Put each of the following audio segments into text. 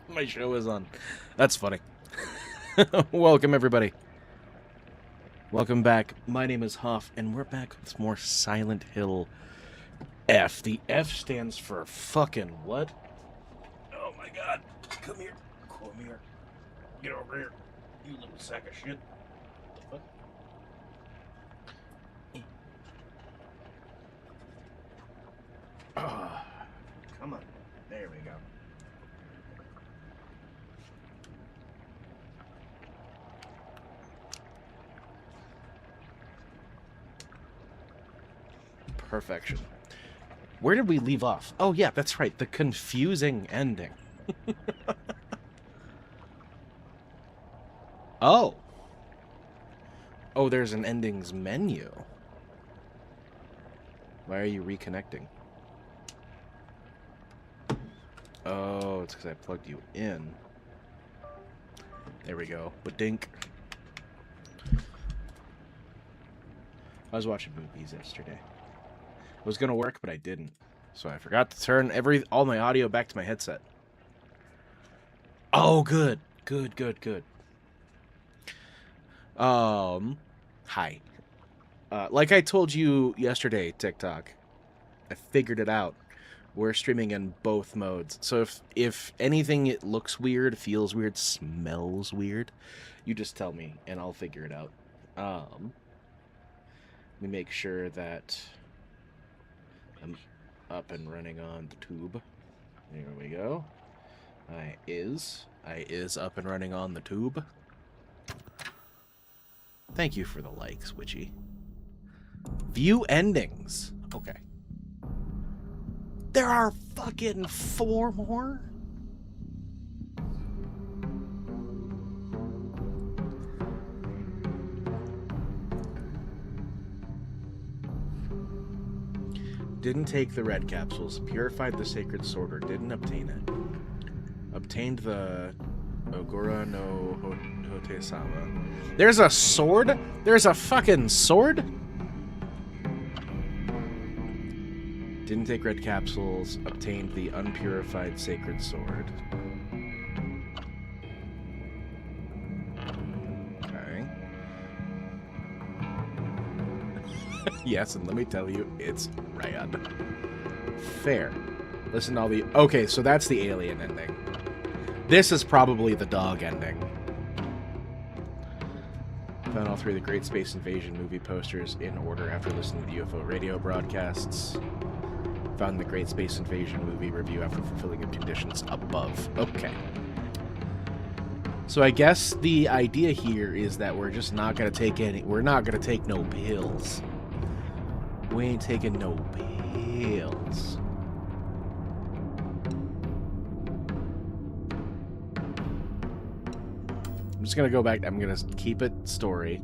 My show is on. That's funny. Welcome, everybody. Welcome back. My name is Haaf, and we're back with more Silent Hill F. The F stands for fucking what? Oh my god. Come here. Come here. Get over here. You little sack of shit. What the fuck? Come on. There we go. Perfection. Where did we leave off? Oh, yeah, that's right. The confusing ending. Oh. Oh, there's an endings menu. Why are you reconnecting? Oh, it's because I plugged you in. There we go. Ba-dink. I was watching movies yesterday. It was going to work, but I didn't. So I forgot to turn all my audio back to my headset. Oh, good. Good. Hi. Like I told you yesterday, TikTok, I figured it out. We're streaming in both modes. So if anything it looks weird, feels weird, smells weird, you just tell me and I'll figure it out. Let me make sure that I'm up and running on the tube. There we go. I is up and running on the tube. Thank you for the likes, Witchy. View endings. Okay. There are fucking 4 more? Didn't take the red capsules. Purified the sacred sword or didn't obtain it. Obtained the Ogura no Hote-sama. There's a sword? There's a fucking sword? Didn't take red capsules. Obtained the unpurified sacred sword. Okay. Yes, and let me tell you, it's rad. Fair. Listen to all the... Okay, so that's the alien ending. This is probably the dog ending. Found all 3 of the Great Space Invasion movie posters in order after listening to the UFO radio broadcasts. Found the Great Space Invasion movie review after fulfilling the conditions above. Okay. So I guess the idea here is that we're just not going to take any... We're not going to take no pills. We ain't taking no pills. I'm just going to go back. I'm going to keep it story.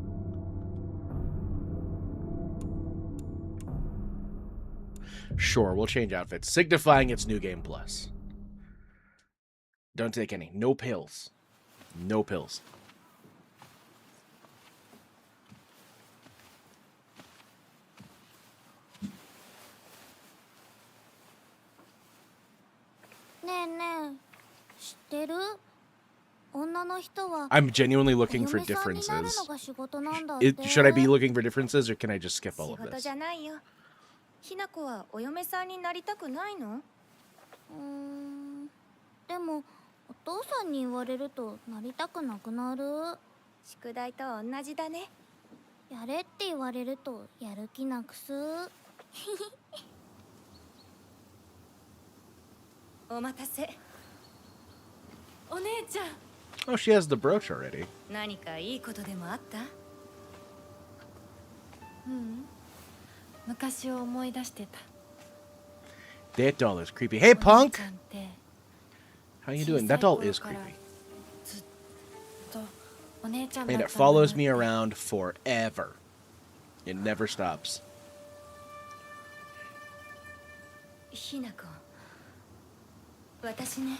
Sure, we'll change outfits. Signifying it's New Game Plus. Don't take any. No pills. No pills. I'm genuinely looking for differences. Should I be looking for differences, or can I just skip all of this? Hinako はお嫁さんになりたくないの？でもお父さんに言われるとなりたくなくなる。宿題と同じだね。やれって言われるとやる気なくす。お待たせ。お姉ちゃん。Oh, she has the brooch already. 何かいいことでもあった？昔を思い出してた。 That doll is creepy. Hey, punk! How you doing? That doll is creepy. And it follows me around forever. It never stops. Hinako. 私ね。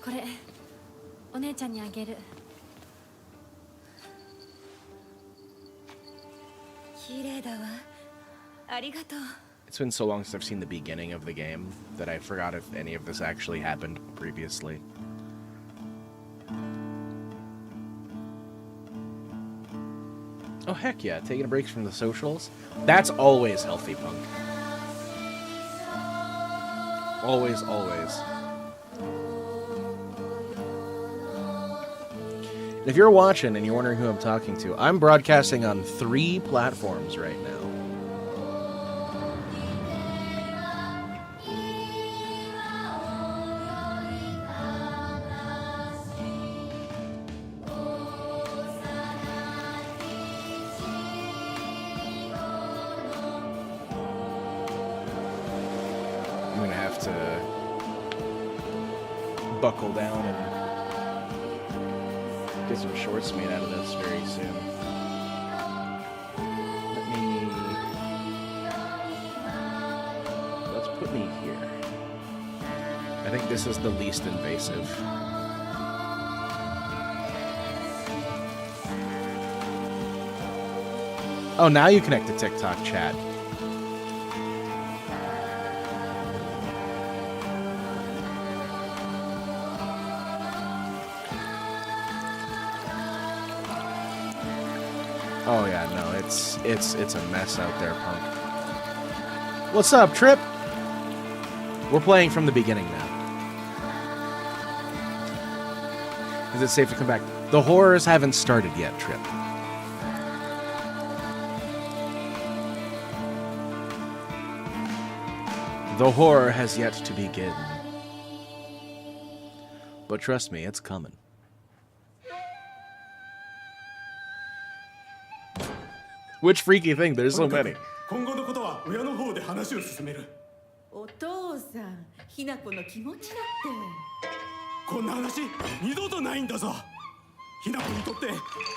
これお姉ちゃんにあげる。It's been so long since I've seen the beginning of the game that I forgot if any of this actually happened previously. Oh, heck yeah. Taking a break from the socials. That's always healthy, Punk. Always, always. If you're watching and you're wondering who I'm talking to, I'm broadcasting on 3 platforms right now. I'm gonna have to buckle down and get some shorts made out of this very soon. Let's put me here. I think this is the least invasive. Oh, now you connect to TikTok chat. Oh yeah, no, it's a mess out there, Punk. What's up, Trip? We're playing from the beginning now. Is it safe to come back? The horrors haven't started yet, Trip. The horror has yet to begin. But trust me, it's coming. Which freaky thing? There's so many. 今後のことは親の方で話を進める。お父さん、ひな子の気持ちだって。こんな話二度とないんだぞ。ひな子にとって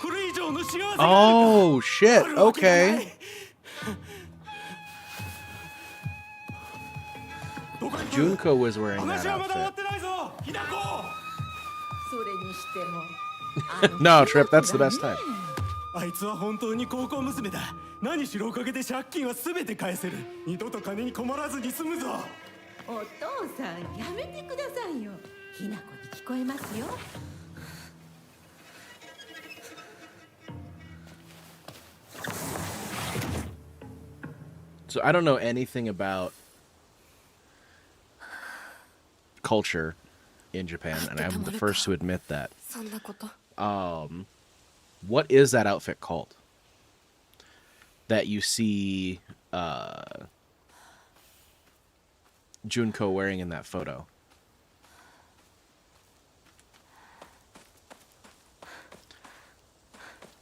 これ以上の幸せが Oh shit. Okay. Junko was wearing that 話はまだ終わ outfit. ってないぞ。ひな子。それにしても。 No, Trip, that's the best time. あいつは本当に高校娘だ。何しろおかげで借金は全て返せる。二度と金に困らずに済むぞ。お父さん、やめてくださいよ。ひな子に聞こえますよ。 So I don't know anything about culture in Japan, and I'm the first to admit that. What is that outfit called? That you see Junko wearing in that photo.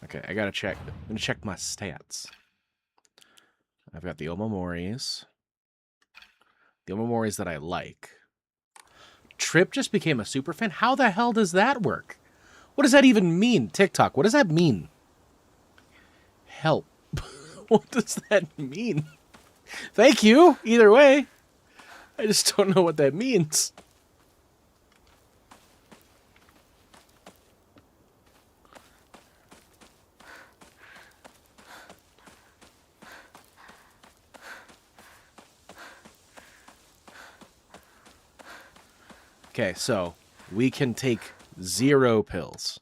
Okay, I gotta check. I'm gonna check my stats. I've got the Omomoris. The Omomoris that I like. Trip just became a super fan? How the hell does that work? What does that even mean? TikTok, what does that mean? Help. What does that mean? Thank you, either way. I just don't know what that means. Okay, so we can take 0 pills.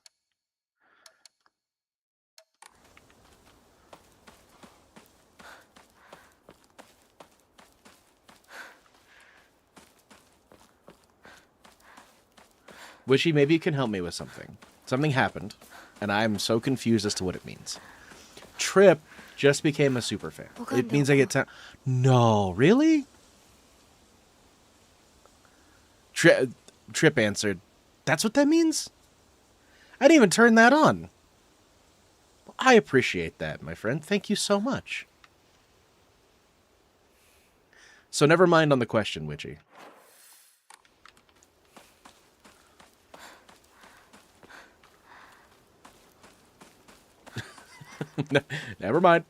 Wishy, maybe you can help me with something. Something happened, and I'm so confused as to what it means. Trip just became a super fan. It means I get 10. No, really? Trip answered, that's what that means? I didn't even turn that on. I appreciate that, my friend. Thank you so much. So never mind on the question, Witchy. Never mind.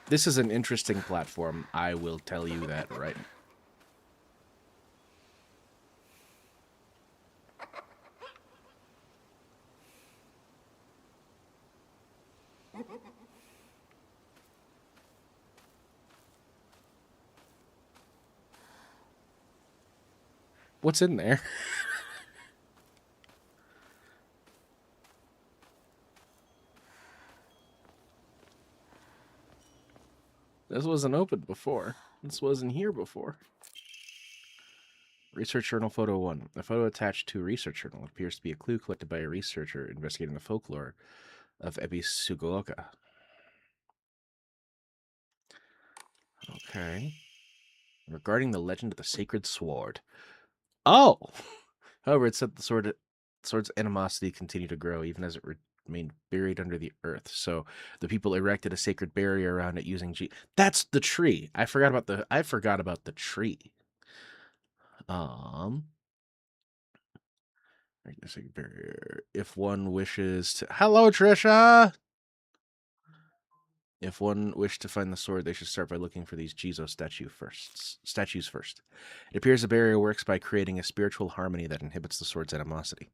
This is an interesting platform. I will tell you that right. What's in there? This wasn't open before. This wasn't here before. Research Journal Photo 1. A photo attached to a research journal appears to be a clue collected by a researcher investigating the folklore of Ebi Sugooka. Okay. Regarding the legend of the sacred sword. Oh! However, it said the sword's animosity continued to grow even as it remained buried under the earth. So the people erected a sacred barrier around it using That's the tree. I forgot about the tree. If one wishes to... Hello, Trisha! If one wished to find the sword, they should start by looking for these Jizo statues first. It appears the barrier works by creating a spiritual harmony that inhibits the sword's animosity.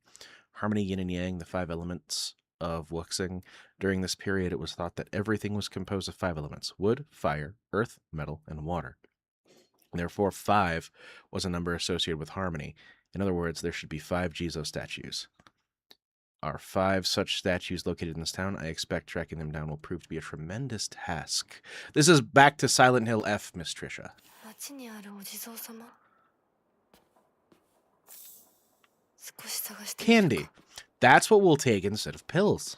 Harmony, yin and yang, the 5 elements of Wuxing. During this period, it was thought that everything was composed of 5 elements: wood, fire, earth, metal, and water. Therefore, 5 was a number associated with harmony. In other words, there should be 5 Jizo statues. Are 5 such statues located in this town? I expect tracking them down will prove to be a tremendous task. This is back to Silent Hill F, Miss Trisha. Candy. That's what we'll take instead of pills.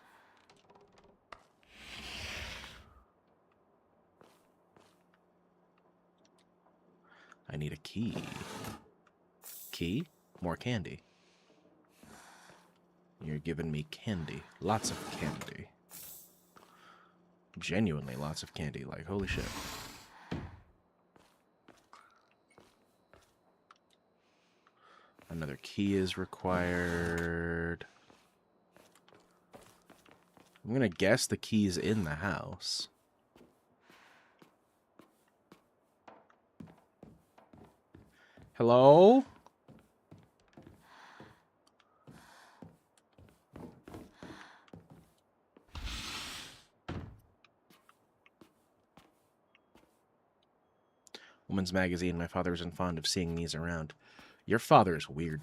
I need a key. Key? More candy. You're giving me candy. Lots of candy. Genuinely lots of candy. Like, holy shit. Another key is required. I'm gonna guess the key's in the house. Hello? Woman's Magazine. My father isn't fond of seeing these around. Your father is weird.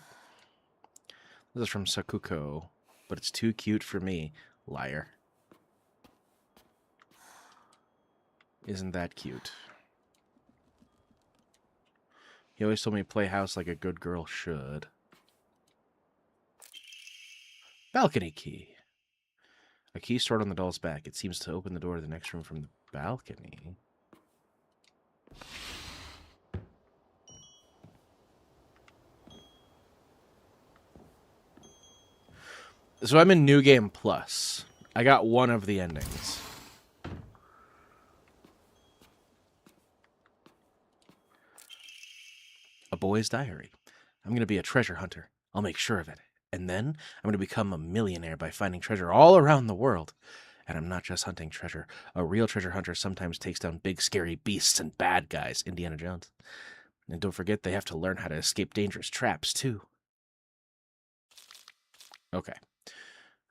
This is from Sakuko, but it's too cute for me. Liar. Isn't that cute? He always told me to play house like a good girl should. Balcony key. A key stored on the doll's back. It seems to open the door to the next room from the balcony. So I'm in New Game Plus. I got one of the endings. A boy's diary. I'm going to be a treasure hunter. I'll make sure of it. And then I'm going to become a millionaire by finding treasure all around the world. And I'm not just hunting treasure. A real treasure hunter sometimes takes down big, scary beasts and bad guys. Indiana Jones. And don't forget, they have to learn how to escape dangerous traps, too. Okay.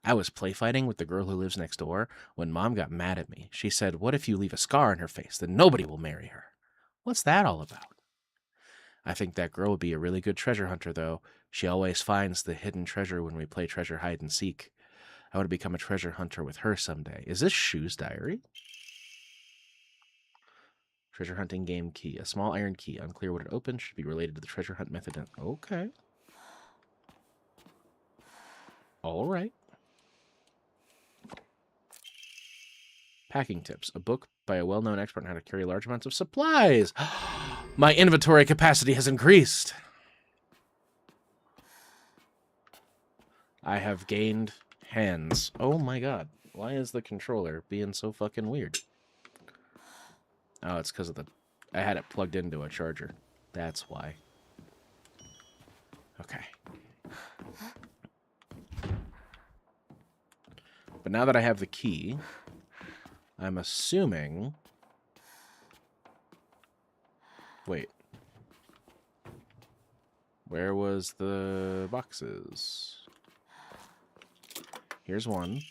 I was play fighting with the girl who lives next door when Mom got mad at me. She said, "What if you leave a scar on her face? Then nobody will marry her." What's that all about? I think that girl would be a really good treasure hunter, though. She always finds the hidden treasure when we play treasure hide and seek. I want to become a treasure hunter with her someday. Is this Shu's diary? Treasure hunting game key. A small iron key. Unclear what it opens. Should be related to the treasure hunt method. Okay. All right. Packing tips. A book by a well-known expert on how to carry large amounts of supplies. My inventory capacity has increased. I have gained hands. Oh my god. Why is the controller being so fucking weird? Oh, it's because of I had it plugged into a charger. That's why. Okay. But now that I have the key, I'm assuming... Wait. Where was the boxes? Here's one.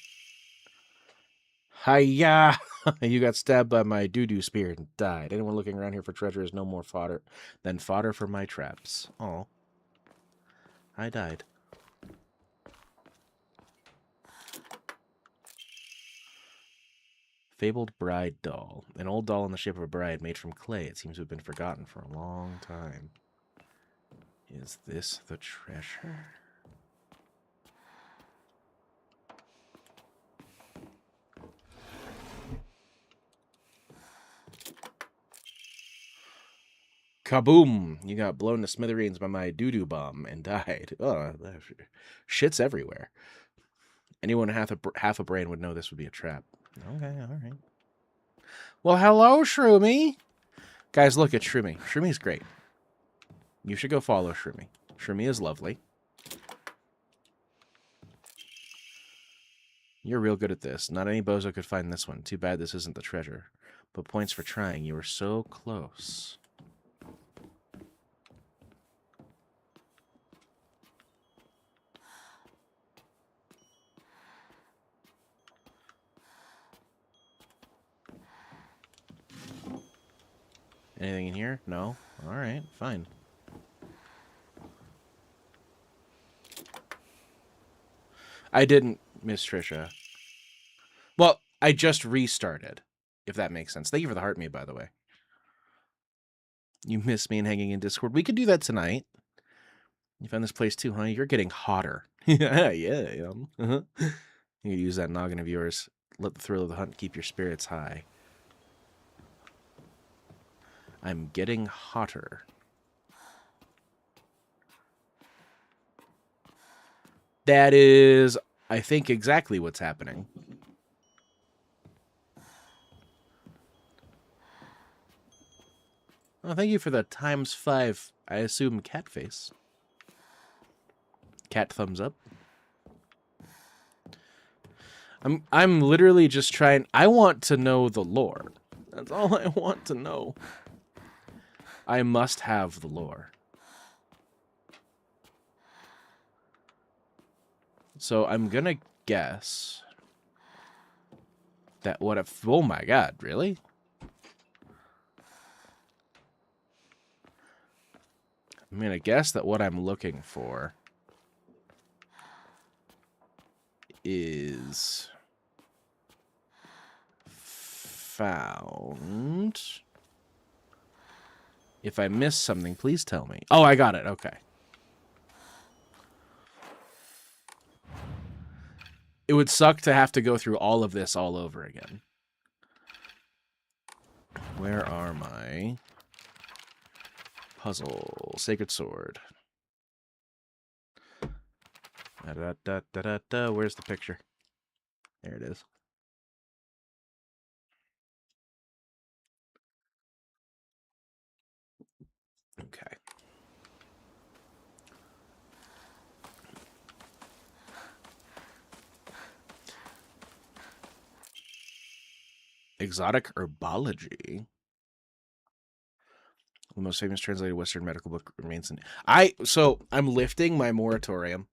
Hiya! You got stabbed by my doo-doo spear and died. Anyone looking around here for treasure is no more fodder than fodder for my traps. Oh. I died. Fabled bride doll. An old doll in the shape of a bride made from clay. It seems to have been forgotten for a long time. Is this the treasure? Kaboom! You got blown to smithereens by my doo-doo bomb and died. Oh, shit's everywhere. Anyone half a brain would know this would be a trap. Okay, all right. Well, hello, Shroomy. Guys, look at Shroomy. Shroommy's great. You should go follow Shroomy. Shroomy is lovely. You're real good at this. Not any bozo could find this one. Too bad this isn't the treasure. But points for trying. You were so close. Anything in here? No? Alright, fine. I didn't, Miss Trisha. Well, I just restarted, if that makes sense. Thank you for the heart me, by the way. You miss me and hanging in Discord. We could do that tonight. You found this place too, huh? You're getting hotter. Yeah, yeah. You could use that noggin of yours. Let the thrill of the hunt keep your spirits high. I'm getting hotter. That is, I think, exactly what's happening. Oh, thank you for the ×5, I assume, cat face. Cat thumbs up. I'm literally just trying. I want to know the lore. That's all I want to know. I must have the lore. So I'm gonna guess that what if... Oh my god, really? I'm gonna guess that what I'm looking for is found. If I miss something, please tell me. Oh, I got it. Okay. It would suck to have to go through all of this all over again. Where are my puzzle? Sacred sword. Where's the picture? There it is. Okay. Exotic herbology. The most famous translated Western medical book remains in... So I'm lifting my moratorium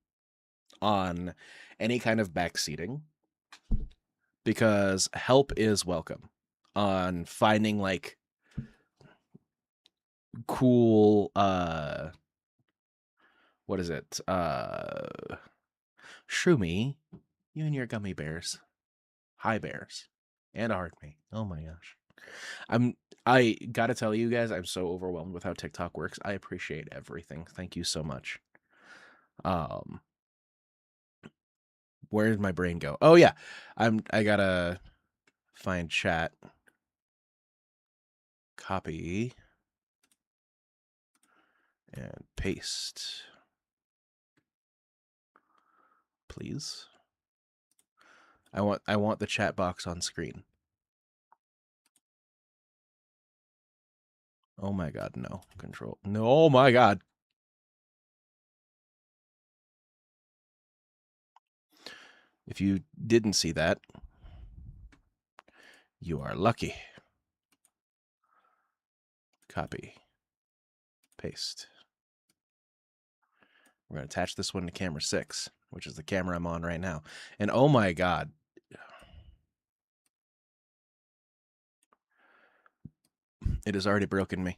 on any kind of backseating because help is welcome on finding like cool what is it? Shroomy, you and your gummy bears. Hi bears. And a heart me. Oh my gosh. I gotta tell you guys, I'm so overwhelmed with how TikTok works. I appreciate everything. Thank you so much. Where did my brain go? Oh yeah. I gotta find chat. Copy. And paste. Please. I want the chat box on screen. Oh my god, no. Control. No, oh my god. If you didn't see that, you are lucky. Copy. Paste. We're going to attach this one to camera 6, which is the camera I'm on right now. And oh my god. It has already broken me.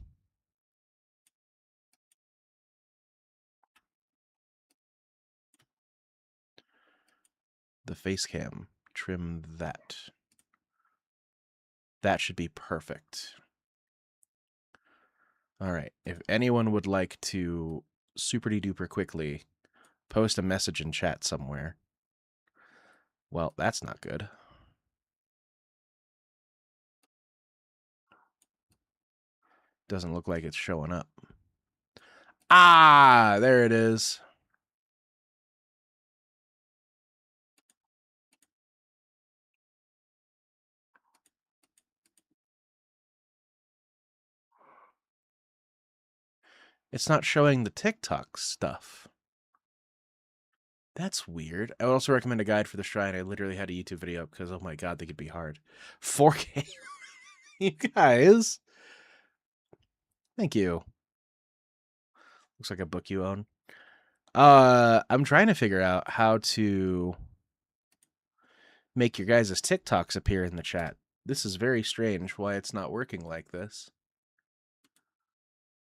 The face cam. Trim that. That should be perfect. All right. If anyone would like to super-duper quickly post a message in chat somewhere. Well, that's not good. Doesn't look like it's showing up. Ah, there it is. It's not showing the TikTok stuff. That's weird. I would also recommend a guide for the shrine. I literally had a YouTube video up because, oh my god, they could be hard. 4K. You guys. Thank you. Looks like a book you own. I'm trying to figure out how to make your guys' TikToks appear in the chat. This is very strange why it's not working like this.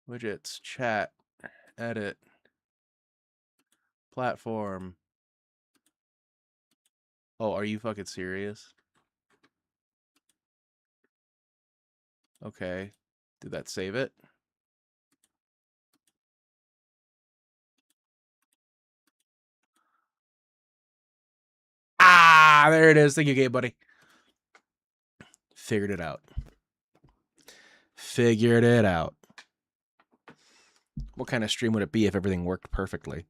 Widgets, chat, edit, platform. Oh, are you fucking serious? Okay. Did that save it? Ah, there it is. Thank you, Gabe, buddy. Figured it out. Figured it out. What kind of stream would it be if everything worked perfectly?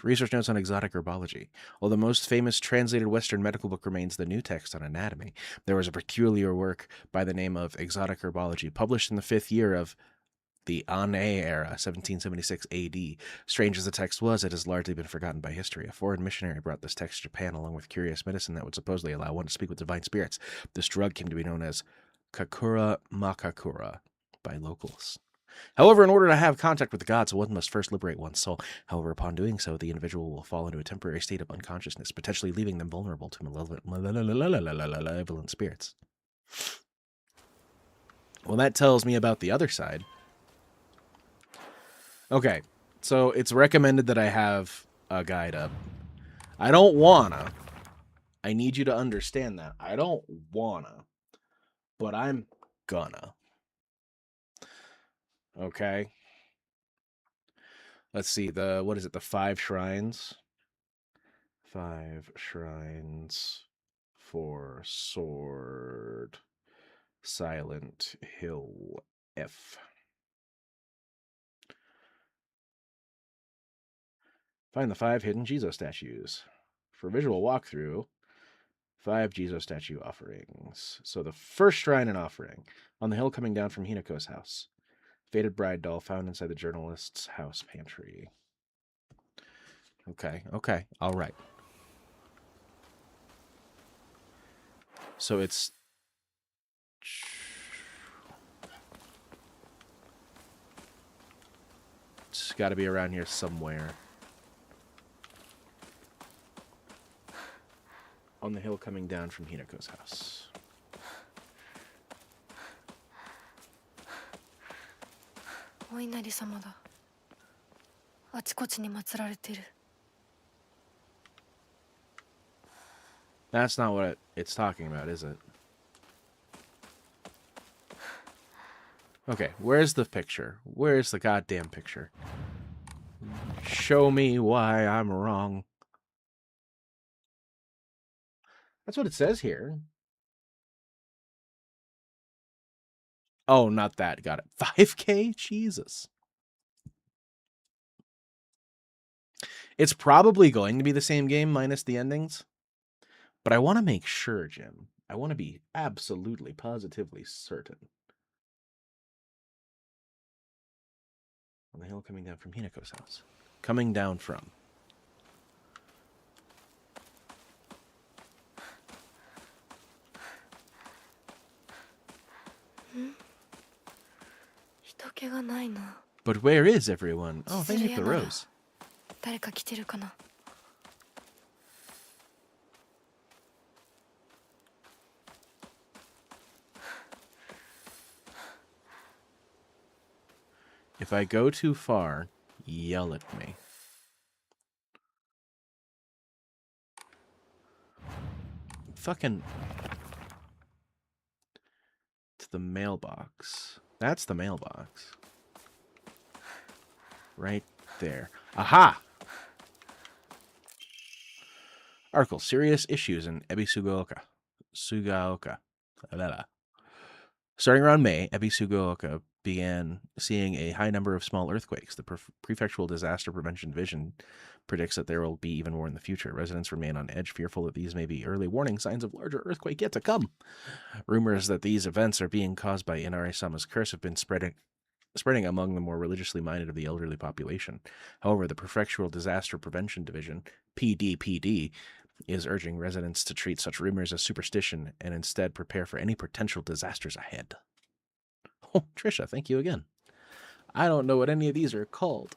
Research notes on exotic herbology. While the most famous translated Western medical book remains the New Text on Anatomy, there was a peculiar work by the name of Exotic Herbology, published in the 5th year of the Ane era, 1776 AD. Strange as the text was, it has largely been forgotten by history. A foreign missionary brought this text to Japan along with curious medicine that would supposedly allow one to speak with divine spirits. This drug came to be known as Kakura Makakura by locals. However, in order to have contact with the gods, one must first liberate one's soul. However, upon doing so, the individual will fall into a temporary state of unconsciousness, potentially leaving them vulnerable to malevolent spirits. Well, that tells me about the other side. Okay, so it's recommended that I have a guide up. I don't wanna. I need you to understand that. I don't wanna, but I'm gonna. Okay. Let's see, what is it, the 5 shrines? 5 shrines for Sword Silent Hill F. Find the 5 hidden Jizo statues. For visual walkthrough, 5 Jizo statue offerings. So the first shrine and offering, on the hill coming down from Hinako's house. Faded bride doll found inside the journalist's house pantry. Okay, all right. So it's got to be around here somewhere. On the hill coming down from Hinako's house. That's not what it's talking about, is it? Okay, where's the picture? Where's the goddamn picture? Show me why I'm wrong. That's what it says here. Oh, not that. Got it. 5K? Jesus. It's probably going to be the same game minus the endings. But I want to make sure, Jim. I want to be absolutely, positively certain. On the hill coming down from Hinako's house. Coming down from. But where is everyone? Oh, thank you for the rose. If I go too far, yell at me. Fucking... to the mailbox. That's the mailbox. Right there. Aha! Article, serious issues in Ebisugaoka. Sugaoka. Starting around May, Ebisugaoka began seeing a high number of small earthquakes. The Prefectural Disaster Prevention Division predicts that there will be even more in the future. Residents remain on edge, fearful that these may be early warning signs of larger earthquake yet to come. Rumors that these events are being caused by Inari-sama's curse have been spreading among the more religiously minded of the elderly population. However, the Prefectural Disaster Prevention Division, PDPD, is urging residents to treat such rumors as superstition and instead prepare for any potential disasters ahead. Oh, Trisha, thank you again. I don't know what any of these are called.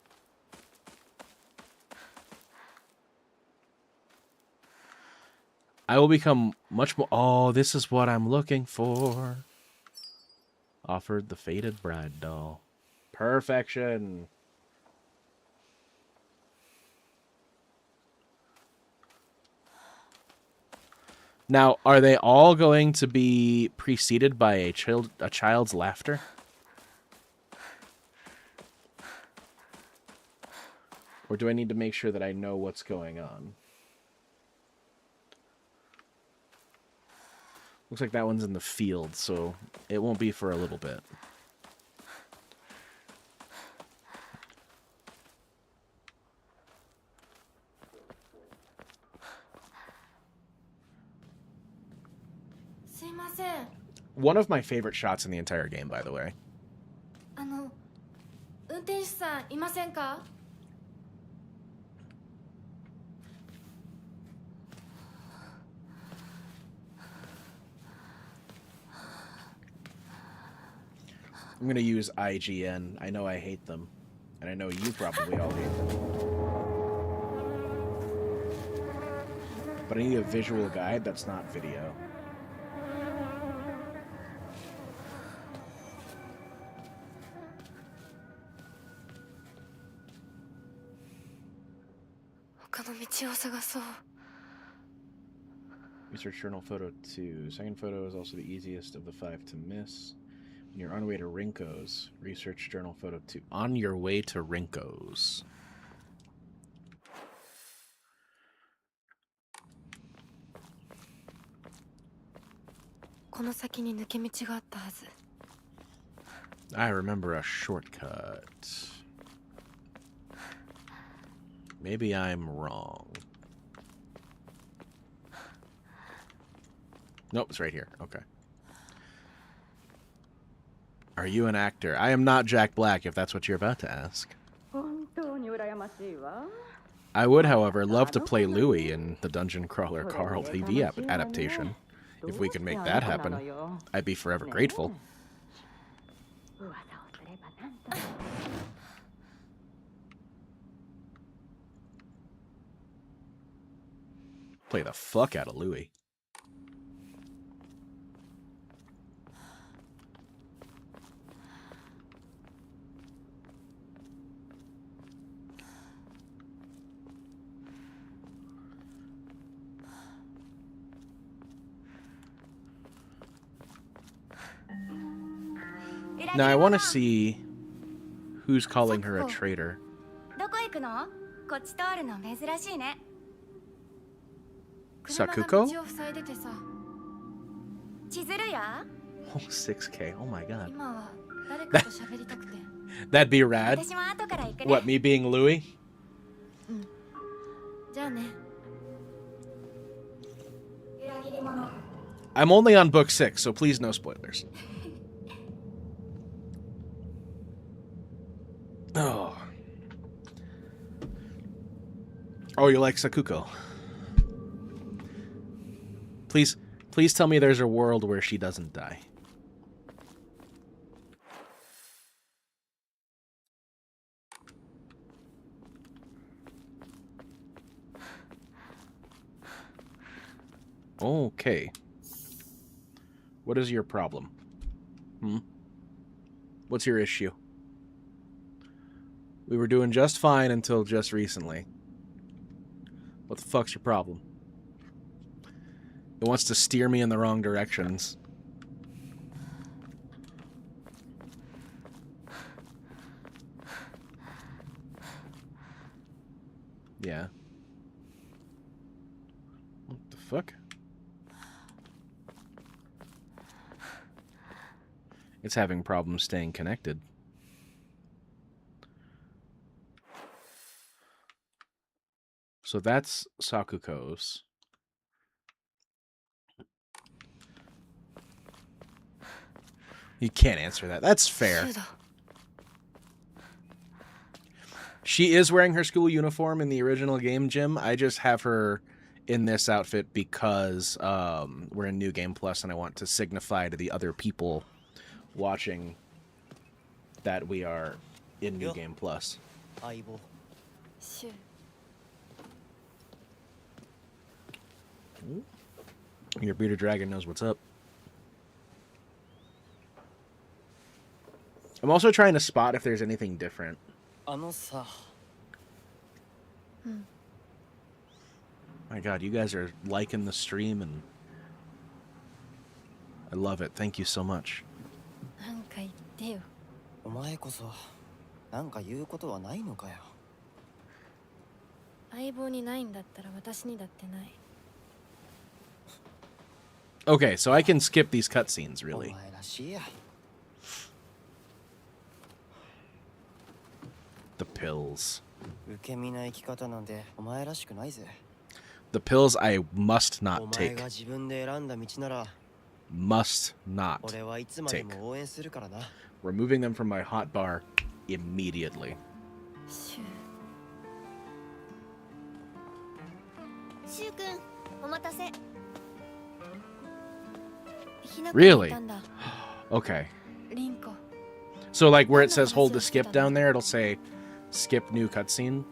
I will become much more... Oh, this is what I'm looking for. Offered the faded bride doll. Perfection. Now, are they all going to be preceded by a child's laughter? Or do I need to make sure that I know what's going on? Looks like that one's in the field, so it won't be for a little bit. One of my favorite shots in the entire game, by the way. I'm going to use IGN. I know I hate them. And I know you probably all hate them. But I need a visual guide that's not video. Research journal photo 2. Second photo is also the easiest of the 5 to miss. When you're on your way to Rinko's, research journal photo 2. On your way to Rinko's. I remember a shortcut. Maybe I'm wrong. Nope, it's right here. Okay. Are you an actor? I am not Jack Black, if that's what you're about to ask. I would, however, love to play Louis in the Dungeon Crawler Carl TV adaptation. If we could make that happen, I'd be forever grateful. Play the fuck out of Louis. Now I want to see who's calling her a traitor. Sakuko? Oh, 6K. Oh my god. That'd be rad. What, me being Louis? I'm only on book 6, so please no spoilers. Oh. Oh, you like Sakuko? Please tell me there's a world where she doesn't die. Okay. What is your problem? What's your issue? We were doing just fine until just recently. What the fuck's your problem? It wants to steer me in the wrong directions. Yeah. What the fuck? It's having problems staying connected. So that's Sakuko's. You can't answer that. That's fair. She is wearing her school uniform in the original game, Jim. I just have her in this outfit because we're in New Game Plus and I want to signify to the other people watching that we are in New Game Plus. Your bearded dragon knows what's up. I'm also trying to spot if there's anything different. My god, you guys are liking the stream and I love it. Thank you so much. Okay, so I can skip these cutscenes, really. The pills. The pills I must not take. Must not take. Removing them from my hotbar immediately. Really? Okay. So like where it says hold to skip down there, it'll say skip new cutscene.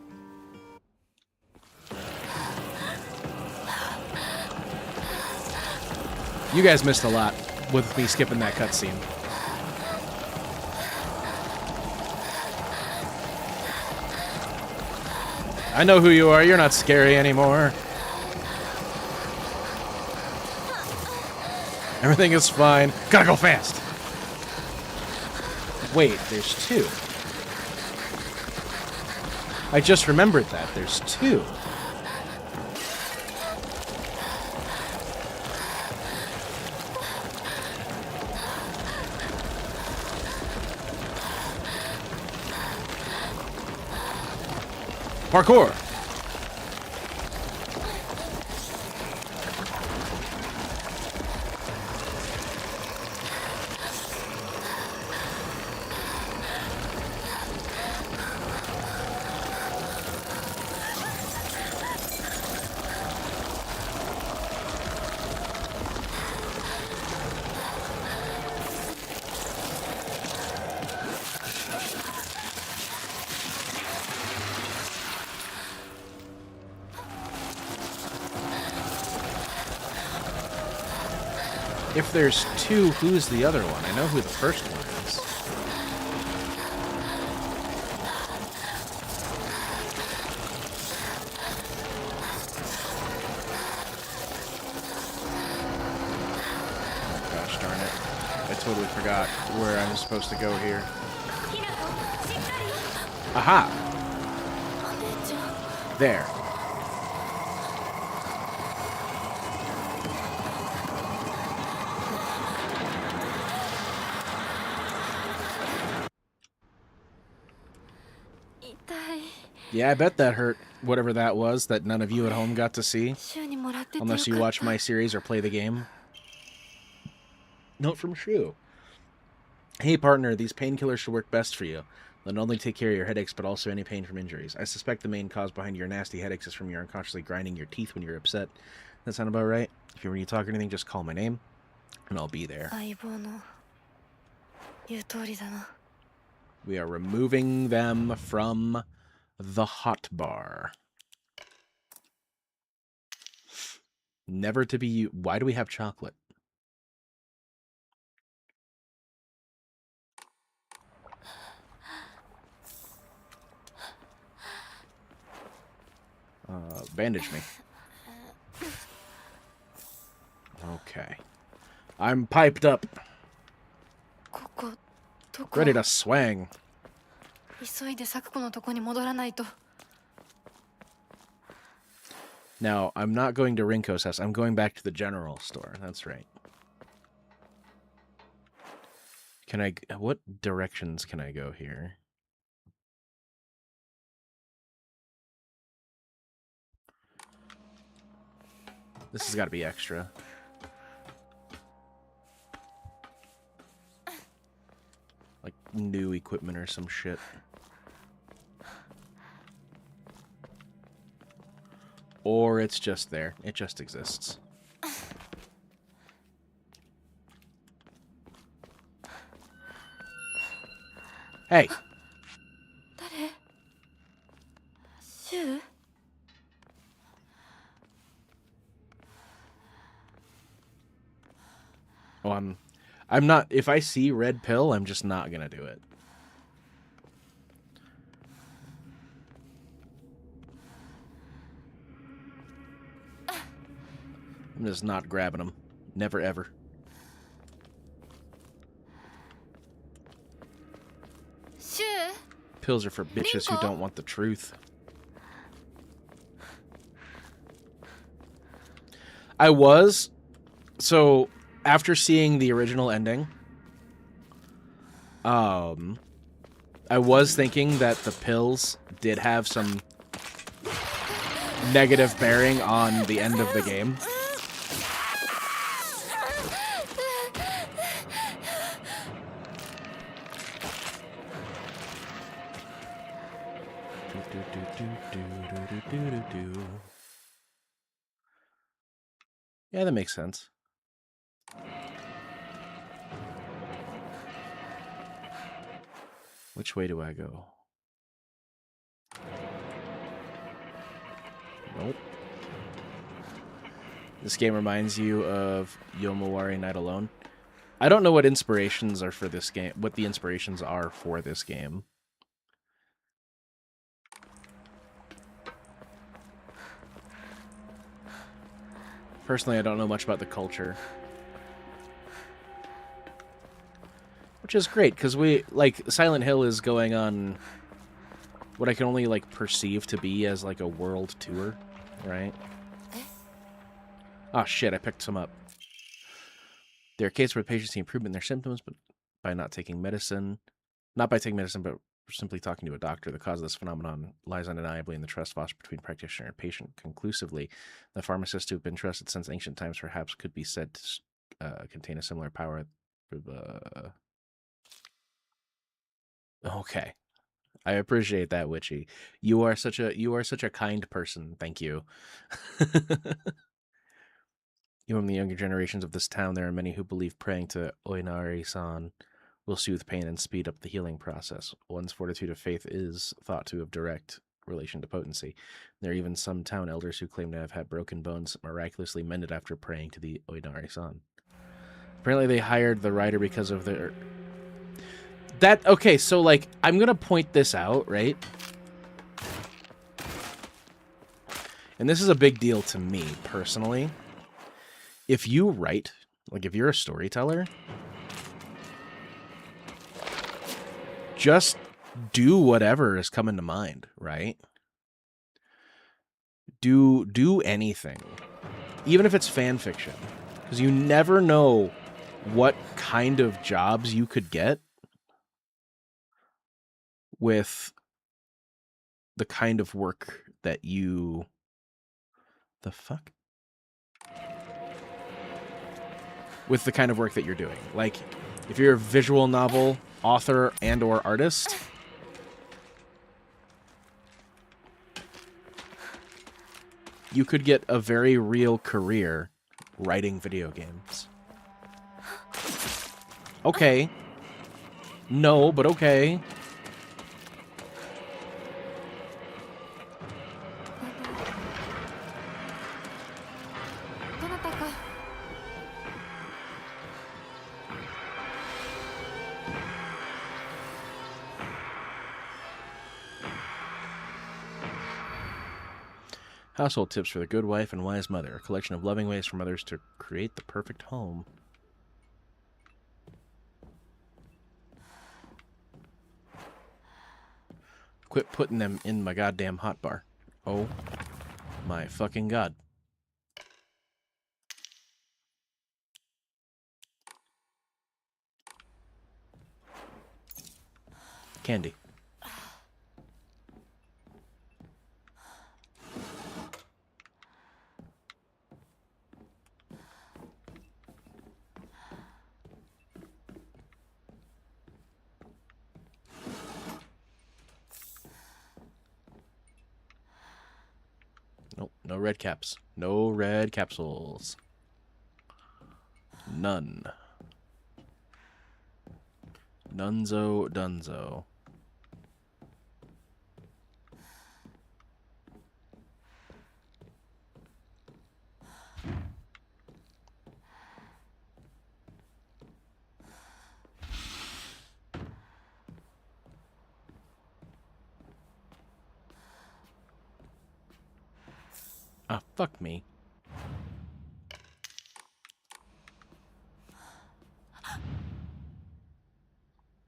You guys missed a lot with me skipping that cutscene. I know who you are. You're not scary anymore. Everything is fine. Gotta go fast. Wait, there's two. I just remembered that. There's two. Parkour! If there's two, who's the other one? I know who the first one is. Oh gosh darn it. I totally forgot where I'm supposed to go here. Aha! There. Yeah, I bet that hurt, whatever that was, that none of you at home got to see. Unless you watch my series or play the game. Note from Shu. Hey partner, these painkillers should work best for you. They'll not only take care of your headaches, but also any pain from injuries. I suspect the main cause behind your nasty headaches is from your unconsciously grinding your teeth when you're upset. That sound about right? If you ever need to talk or anything, just call my name, and I'll be there. We are removing them from the hot bar. Never to be... Why do we have chocolate? Bandage me. Okay. I'm piped up. ここどこ Ready to swang. 急いで咲子のとこに戻らないと Now, I'm not going to Rinko's house. I'm going back to the general store. That's right. Can I... What directions can I go here? This has got to be extra. Like new equipment or some shit. Or it's just there. It just exists. Hey! 誰シュウ Oh, I'm not... If I see red pill, I'm just not gonna do it. I'm just not grabbing them. Never, ever. Pills are for bitches who don't want the truth. I was... So, after seeing the original ending, I was thinking that the pills did have some negative bearing on the end of the game. Yeah, that makes sense. Which way do I go? Nope. This game reminds you of Yomawari Night Alone. I don't know what inspirations are for this game, what the inspirations are for this game. Personally, I don't know much about the culture. Which is great, because Silent Hill is going on what I can only, perceive to be as, a world tour, right? Oh, shit, I picked some up. There are cases where patients see improvement in their symptoms, but by not taking medicine. Not by taking medicine, but simply talking to a doctor. The cause of this phenomenon lies undeniably in the trust fostered between practitioner and patient. Conclusively, the pharmacists who have been trusted since ancient times perhaps could be said to contain a similar power. Okay. I appreciate that, Witchy. You are such a kind person. Thank you. Among the younger generations of this town, there are many who believe praying to Oinari-san will soothe pain and speed up the healing process. One's fortitude of faith is thought to have direct relation to potency. There are even some town elders who claim to have had broken bones miraculously mended after praying to the Oinari-san. Apparently they hired the writer because of their... Okay, so, I'm gonna point this out, right? And this is a big deal to me, personally. If you write, if you're a storyteller, just do whatever is coming to mind, right? Do anything. Even if it's fan fiction. Because you never know what kind of jobs you could get with the kind of work that you... The fuck? With the kind of work that you're doing. If you're a visual novel author and or artist, you could get a very real career writing video games. Okay. No, but okay. Household tips for the good wife and wise mother. A collection of loving ways for mothers to create the perfect home. Quit putting them in my goddamn hotbar. Oh my fucking god. Candy. Nope, no red caps. No red capsules. None. Nunzo Dunzo. Ah, fuck me.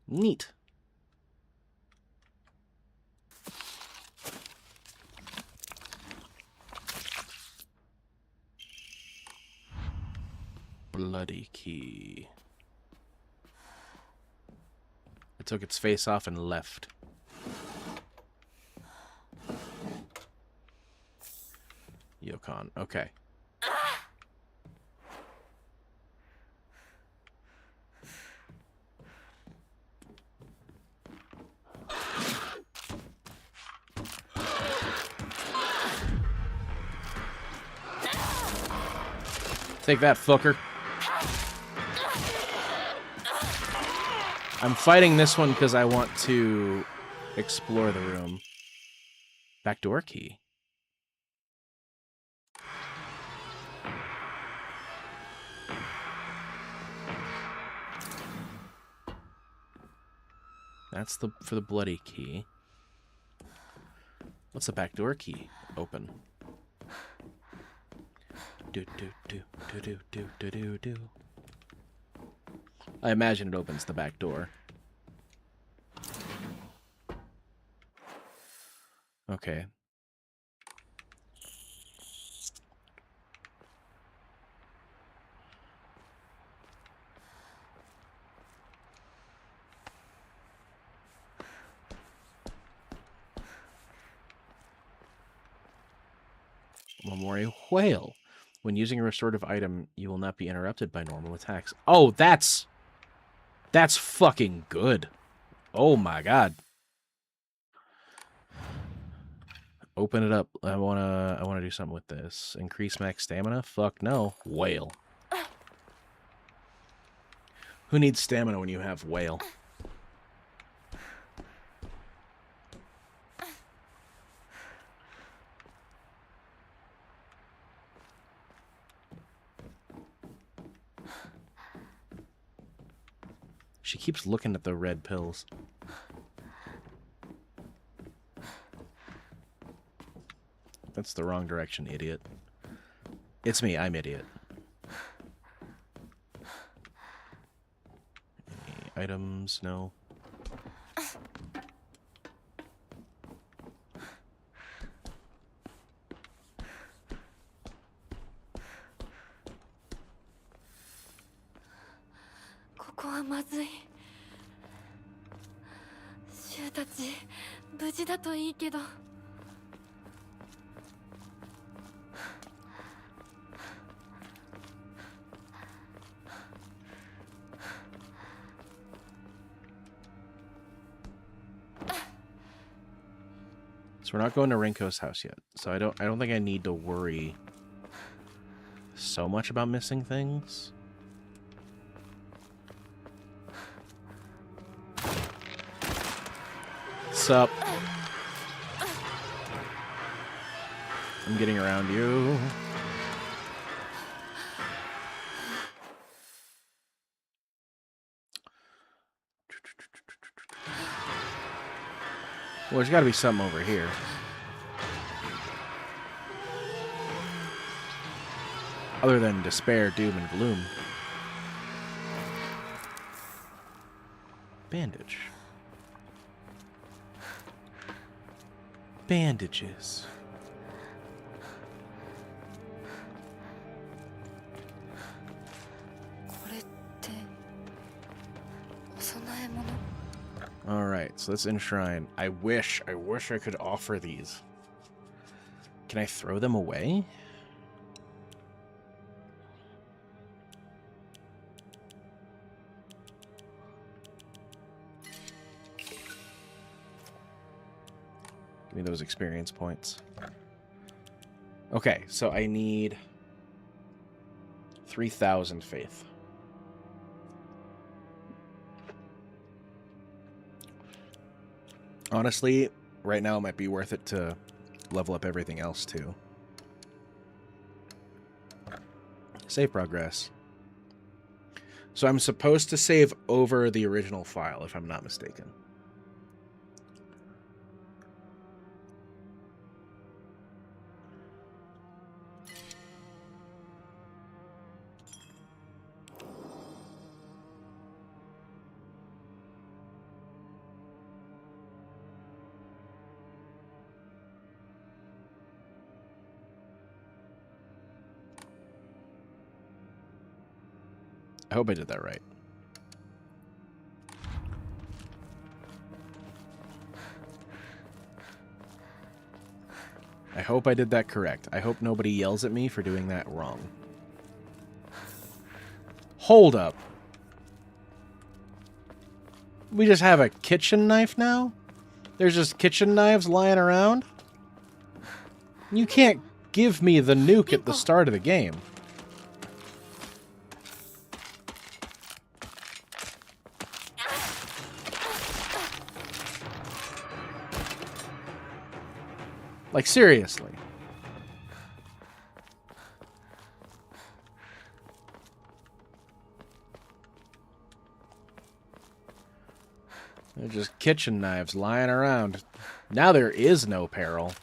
Neat. Bloody key. It took its face off and left. Yokon. Okay. Take that, fucker. I'm fighting this one because I want to explore the room. Backdoor key. That's for the bloody key. What's the backdoor key? Open. Do do do do do do do do do. I imagine it opens the back door. Okay. Memorial whale. When using a restorative item, you will not be interrupted by normal attacks. Oh, that's fucking good. Oh my god. Open it up. I wanna do something with this. Increase max stamina? Fuck no. Whale. Who needs stamina when you have whale? She keeps looking at the red pills. That's the wrong direction, idiot. It's me, I'm idiot. Any items? No. So we're not going to Rinko's house yet. So I don't think I need to worry so much about missing things. Sup? I'm getting around you. Well, there's got to be something over here. Other than despair, doom, and gloom. Bandage. Bandages. Alright, so let's enshrine. I wish I could offer these. Can I throw them away? Give me those experience points. Okay, so I need 3,000 faith. Honestly, right now it might be worth it to level up everything else too. Save progress. So I'm supposed to save over the original file, if I'm not mistaken. I hope I did that right. I hope I did that correct. I hope nobody yells at me for doing that wrong. Hold up. We just have a kitchen knife now? There's just kitchen knives lying around? You can't give me the nuke at the start of the game. Like, seriously. They're just kitchen knives lying around. Now there is no peril.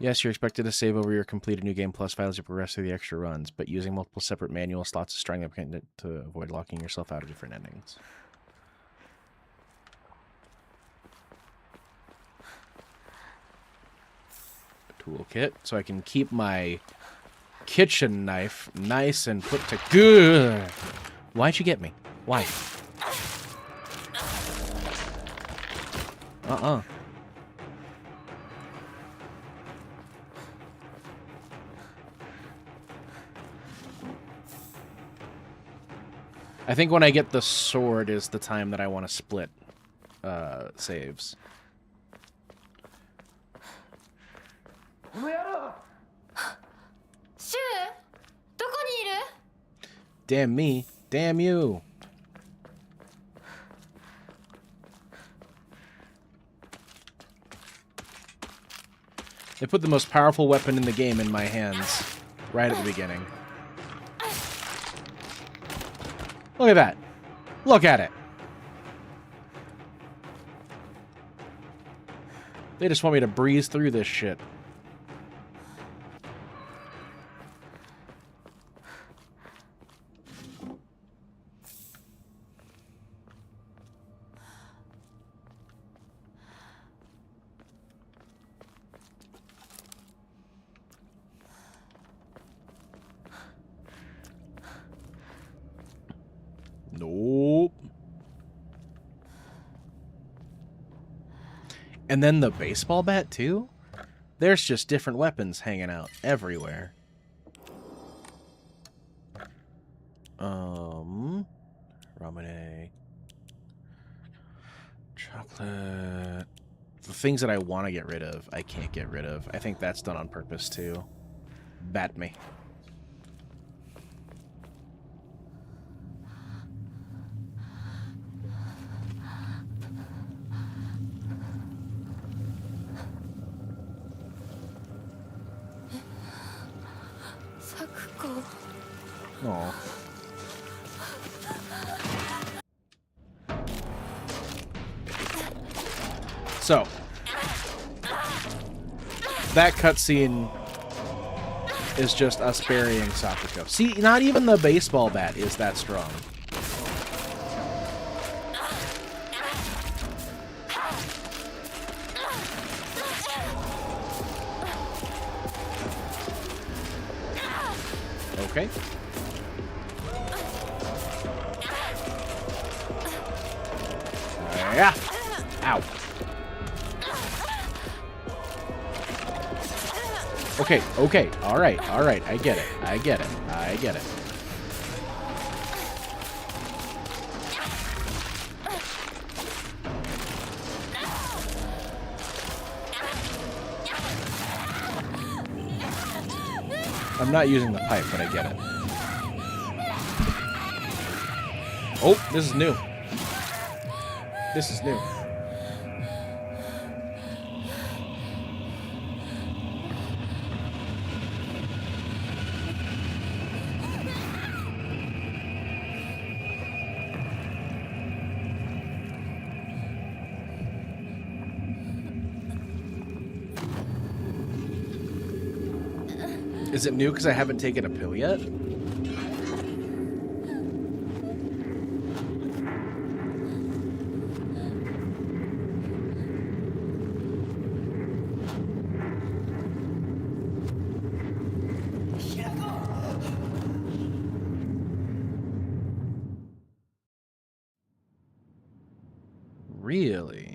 Yes, you're expected to save over your completed New Game Plus files to progress through the extra runs, but using multiple separate manual slots is strong enough to avoid locking yourself out of different endings. Toolkit, so I can keep my kitchen knife nice and put to good. Why'd you get me? Why? I think when I get the sword is the time that I want to split saves. Damn me. Damn you. They put the most powerful weapon in the game in my hands right at the beginning. Look at that. Look at it. They just want me to breeze through this shit. Nope. And then the baseball bat, too? There's just different weapons hanging out everywhere. Ramen. Chocolate. The things that I want to get rid of, I can't get rid of. I think that's done on purpose, too. Bat me. Aw. So, That cutscene is just us burying Sakuko. See, not even the baseball bat is that strong. Okay. Yeah. Ow. Okay, okay. All right, all right. I get it. I get it. I get it. I'm not using the pipe, but I get it. Oh, this is new. This is new. Is it new because I haven't taken a pill yet? Really?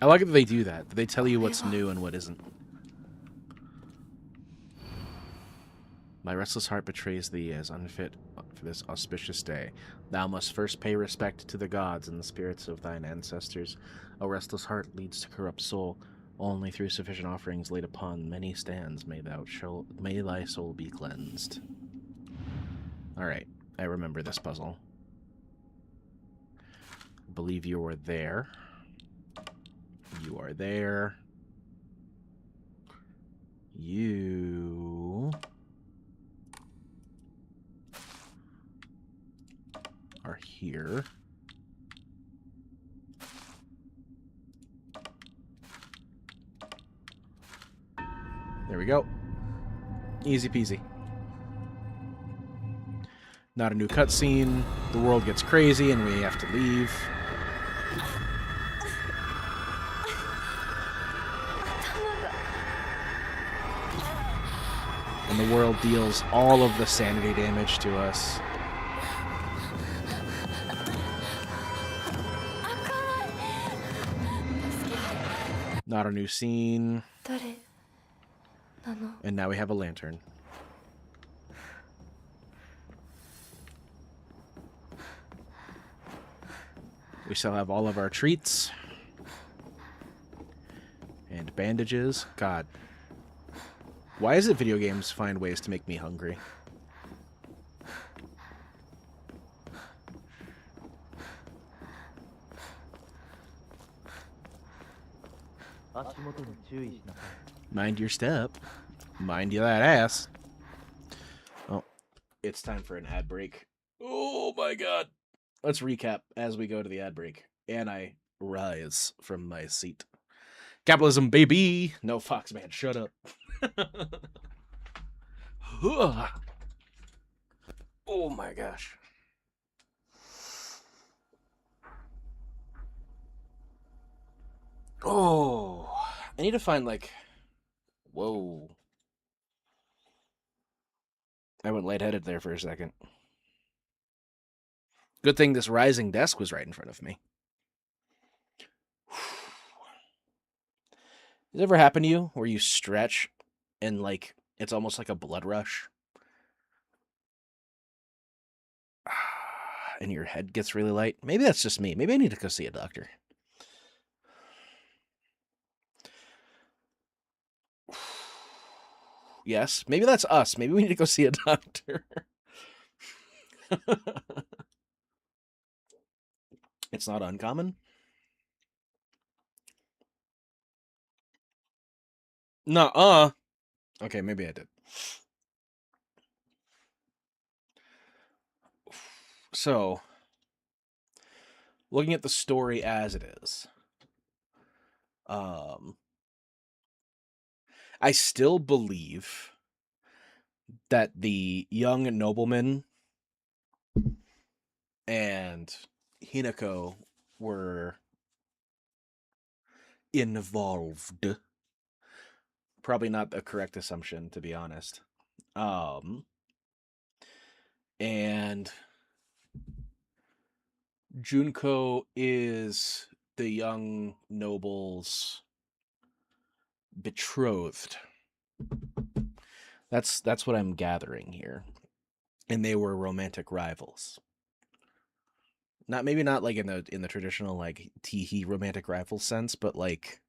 I like that they do that. They tell you what's new and what isn't. My restless heart betrays thee as unfit for this auspicious day. Thou must first pay respect to the gods and the spirits of thine ancestors. A restless heart leads to corrupt soul. Only through sufficient offerings laid upon many stands may thy soul be cleansed. Alright, I remember this puzzle. I believe you were there. You are there. You are here. There we go. Easy peasy. Not a new cutscene. The world gets crazy and we have to leave. And the world deals all of the sanity damage to us. Not a new scene. And now we have a lantern. We still have all of our treats. And bandages. God. Why is it video games find ways to make me hungry? Mind your step. Mind you that ass. Oh, it's time for an ad break. Oh my god. Let's recap as we go to the ad break. And I rise from my seat. Capitalism, baby! No, Fox, man, shut up. Oh my gosh. Oh, I need to find, like... Whoa. I went lightheaded there for a second. Good thing this rising desk was right in front of me. Has it ever happened to you where you stretch and like it's almost like a blood rush? And your head gets really light? Maybe that's just me. Maybe I need to go see a doctor. Yes, maybe that's us. Maybe we need to go see a doctor. It's not uncommon. Nuh-uh. Okay, maybe I did. So, looking at the story as it is, I still believe that the young nobleman and Hinako were involved. Probably not the correct assumption, to be honest. And Junko is the young noble's betrothed. That's what I'm gathering here. And they were romantic rivals. Maybe not like in the traditional like teehee romantic rival sense, but like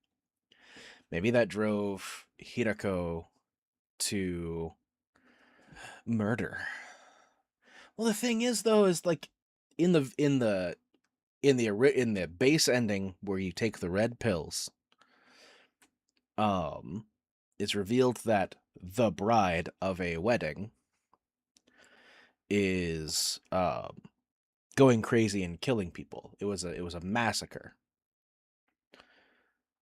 maybe that drove Hinako to murder. Well, the thing is though is like in the base ending where you take the red pills, it's revealed that the bride of a wedding is going crazy and killing people. It was a massacre.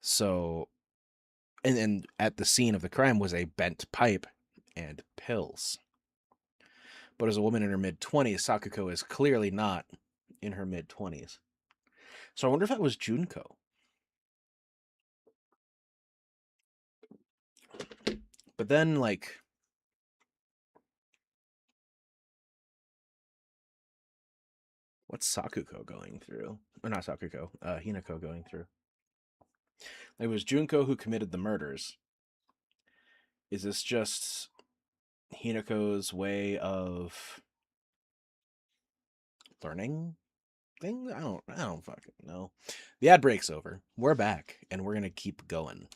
So, and at the scene of the crime was a bent pipe and pills. But as a woman in her mid-20s, Sakuko is clearly not in her mid-20s. So I wonder if that was Junko. But then, like, what's Sakuko going through? Or not Sakuko, Hinako going through. It was Junko who committed the murders. Is this just Hinako's way of learning things? I don't fucking know. The ad break's over. We're back, and we're gonna keep going.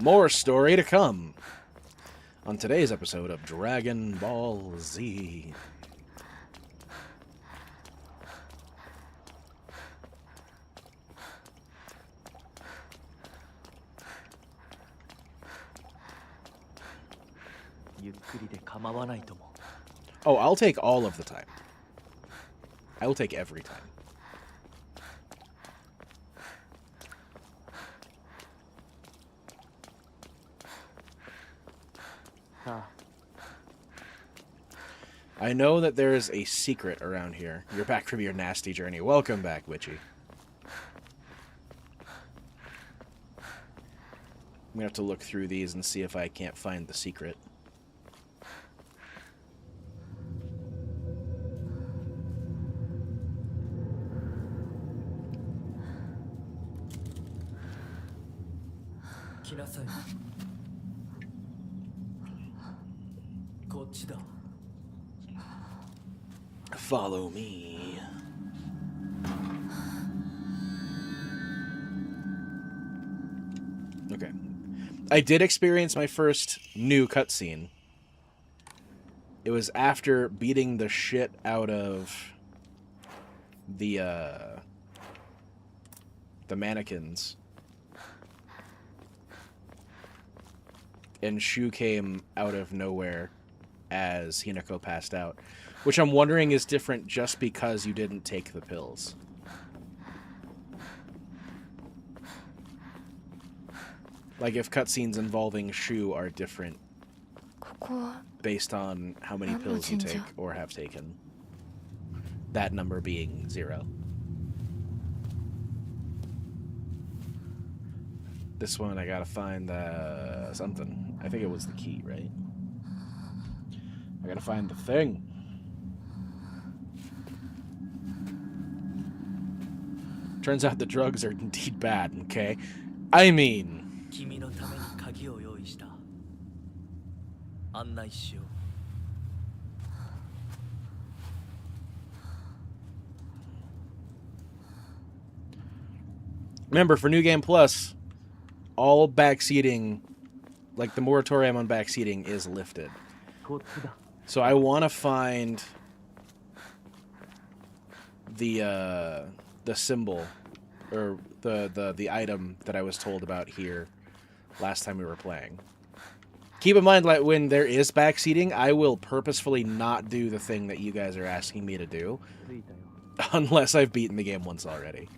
More story to come on today's episode of Dragon Ball Z. Oh, I'll take all of the time. I will take every time. I know that there is a secret around here. You're back from your nasty journey. Welcome back, Witchy. I'm gonna have to look through these and see if I can't find the secret. Follow me. Okay. I did experience my first new cutscene. It was after beating the shit out of the mannequins. And Shu came out of nowhere as Hinako passed out. Which I'm wondering is different just because you didn't take the pills. Like if cutscenes involving Shu are different based on how many pills you take or have taken. That number being 0. This one I gotta find something. I think it was the key, right? I gotta find the thing. Turns out the drugs are indeed bad, okay? I mean... 君のために鍵を用意した。案内しよう。Remember, for New Game Plus, all backseating, like the moratorium on backseating, is lifted. こっちだ。 So I want to find the symbol, or the item that I was told about here last time we were playing. Keep in mind, like, when there is backseating, I will purposefully not do the thing that you guys are asking me to do, 着いたよ。 unless I've beaten the game once already.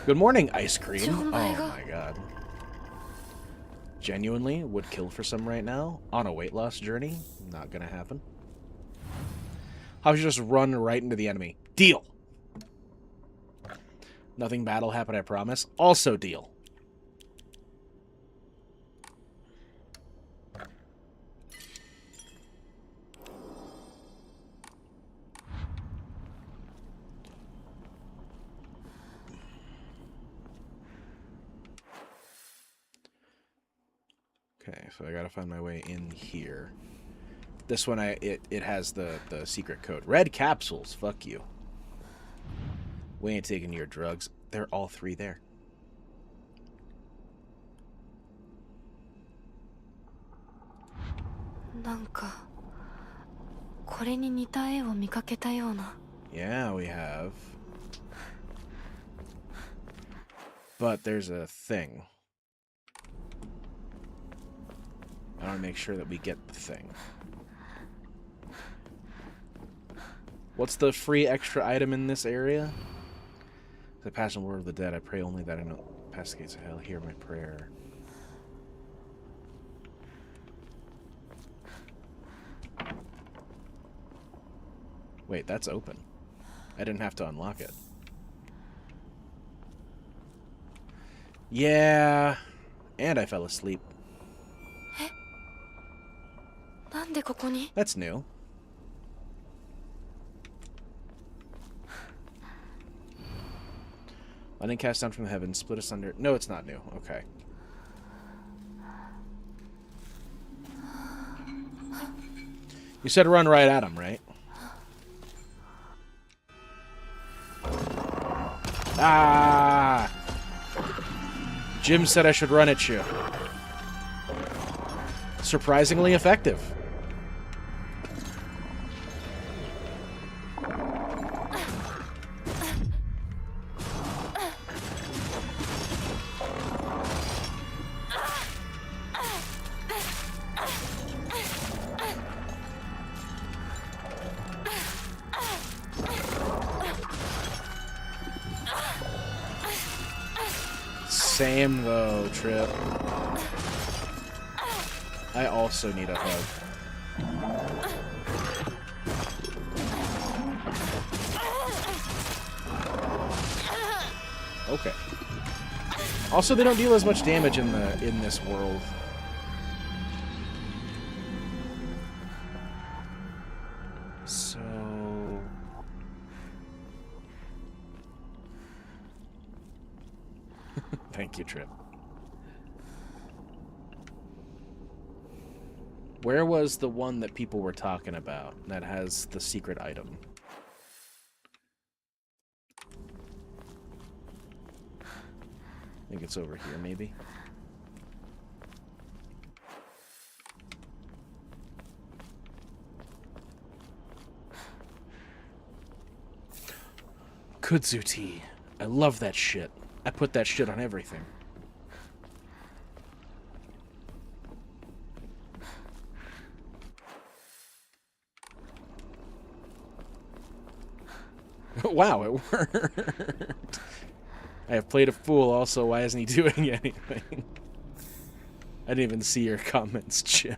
Good morning, ice cream. Oh my god. Genuinely would kill for some right now. On a weight loss journey. Not gonna happen. How should you just run right into the enemy? Deal. Nothing bad will happen, I promise. Also deal. Okay, so I gotta find my way in here. This one, it has the secret code. Red capsules, fuck you. We ain't taking your drugs. They're all three there. Yeah, we have. But there's a thing. I want to make sure that we get the thing. What's the free extra item in this area? The passion word of the dead, I pray only that I don't pass the gates of hell. Hear my prayer. Wait, that's open. I didn't have to unlock it. Yeah, and I fell asleep. That's new. Lightning cast down from the heavens, split asunder. No, it's not new. Okay. You said run right at him, right? Ah! Jim said I should run at you. Surprisingly effective. Same though, Trip. I also need a hug. Okay. Also, they don't deal as much damage in this world. So thank you, Trip. Where was the one that people were talking about that has the secret item? I think it's over here, maybe. Kudzu tea. I love that shit. I put that shit on everything. Wow, it worked. I have played a fool also. Why isn't he doing anything? I didn't even see your comments, Jim.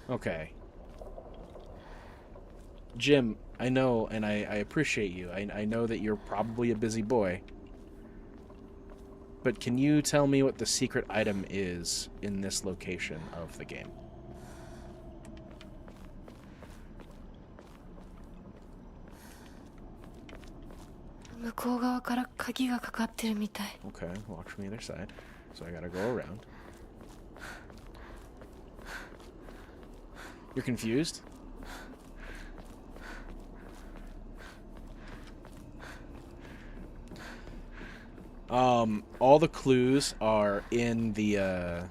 Okay. Jim, I know, and I appreciate you. I know that you're probably a busy boy. But can you tell me what the secret item is in this location of the game? Okay, walk from either side. So I gotta go around. You're confused? All the clues are in the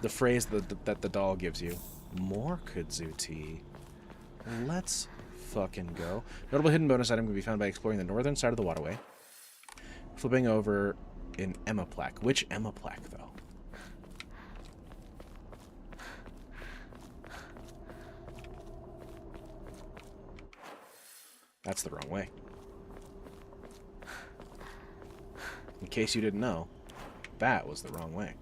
phrase that the doll gives you. More kudzu tea. Let's fucking go. Notable hidden bonus item can be found by exploring the northern side of the waterway. Flipping over an Emma plaque. Which Emma plaque, though? That's the wrong way. In case you didn't know, that was the wrong way.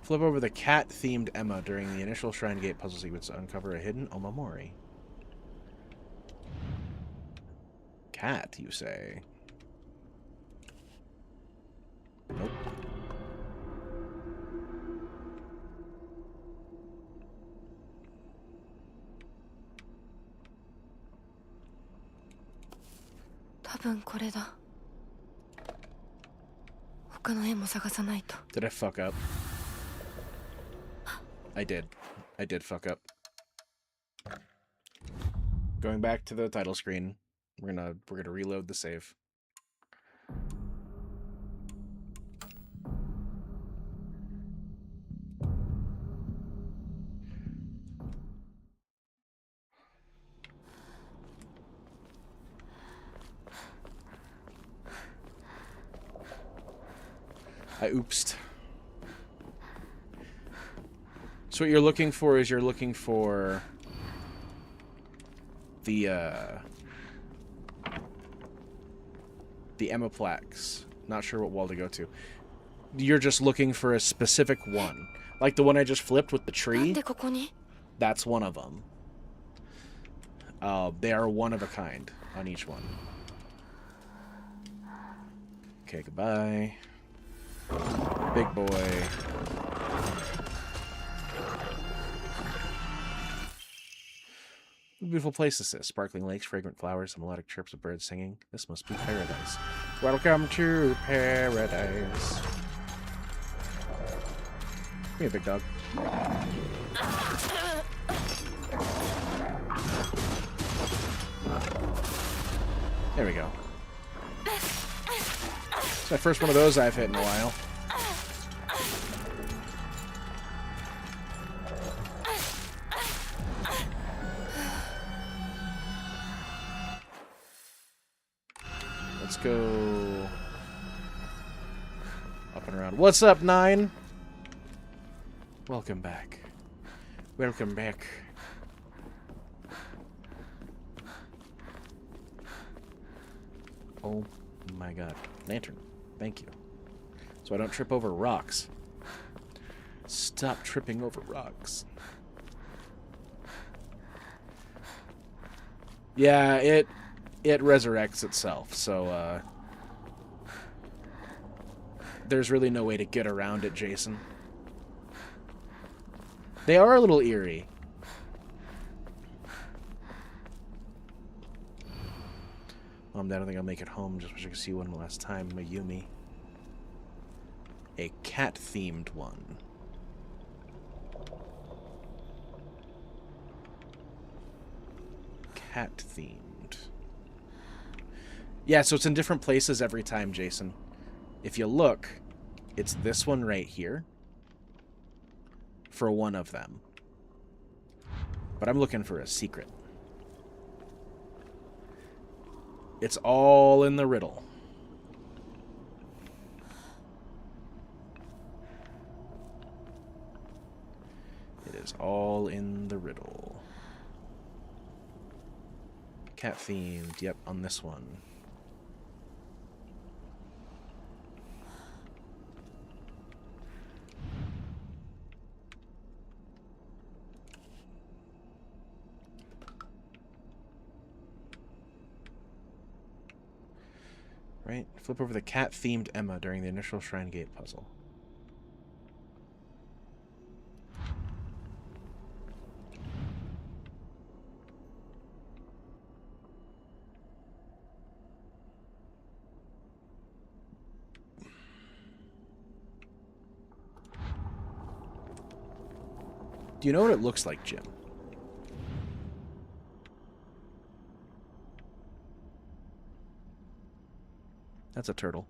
Flip over the cat-themed Emma during the initial Shrine Gate puzzle sequence to uncover a hidden Omamori. Cat, you say? Nope. Did I fuck up? I did. I did fuck up. Going back to the title screen. We're gonna reload the save. I oopsed. So what you're looking for is the Emma plaques. Not sure what wall to go to. You're just looking for a specific one. Like the one I just flipped with the tree. That's one of them. They are one of a kind on each one. Okay, goodbye. Big boy. What a beautiful place is this. Sparkling lakes, fragrant flowers, and melodic chirps of birds singing. This must be paradise. Welcome to paradise. Come here, big dog. There we go. It's my first one of those I've hit in a while. Let's go up and around. What's up, 9? Welcome back. Welcome back. Oh my god. Lantern. Thank you. So I don't trip over rocks. Stop tripping over rocks. Yeah, it resurrects itself, so there's really no way to get around it, Jason. They are a little eerie. I don't think I'll make it home. Just wish I could see one last time. Mayumi. A cat-themed one. Cat-themed. Yeah, so it's in different places every time, Jason. If you look, it's this one right here. For one of them. But I'm looking for a secret. It's all in the riddle. It is all in the riddle. Cat themed, yep, on this one. Right? Flip over the cat-themed Emma during the initial Shrine Gate puzzle. Do you know what it looks like, Jim? That's a turtle.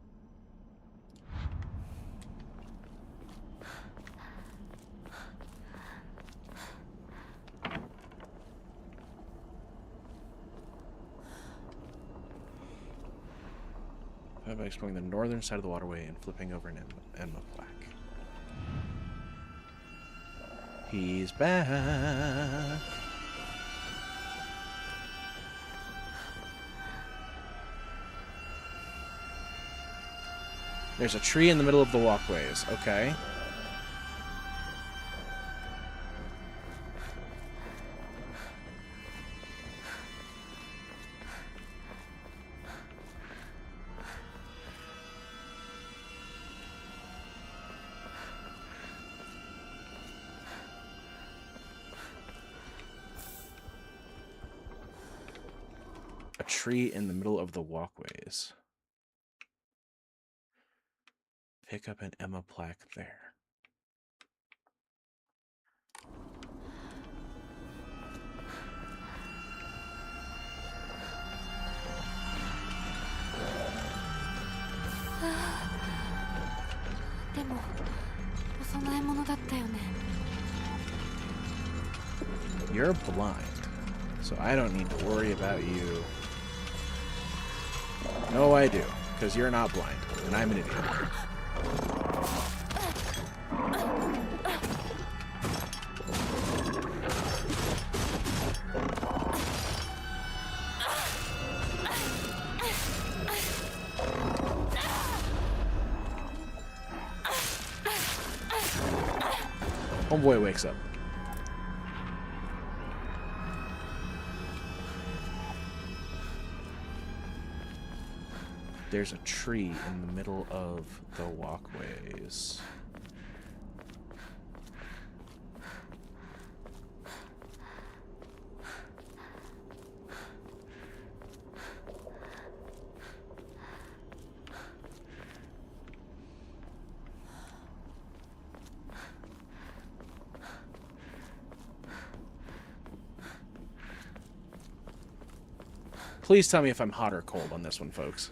By exploring the northern side of the waterway and flipping over an Emma plaque. He's back. There's a tree in the middle of the walkways. Okay. A tree in the middle of the walkways. Pick up an Emma plaque there. You're blind, so I don't need to worry about you. No, I do, because you're not blind, and I'm an idiot. Homeboy wakes up. There's a tree in the middle of the walkways. Please tell me if I'm hot or cold on this one, folks.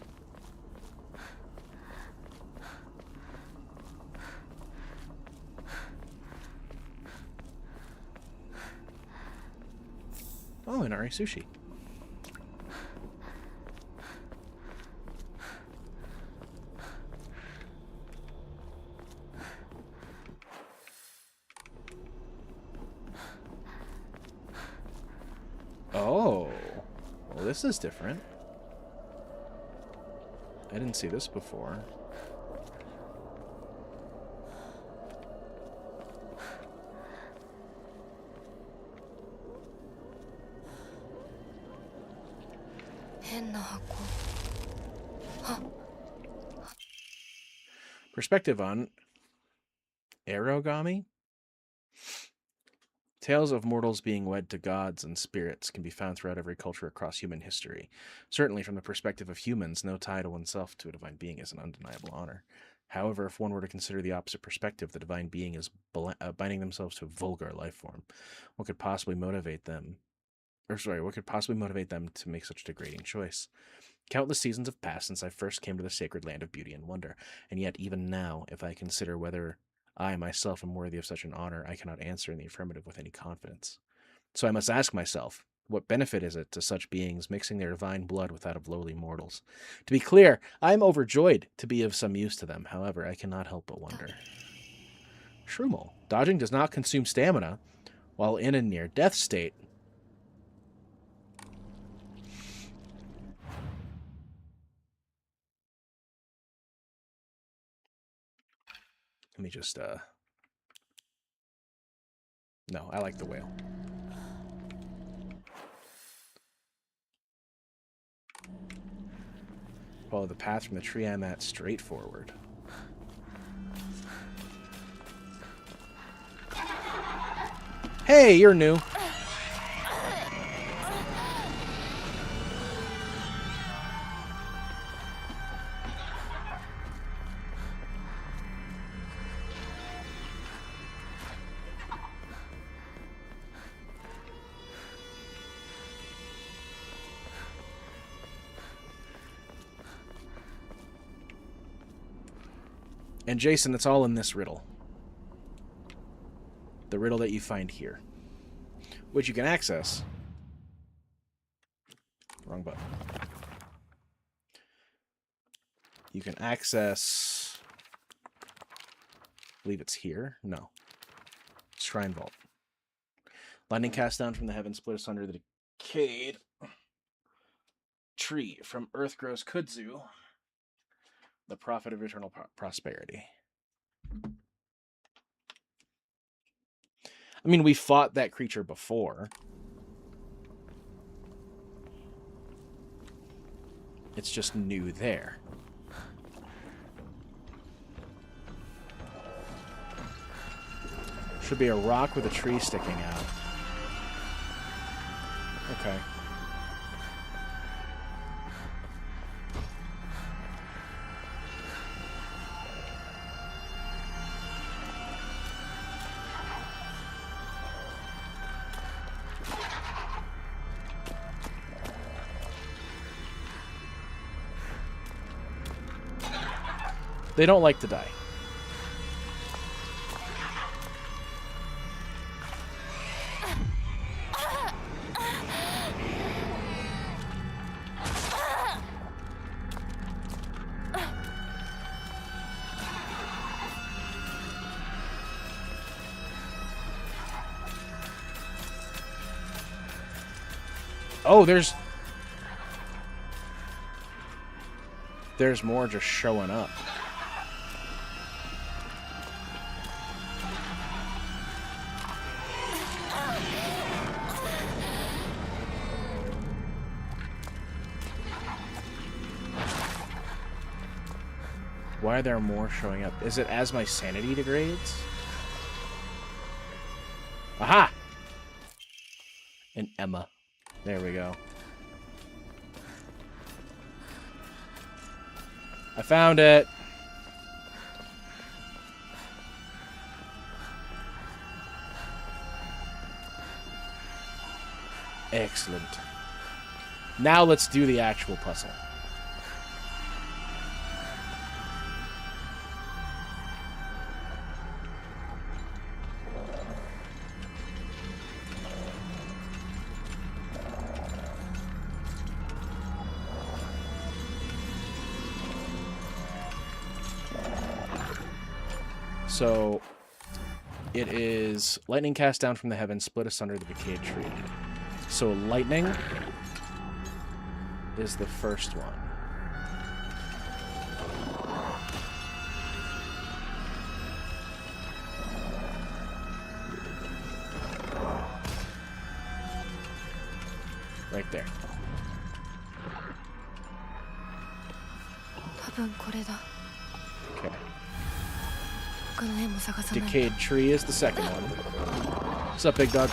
Oh, Inari sushi. Oh, well, this is different. I didn't see this before. Perspective on Arogami? Tales of mortals being wed to gods and spirits can be found throughout every culture across human history. Certainly, from the perspective of humans, no tie to oneself to a divine being is an undeniable honor. However, if one were to consider the opposite perspective, the divine being is binding themselves to a vulgar life form. What could possibly motivate them? What could possibly motivate them to make such a degrading choice? Countless seasons have passed since I first came to the sacred land of beauty and wonder, and yet even now, if I consider whether I myself am worthy of such an honor, I cannot answer in the affirmative with any confidence. So I must ask myself, what benefit is it to such beings mixing their divine blood with that of lowly mortals? To be clear, I am overjoyed to be of some use to them. However, I cannot help but wonder. Shroomel. Dodging does not consume stamina while in a near-death state. Let me just, No, I like the whale. Follow the path from the tree I'm at straight forward. Hey, you're new. And Jason, it's all in this riddle. The riddle that you find here. Which you can access. Wrong button. You can access... I believe it's here? No. Shrine Vault. Lightning cast down from the heavens, split asunder the decayed tree. From earth grows kudzu, the prophet of eternal prosperity. I mean, we fought that creature before. It's just new there. Should be a rock with a tree sticking out. Okay. They don't like to die. Oh, there's more just showing up. Why are there more showing up? Is it as my sanity degrades? Aha! And Emma. There we go. I found it! Excellent. Now let's do the actual puzzle. So, it is lightning cast down from the heavens, split asunder the decayed tree. So, lightning is the first one. Right there. 多分これだ。 Okay. 他の絵も探さないと。 Decayed tree is the second one. What's up, big dog?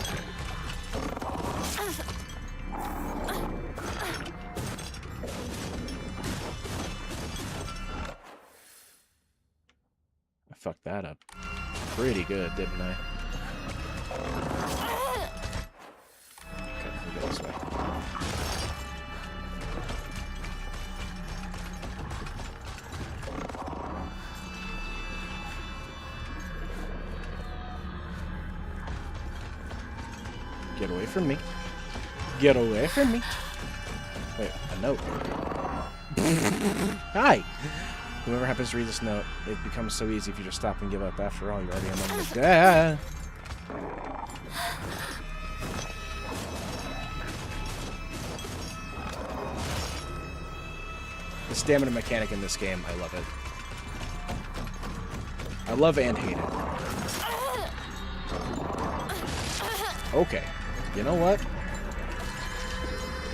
I fucked that up pretty good, didn't I? Okay, we go this way. Get away from me. Get away from me. Wait, a note. Hi! Whoever happens to read this note, it becomes so easy if you just stop and give up. After all, you're already among the dead. The stamina mechanic in this game, I love it. I love and hate it. Okay. You know what?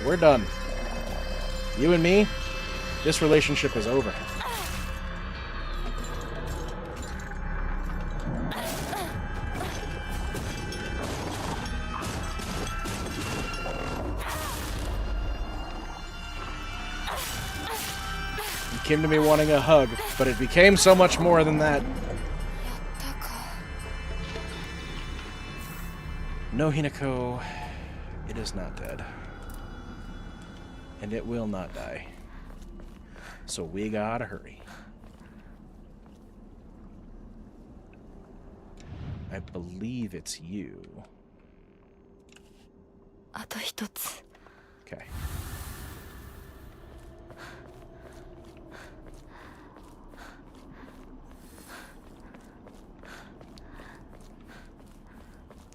We're done. You and me, This relationship is over. You came to me wanting a hug, but it became so much more than that. No, Hinako, it is not dead. And it will not die. So we gotta hurry. I believe it's you. あと一つ。 Okay.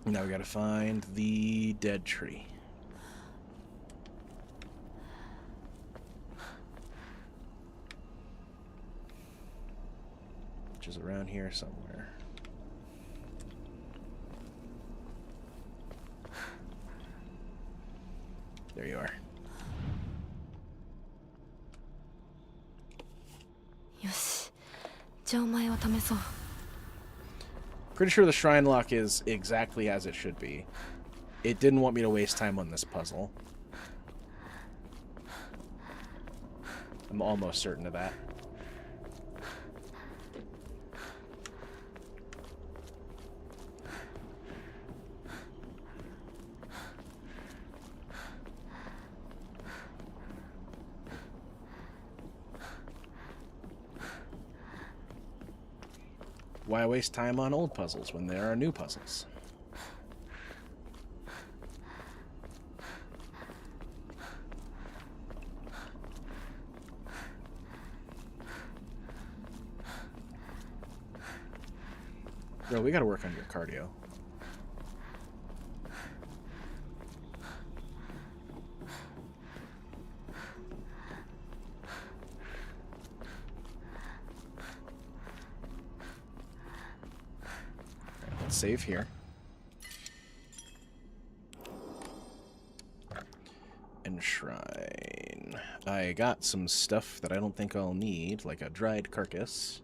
Now we gotta find the dead tree. Which is around here somewhere. There you are. よし。じゃあお前を試そう。 Pretty sure the shrine lock is exactly as it should be. It didn't want me to waste time on this puzzle. I'm almost certain of that. Why waste time on old puzzles when there are new puzzles? Bro, we gotta work on your cardio. Save here. Enshrine. I got some stuff that I don't think I'll need, like a dried carcass.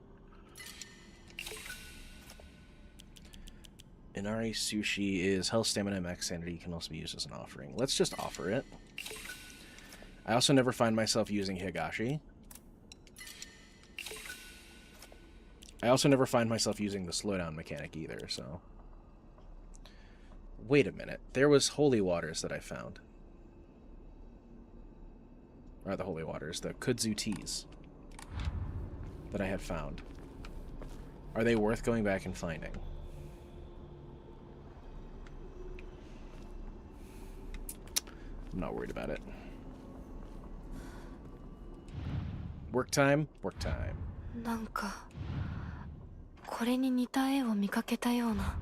Inari sushi is health, stamina, max sanity. Can also be used as an offering. Let's just offer it. I also never find myself using Higashi. I also never find myself using the slowdown mechanic either, so... Wait a minute. There was holy waters that I found. Or the holy waters, the kudzu teas that I had found. Are they worth going back and finding? I'm not worried about it. Work time? Work time. なんかこれに似た絵を見かけたような。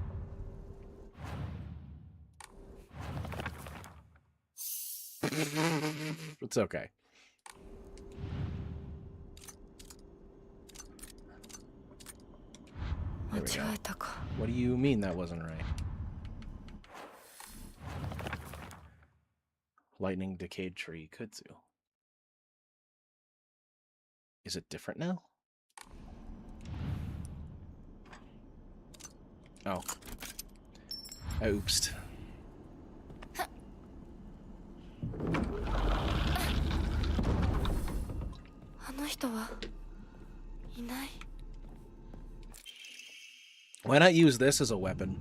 It's okay. There we go. 間違えたか。 What do you mean that wasn't right? Lightning decayed tree kudzu. Is it different now? Oh. I oopsed. あの人はいない。 Why not use this as a weapon?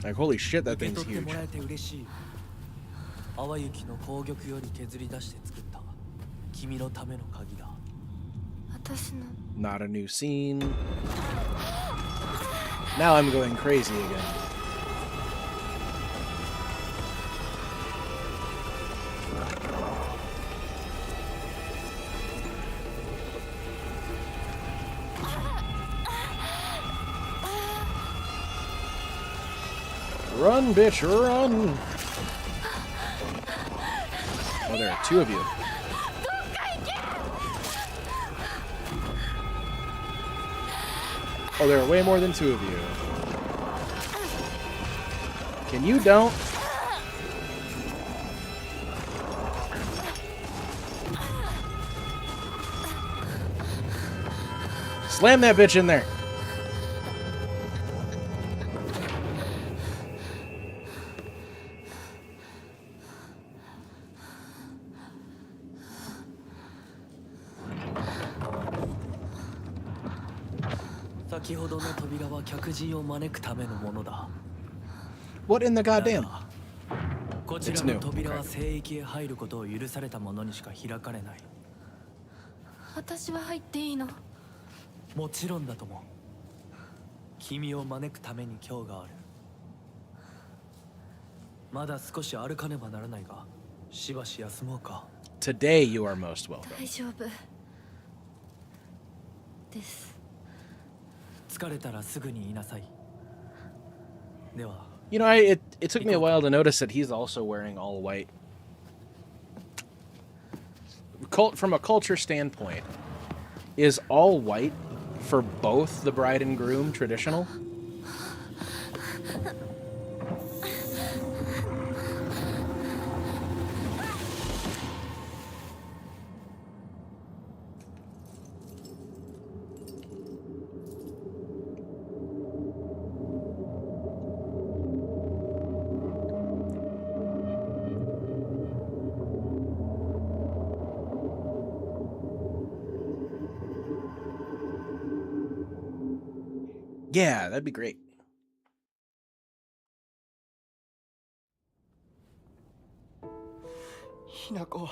Like, holy shit, that 受け thing's 取って huge. もらえて嬉しい。淡雪の紅玉より削り出して作った君のための鍵だ。私の Not a new scene. Now I'm going crazy again. Run, bitch, run! Oh, there are two of you. Oh, there are way more than two of you. Can you don't? Slam that bitch in there. What in the goddamn? こちらの扉は聖域へ入ることを許された者にしか開かれない。私は入っていいの？もちろんだとも。君を招くために今日がある。まだ少し歩かねばならないが、しばし休もうか。Today you are most welcome. 大丈夫です。疲れたらすぐに言いなさい。では。You know, it took me a while to notice that he's also wearing all white. From a culture standpoint, is all white for both the bride and groom traditional? Yeah, that'd be great. ひなこ、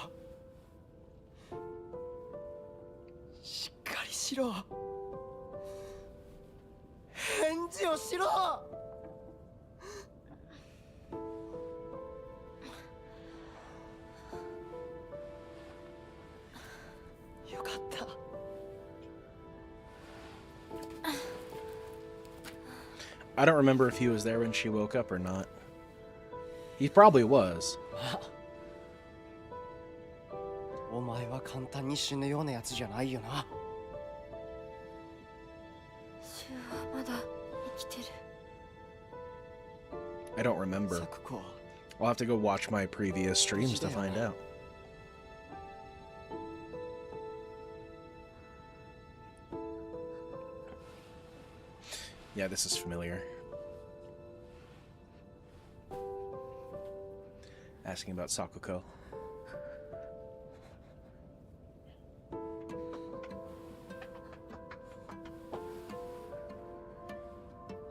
しっかりしろ。返事をしろ。よかった。I don't remember if he was there when she woke up or not. He probably was. お前は簡単に死ぬようなやつじゃないよな。シュウはまだ生きてる。I don't remember. サクコ、 I'll have to go watch my previous streams to find out. Yeah, this is familiar. Asking about Sakuko.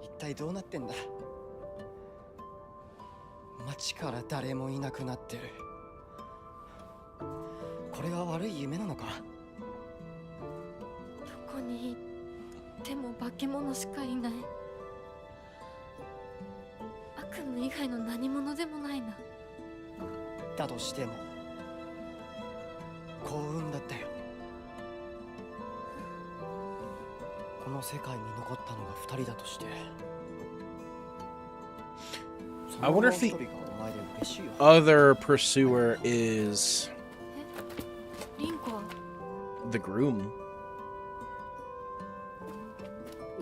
一体どうなってんだ。街から誰もいなくなってる。これは悪い夢なのか。どこに行っても化け物しかいない。悪夢以外の何者でもないな。だとしても幸運だったよ。この世界に残ったのが2人だとして。 I wonder if the other pursuer is リンコは the groom.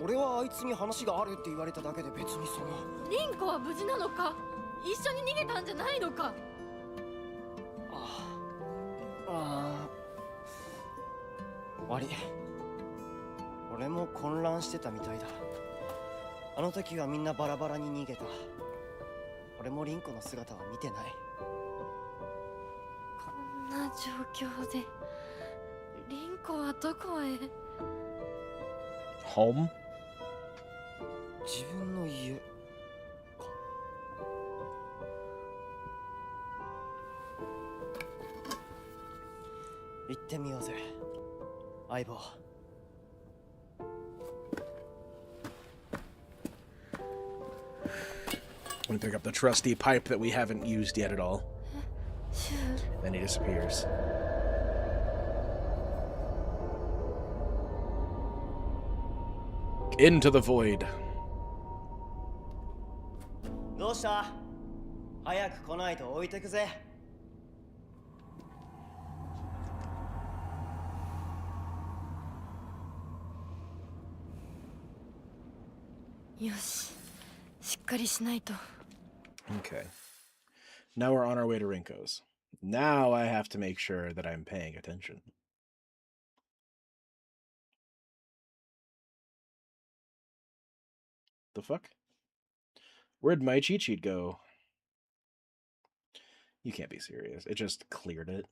俺はあいつに話があるって言われただけで別にその。リンコは無事なのか？一緒に逃げたんじゃないのか？悪い。俺も混乱してたみたいだ。あの時はみんなバラバラに逃げた。俺もリンコの姿は見てない。こんな状況でリンコはどこへ？ Home? 自分の家か。行ってみようぜ、相棒。I'm gonna pick up the trusty pipe that we haven't used yet at all. シュウ Then he disappears. Into the void. どうした？早く来ないと置いてくぜ。よし、しっかりしないと。 Okay. Now we're on our way to Rinko's. Now I have to make sure that I'm paying attention. the fuck? Where'd my cheat sheet go? You can't be serious. It just cleared it.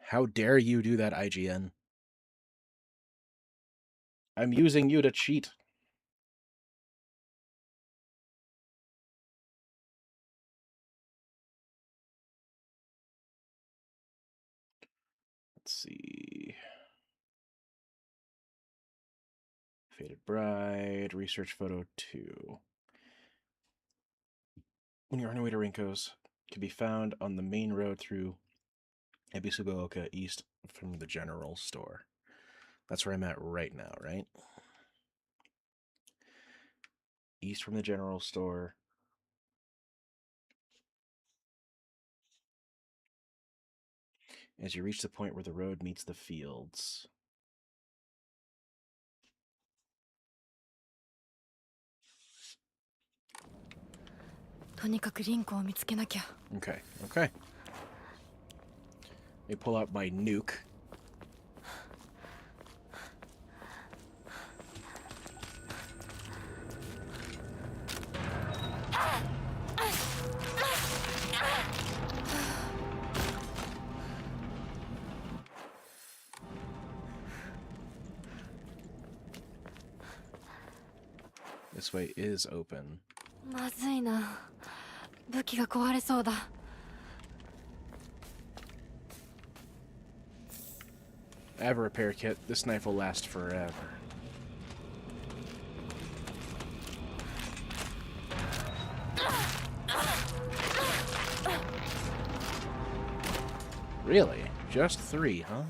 How dare you do that, IGN? I'm using you to cheat. Let's see. Faded Bride, Research Photo 2. When you're on your way to Rinko's, can be found on the main road through Ebisugaoka east from the general store. That's where I'm at right now, right? East from the general store. As you reach the point where the road meets the fields. Okay, okay. Let me pull out my nuke. This way is open. まずいな。武器が壊れそうだ。I have a repair kit. This knife will last forever. Really? Just 3, huh?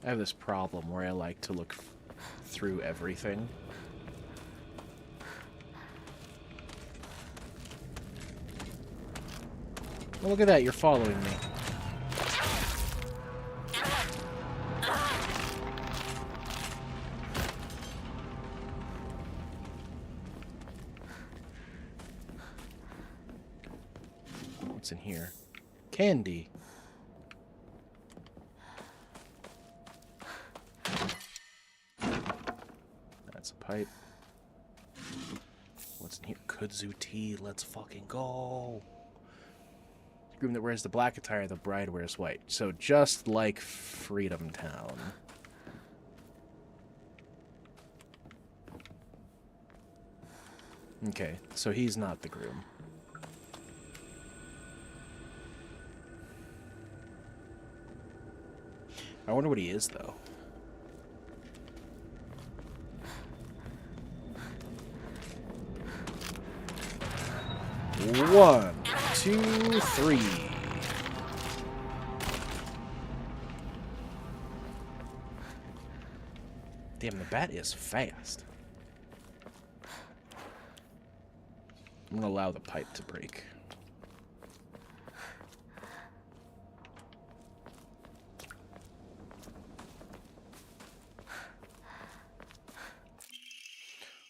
I have this problem where I like to look through everything. Well, look at that, you're following me. What's in here? Candy. That's a pipe. What's in here? Kudzu tea. Let's fucking go. The groom that wears the black attire, the bride wears white. So just like Freedom Town. Okay, so he's not the groom. I wonder what he is, though. One, two, three. Damn, the bat is fast. I'm gonna allow the pipe to break.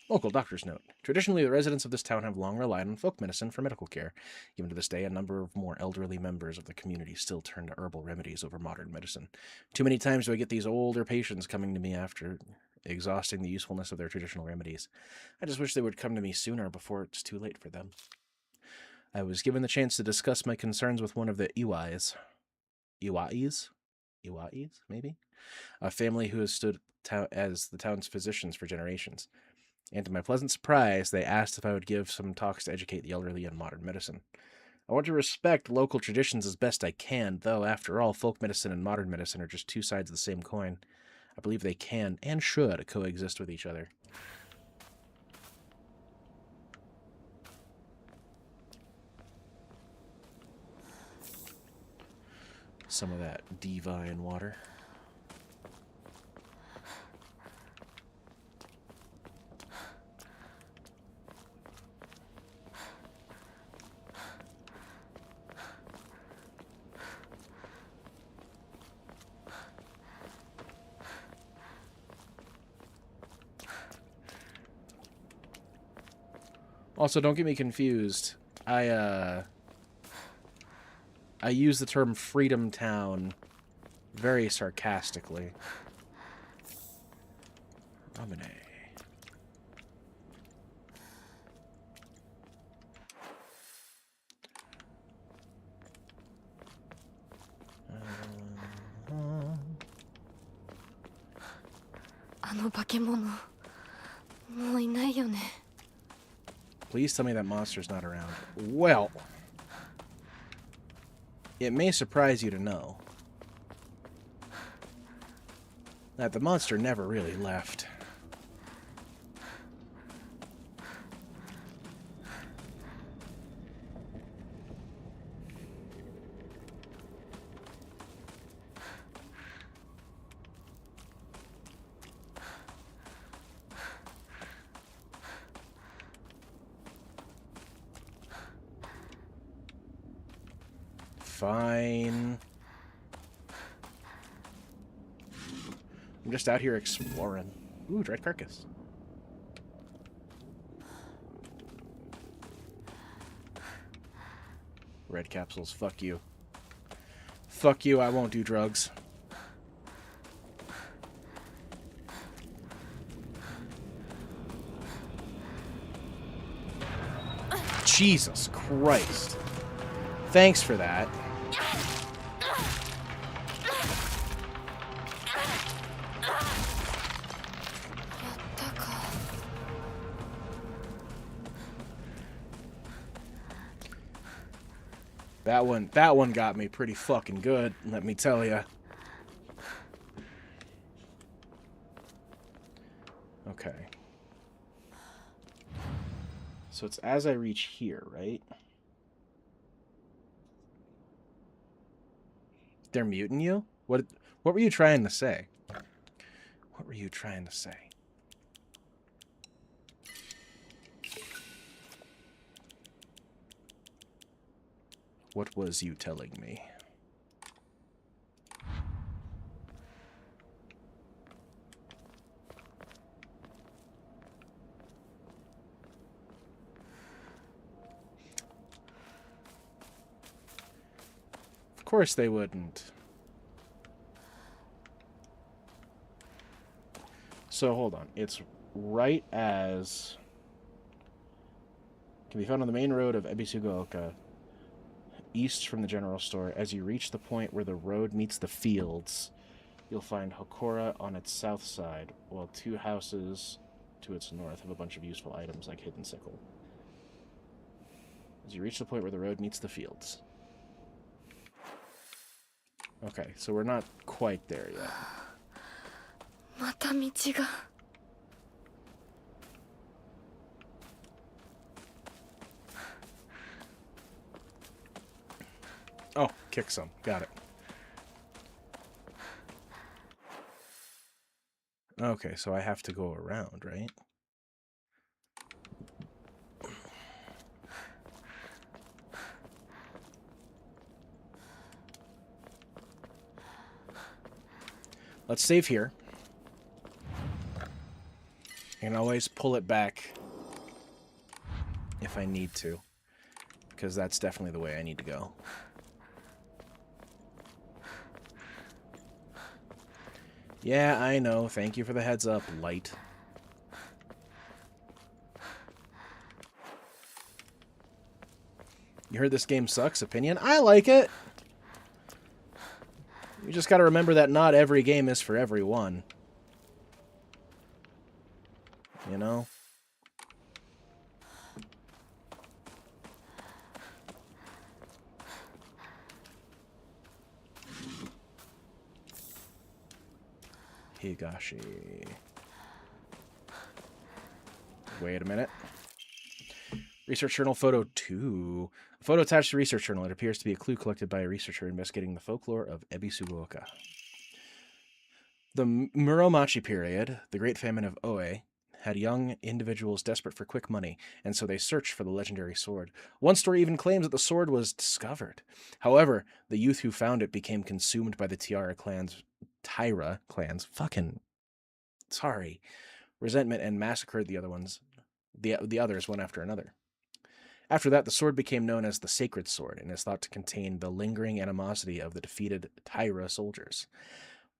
Local doctor's note. Traditionally, the residents of this town have long relied on folk medicine for medical care. Even to this day, a number of more elderly members of the community still turn to herbal remedies over modern medicine. Too many times do I get these older patients coming to me after exhausting the usefulness of their traditional remedies. I just wish they would come to me sooner before it's too late for them. I was given the chance to discuss my concerns with one of the Iwais. Iwais? Iwais, maybe? A family who has stood as the town's physicians for generations. And to my pleasant surprise, they asked if I would give some talks to educate the elderly in modern medicine. I want to respect local traditions as best I can, though, after all, folk medicine and modern medicine are just two sides of the same coin. I believe they can and should coexist with each other. Some of that divine water. Also, don't get me confused. I use the term Freedom Town very sarcastically. Ramune. Please tell me that monster's not around. Well, it may surprise you to know that the monster never really left. Fine. I'm just out here exploring. Ooh, dried carcass. Red capsules, fuck you. Fuck you, I won't do drugs. Jesus Christ. Thanks for that. That one got me pretty fucking good, let me tell ya. Okay. So it's as I reach here, right? They're muting you? What were you trying to say? What were you trying to say? What was you telling me? Of course they wouldn't. So hold on. It's right as can be found on the main road of Ebisugaoka, east from the general store. As you reach the point where the road meets the fields, you'll find Hokora on its south side, while 2 houses to its north have a bunch of useful items like hidden sickle. As you reach the point where the road meets the fields. Okay, so we're not quite there yet. Oh, kick some. Got it. Okay, so I have to go around, right? Let's save here. I can always pull it back if I need to, because that's definitely the way I need to go. Yeah, I know. Thank you for the heads up, Light. You heard this game sucks? Opinion? I like it! You just gotta remember that not every game is for everyone. You know? Higashi. Wait a minute. Research Journal Photo 2. A photo attached to Research Journal. It appears to be a clue collected by a researcher investigating the folklore of Ebisugaoka. The Muromachi period, the Great Famine of Oe, had young individuals desperate for quick money, and so they searched for the legendary sword. One story even claims that the sword was discovered. However, the youth who found it became consumed by the Tyra clans, resentment, and massacred the others one after another. After that, the sword became known as the Sacred Sword and is thought to contain the lingering animosity of the defeated Tyra soldiers.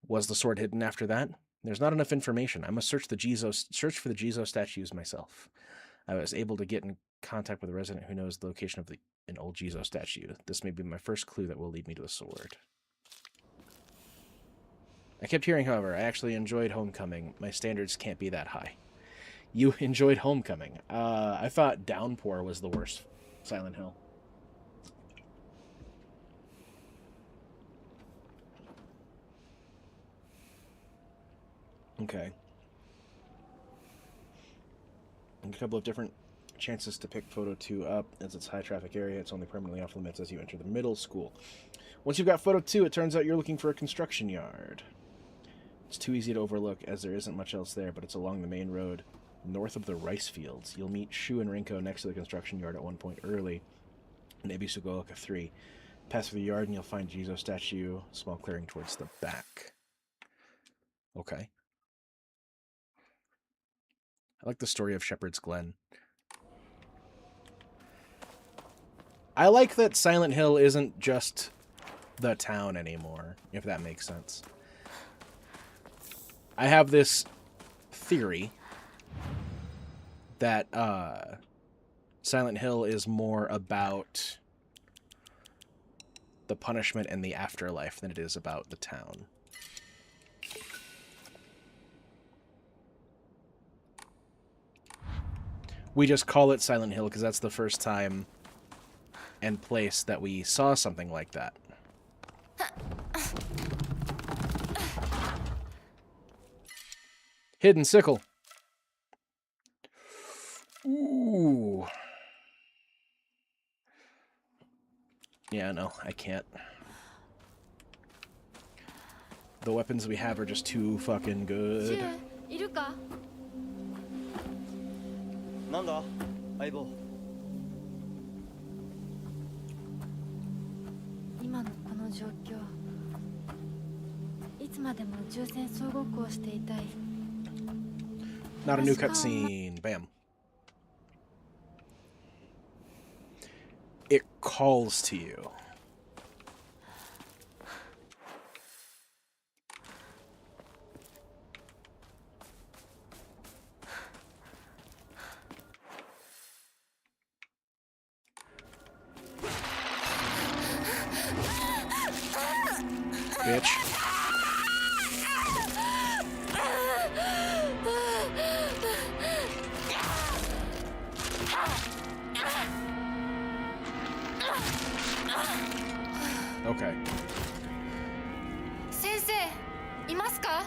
Was the sword hidden after that? There's not enough information. I must search for the Jizo statues myself. I was able to get in contact with a resident who knows the location of an old Jizo statue. This may be my first clue that will lead me to the sword. I kept hearing, however, I actually enjoyed Homecoming. My standards can't be that high. You enjoyed Homecoming. I thought Downpour was the worst Silent Hill. Okay. And a couple of different chances to pick photo 2 up. As it's high traffic area, it's only permanently off limits as you enter the middle school. Once you've got photo 2, it turns out you're looking for a construction yard. It's too easy to overlook as there isn't much else there, but it's along the main road north of the rice fields. You'll meet Shu and Rinko next to the construction yard at one point early in Ebisugoka 3. Pass through the yard and you'll find Jizo statue, small clearing towards the back. Okay. I like the story of Shepherd's Glen. I like that Silent Hill isn't just the town anymore, if that makes sense. I have this theory that Silent Hill is more about the punishment and the afterlife than it is about the town. We just call it Silent Hill because that's the first time and place that we saw something like that. Hidden sickle. Ooh. Yeah, no, I can't. The weapons we have are just too fucking good. いるか？なんだ相棒。今のこの状況、いつまでも宇宙船総合行していたい。 Not a new cutscene. Bam. It calls to you. Bitch. Okay. 先生、いますか？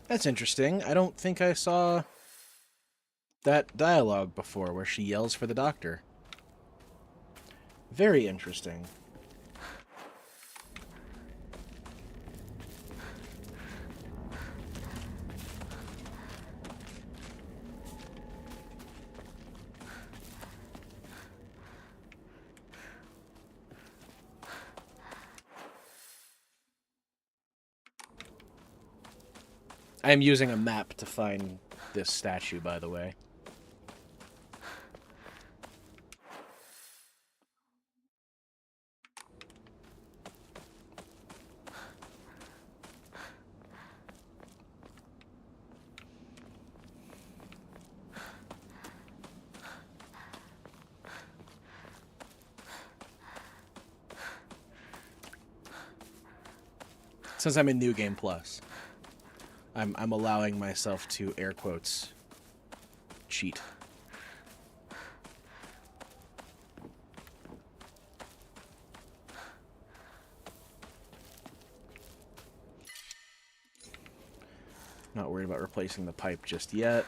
That's interesting. I don't think I saw that dialogue before where she yells for the doctor. Very interesting. I am using a map to find this statue, by the way. Since I'm in New Game Plus, I'm allowing myself to, air quotes, cheat. Not worried about replacing the pipe just yet.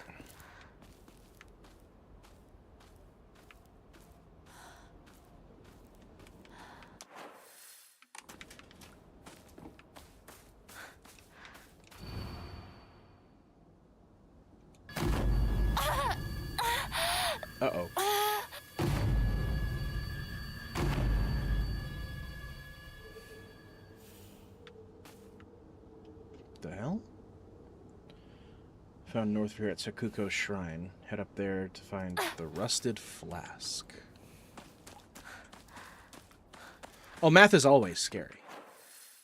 Uh-oh. The hell? Found north here at Sakuko's shrine. Head up there to find the rusted flask. Oh, math is always scary.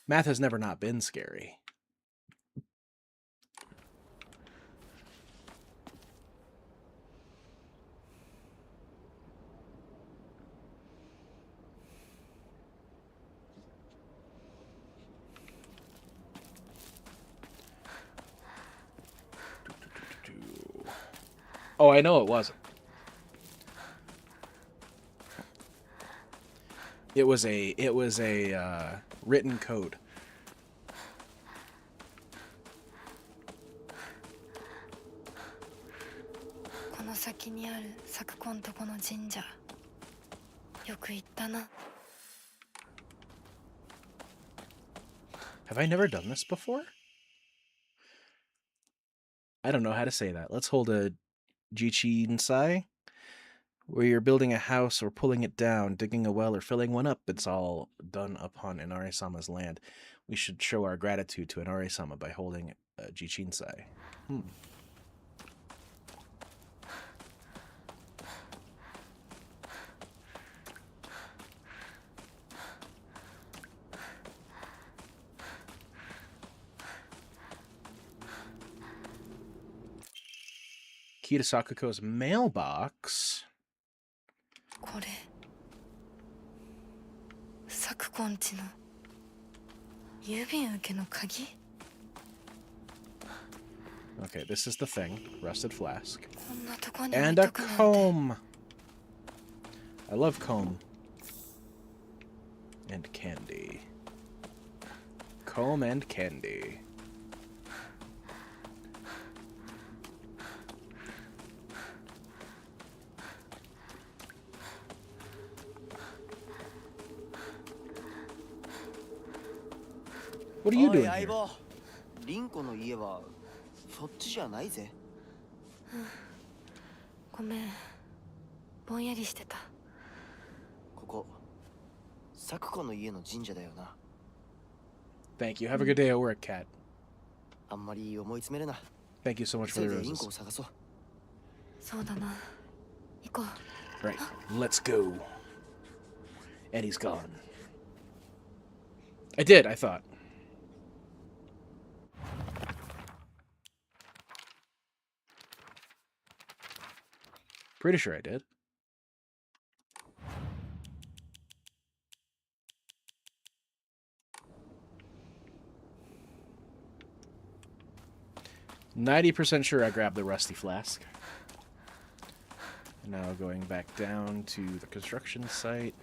Math has never not been scary. Oh, I know it wasn't. It was a written code. この先にある昨今とこの神社。よく行ったな。 Have I never done this before? I don't know how to say that. Let's hold a Jichinsai. Where you're building a house or pulling it down, digging a well or filling one up, it's all done upon Inari-sama's land. We should show our gratitude to Inari-sama by holding a Jichinsai. Key to Sakuko's mailbox. これ昨今地の郵便受けの鍵。 Okay, this is the thing. Rusted flask. こんなとこに置い And a とくなんて。 comb. I love comb. And candy. Comb and candy. What are you おい doing 相 here? 棒、リンコの家はそっちじゃないぜ。ごめん、ぼんやりしてた。ここサクコの家の神社だよな。 Thank you. Have a good day at work, Cat. あんまり思い詰めるな。 Thank you so much 急 for い the でリンコを roses. 探そう。そうだな。行こう。 Right, let's go. And he's gone. I did, I thought. Pretty sure I did. %90 sure I grabbed the rusty flask. Now going back down to the construction site.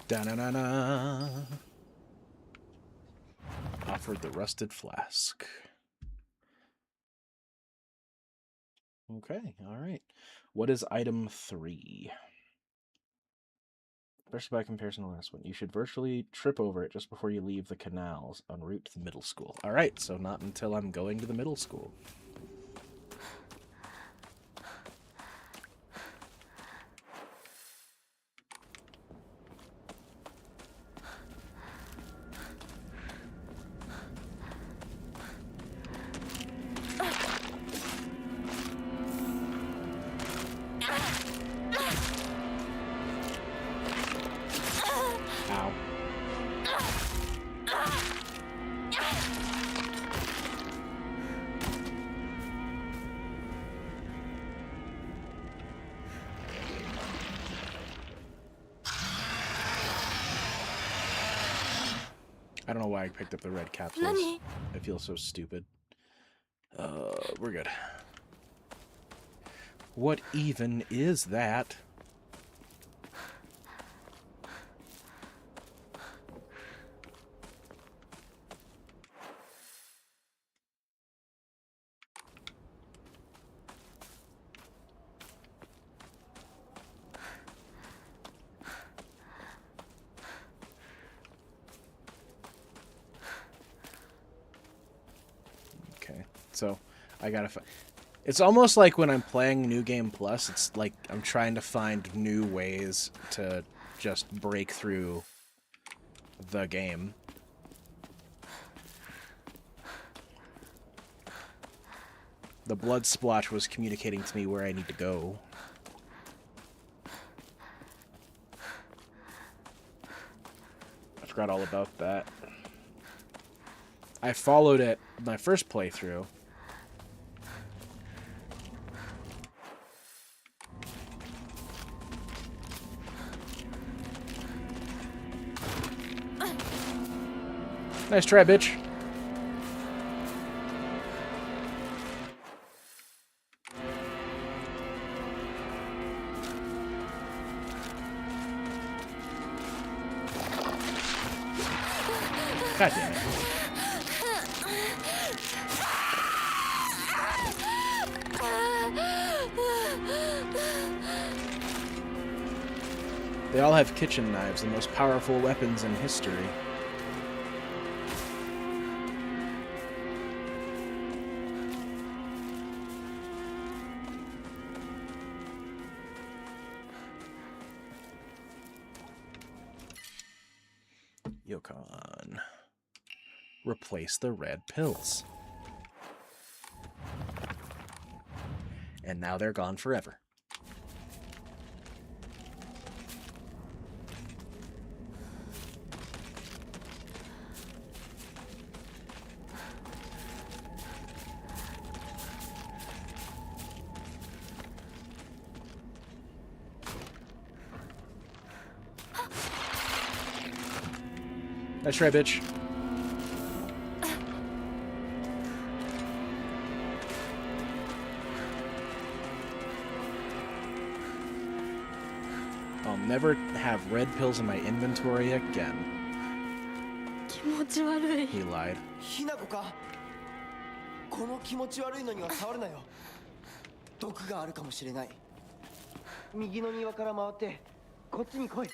Da-na-na-na. Offered the rusted flask. Okay, all right. What is item 3? Especially by comparison to the last one. You should virtually trip over it just before you leave the canals en route to the middle school. All right, so not until I'm going to the middle school. Ow. I don't know why I picked up the red capsules. 何？ I feel so stupid. We're good. What even is that? So I gotta it's almost like when I'm playing New Game Plus, it's like I'm trying to find new ways to just break through the game. The blood splotch was communicating to me where I need to go. I forgot all about that. I followed it my first playthrough. Nice try, bitch. God damn it. They all have kitchen knives, the most powerful weapons in history. Yokon. Replace the red pills. And now they're gone forever. Nice try, bitch. I'll never have red pills in my inventory again. 気持ち悪い He lied. ひなこか。この気持ち悪いのには触るなよ。毒があるかもしれない。右の庭から回ってこっちに来い。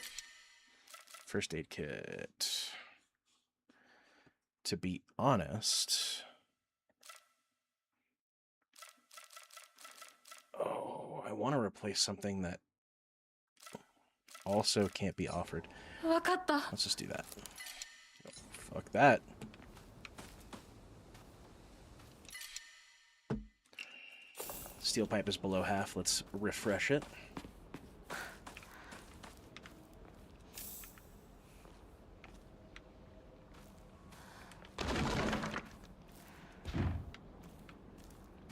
First aid kit. To be honest... Oh, I want to replace something that also can't be offered. わかった Let's just do that. Oh, fuck that. Steel pipe is below half. Let's refresh it.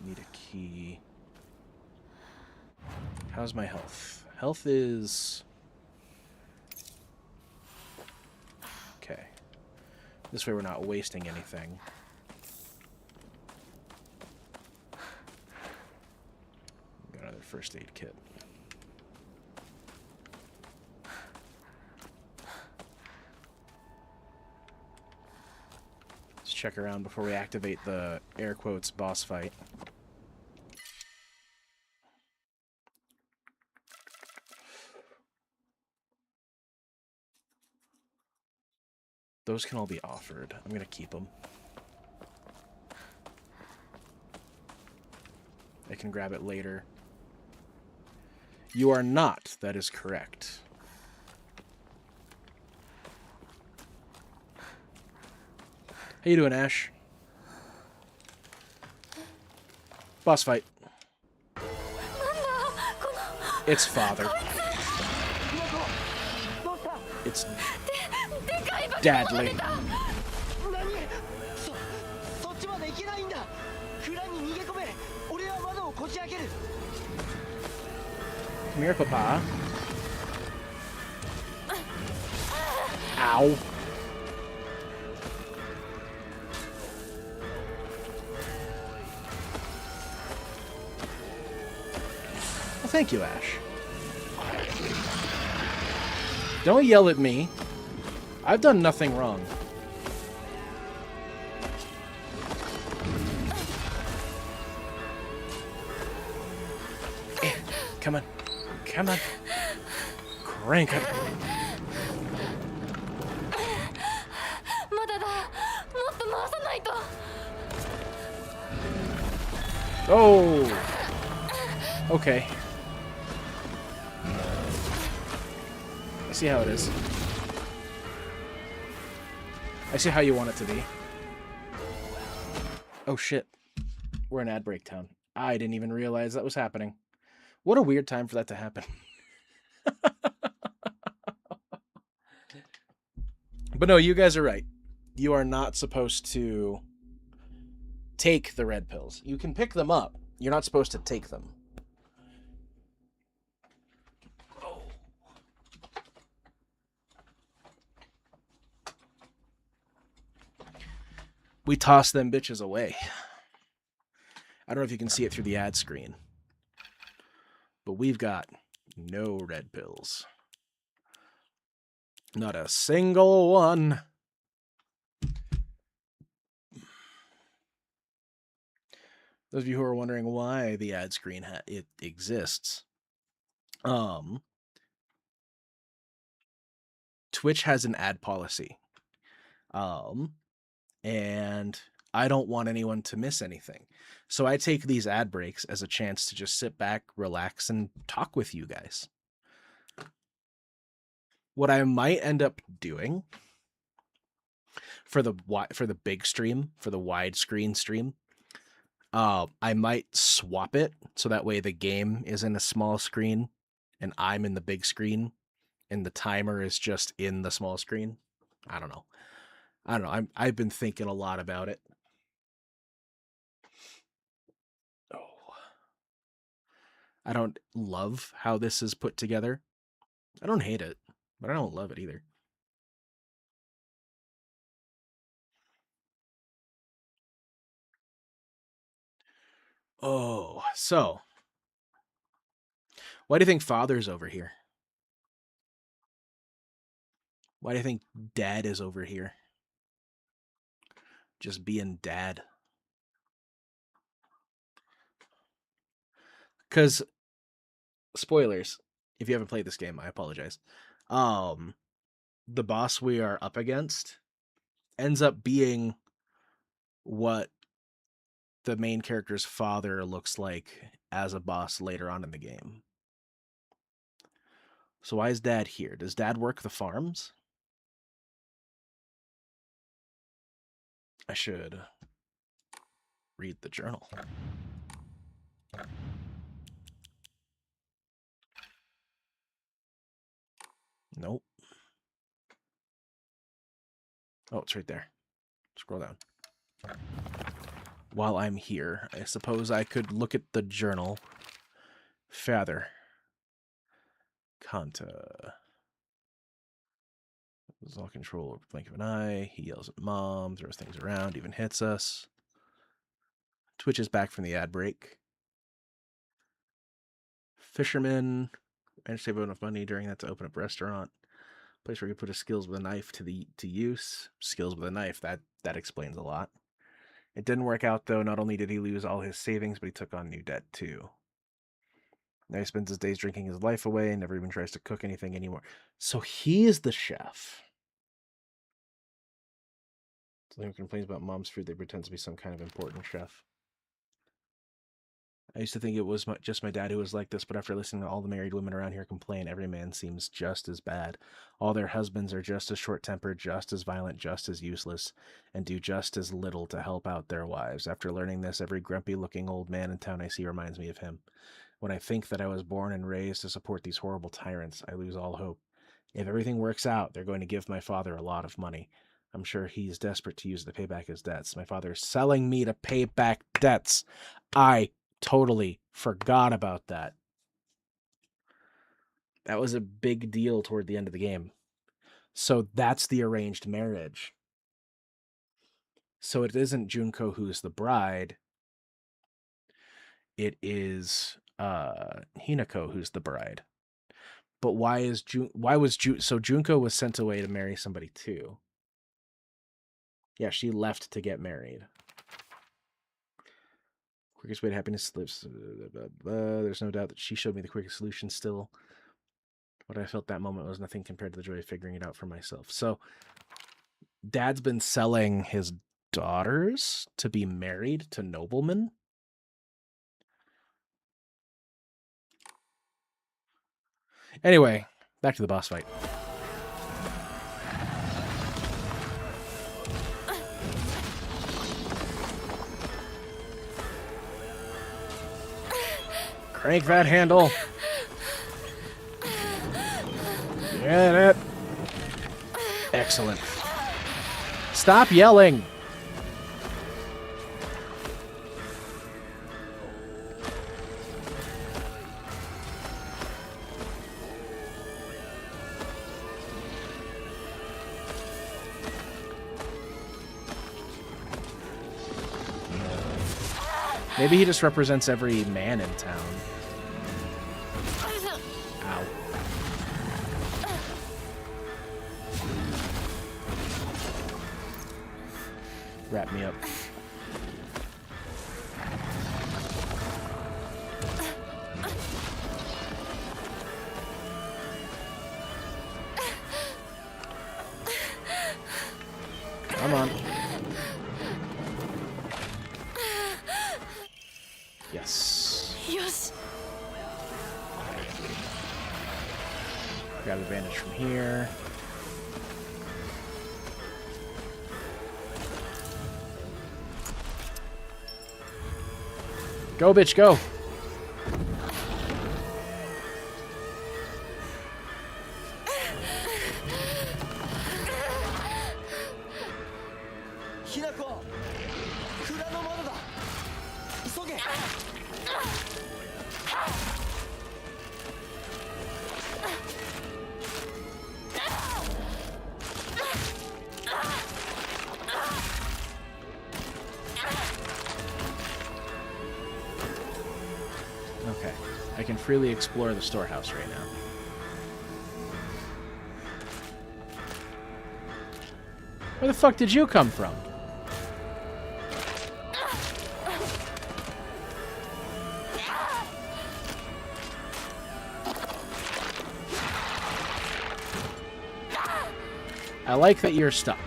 Need a key. How's my health? Health is... Okay. This way we're not wasting anything. Got another first aid kit. Let's check around before we activate the air quotes boss fight. Those can all be offered. I'm gonna keep them. I can grab it later. You are not. That is correct. How you doing, Ash? Boss fight. It's father. It's Dadly. そっちまで行けないんだ。蔵に逃げ込め。俺は窓をこじ開ける。 Come here, Papa. Ow. Well, thank you, Ash. Don't yell at me. I've done nothing wrong. Come on. Come on. Crank it. まだだもっと回さないと Oh! Okay. I see how it is. I see how you want it to be. Oh shit. We're in ad break town. I didn't even realize that was happening. What a weird time for that to happen. But no, you guys are right. You are not supposed to take the red pills. You can pick them up. You're not supposed to take them. We toss them bitches away. I don't know if you can see it through the ad screen, but we've got no red pills. Not a single one. Those of you who are wondering why the ad screen it exists, Twitch has an ad policy, and I don't want anyone to miss anything. So I take these ad breaks as a chance to just sit back, relax, and talk with you guys. What I might end up doing for the big stream, for the widescreen stream, I might swap it so that way the game is in a small screen and I'm in the big screen and the timer is just in the small screen. I don't know. I've been thinking a lot about it. Oh. I don't love how this is put together. I don't hate it, but I don't love it either. Oh, so why do you think Father's over here? Why do you think Dad is over here? Just being Dad. Because, spoilers, if you haven't played this game, I apologize. The boss we are up against ends up being what the main character's father looks like as a boss later on in the game. So why is Dad here? Does Dad work the farms? I should read the journal. Nope. Oh, it's right there. Scroll down. While I'm here, I suppose I could look at the journal. Father. Kanta. Loses all control over the blink of an eye. He yells at Mom, throws things around, even hits us. Twitches back from the ad break. Fisherman. Managed to save enough money during that to open up a restaurant. Place where you put his skills with a knife to use. Skills with a knife, that explains a lot. It didn't work out, though. Not only did he lose all his savings, but he took on new debt, too. Now he spends his days drinking his life away and never even tries to cook anything anymore. So he is the chef. So he complains about Mom's food. They pretend to be some kind of important chef. I used to think it was just my dad who was like this, but after listening to all the married women around here complain, every man seems just as bad. All their husbands are just as short-tempered, just as violent, just as useless, and do just as little to help out their wives. After learning this, every grumpy-looking old man in town I see reminds me of him. When I think that I was born and raised to support these horrible tyrants, I lose all hope. If everything works out, they're going to give my father a lot of money. I'm sure he's desperate to use it to pay back his debts. My father is selling me to pay back debts. I totally forgot about that. That was a big deal toward the end of the game. So that's the arranged marriage. So it isn't Junko who's the bride. It is Hinako who's the bride. But so Junko was sent away to marry somebody too. Yeah, she left to get married. Quickest way to happiness lives. There's no doubt that she showed me the quickest solution still. What I felt that moment was nothing compared to the joy of figuring it out for myself. So, Dad's been selling his daughters to be married to noblemen. Anyway, back to the boss fight. Crank that handle. Get it. Excellent. Stop yelling. Maybe he just represents every man in town. Ow. Wrap me up. Come on. Yes. Yes. Grab advantage from here. Go, bitch, go. Hinako! 蔵の窓だ！急げ！ Okay. I can freely explore the storehouse right now. Where the fuck did you come from? I like that you're stuck.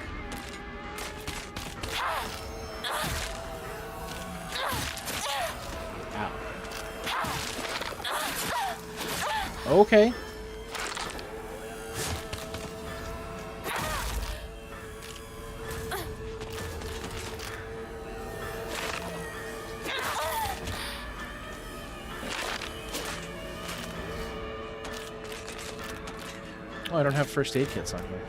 Ow. Okay. Oh, I don't have first aid kits on here.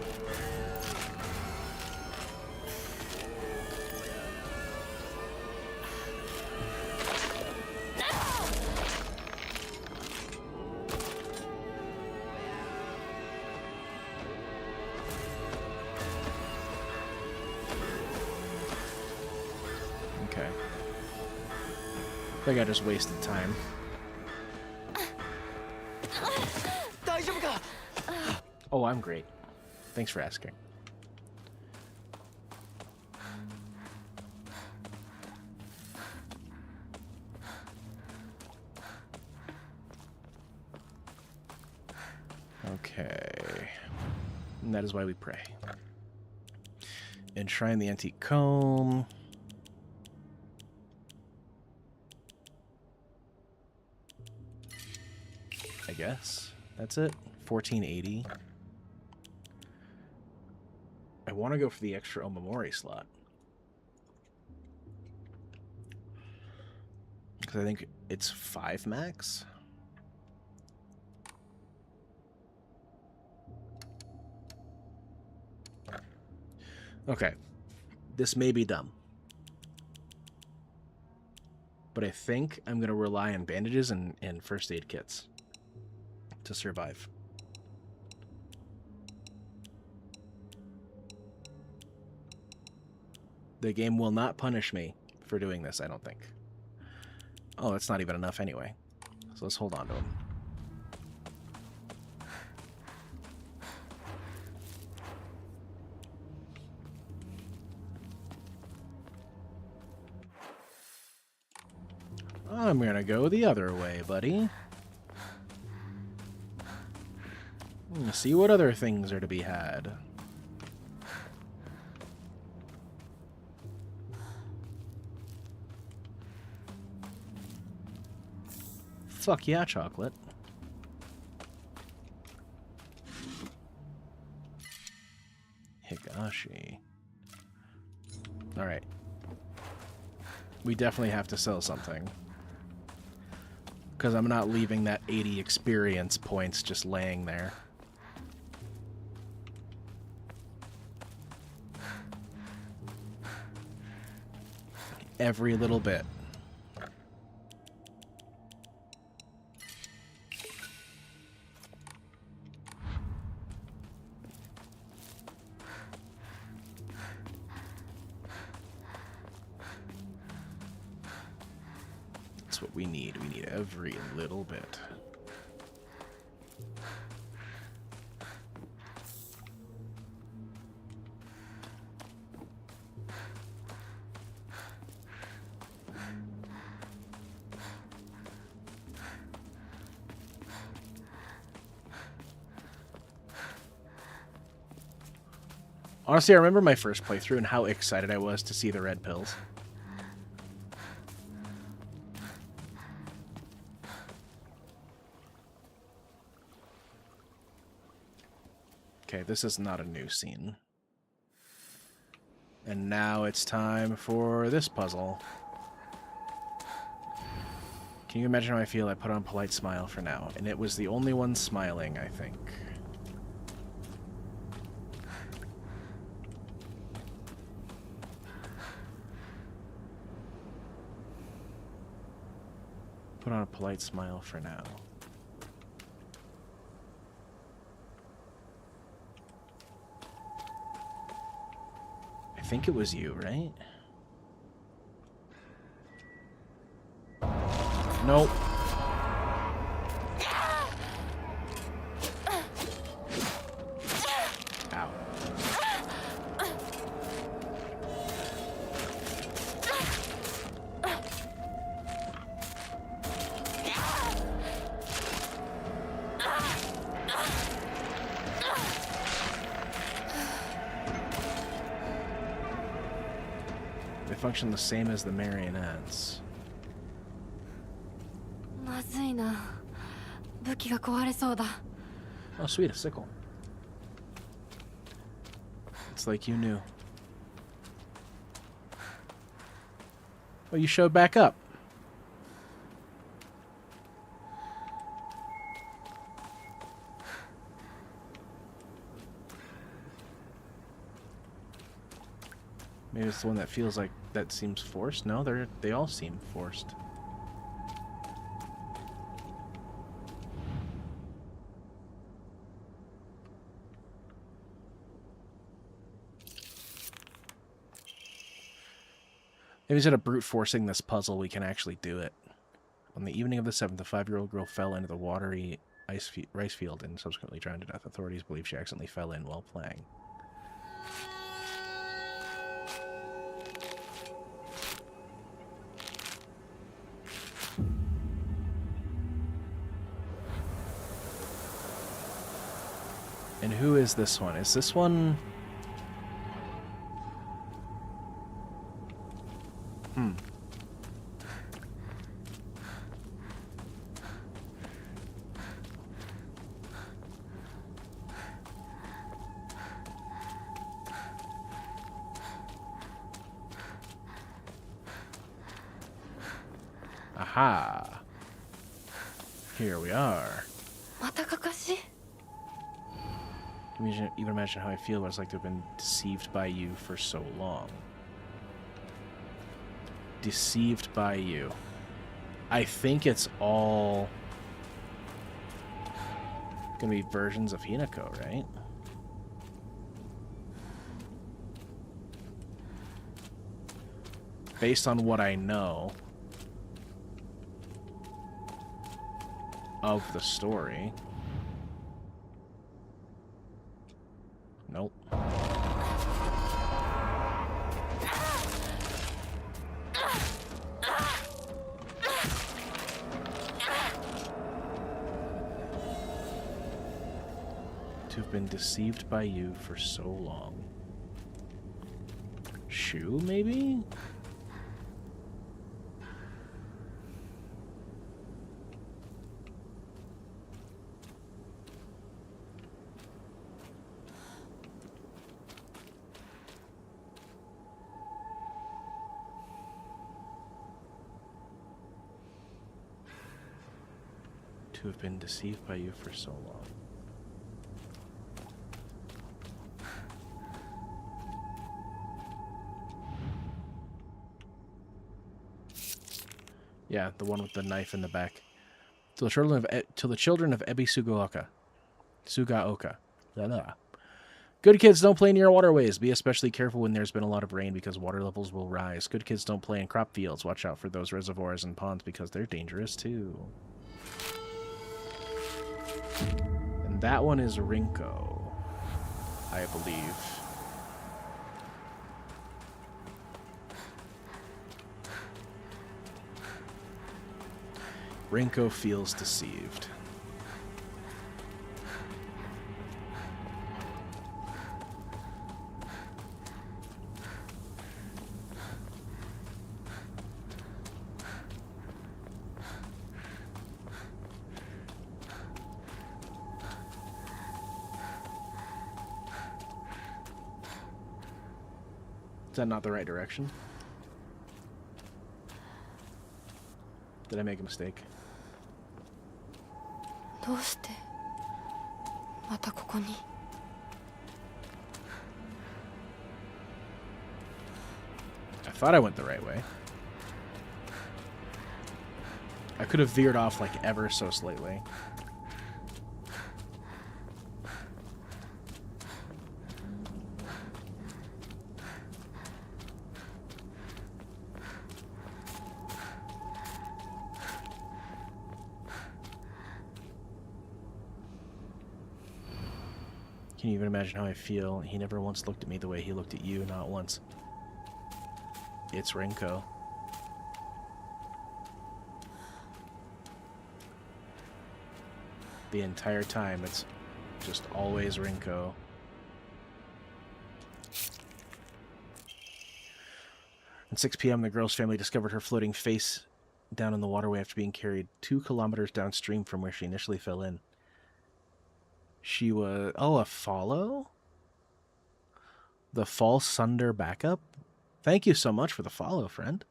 Okay. I think I just wasted time. 大丈夫か？ Oh, I'm great. Thanks for asking. Okay. And that is why we pray. Enshrine the antique comb. I guess. That's it. 1480. I want to go for the extra Omamori slot. Because I think it's 5 max. Okay. This may be dumb. But I think I'm going to rely on bandages and first aid kits to survive. The game will not punish me for doing this, I don't think. Oh, that's not even enough anyway. So let's hold on to him. I'm gonna go the other way, buddy. See what other things are to be had. Fuck yeah, chocolate. Goshi. Alright. We definitely have to sell something. Because I'm not leaving that 80 experience points just laying there. Every little bit. That's what we need. We need every little bit. Honestly, I remember my first playthrough and how excited I was to see the red pills. Okay, this is not a new scene. And now it's time for this puzzle. Can you imagine how I feel? I put on polite smile for now, and it was the only one smiling, I think. Put on a polite smile for now. I think it was you, right? Nope. Ow. They function the same as the marionettes. まずいな。武器が壊れそうだ。 Oh, sweet, a sickle. It's like you knew. Oh, you showed back up. Maybe it's the one that feels like that seems forced. No, they all seem forced. Maybe instead of brute forcing this puzzle, we can actually do it. On the evening of the 7th, a 5-year-old girl fell into the watery rice field and subsequently drowned to death. Authorities believe she accidentally fell in while playing. And who is this one? Is this one... Aha! Here we are. またかかし? Can you even imagine how I feel what it's like to have been deceived by you for so long? Deceived by you. I think it's all gonna be versions of Hinako, right? Based on what I know of the story. Nope. To have been deceived by you for so long. Shu, maybe? To have been deceived by you for so long. Yeah, the one with the knife in the back. To the children of Ebi Sugaoka. Blah, blah. Good kids don't play near waterways. Be especially careful when there's been a lot of rain because water levels will rise. Good kids don't play in crop fields. Watch out for those reservoirs and ponds because they're dangerous too. And that one is Rinko, I believe. Rinko feels deceived. Is that not the right direction? Did I make a mistake? どうしてまたここに I thought I went the right way. I could have veered off like ever so slightly. Can you even imagine how I feel? He never once looked at me the way he looked at you, not once. It's Rinko. The entire time, it's just always Rinko. At 6 p.m., the girl's family discovered her floating face down in the waterway after being carried 2 kilometers downstream from where she initially fell in. She was... Oh, a follow? The false Sunder backup? Thank you so much for the follow, friend.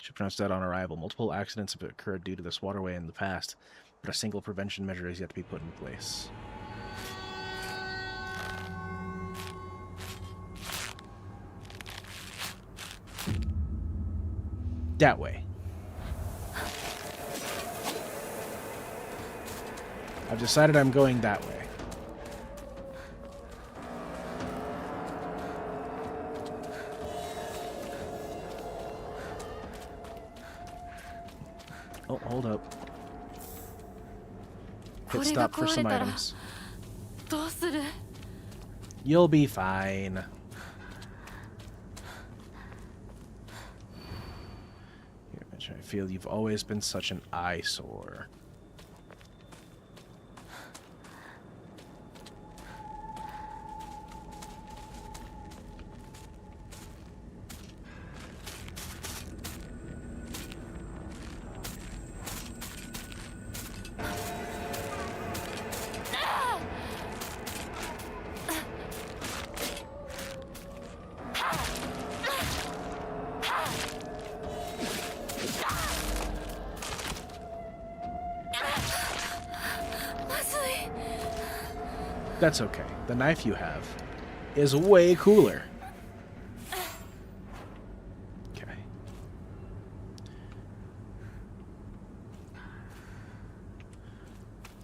She pronounced dead on arrival. Multiple accidents have occurred due to this waterway in the past, but a single prevention measure is yet to be put in place. That way. I've decided I'm going that way. Oh, hold up. Hit stop for some items. どうする You'll be fine. I feel you've always been such an eyesore. That's okay. The knife you have is way cooler. Okay.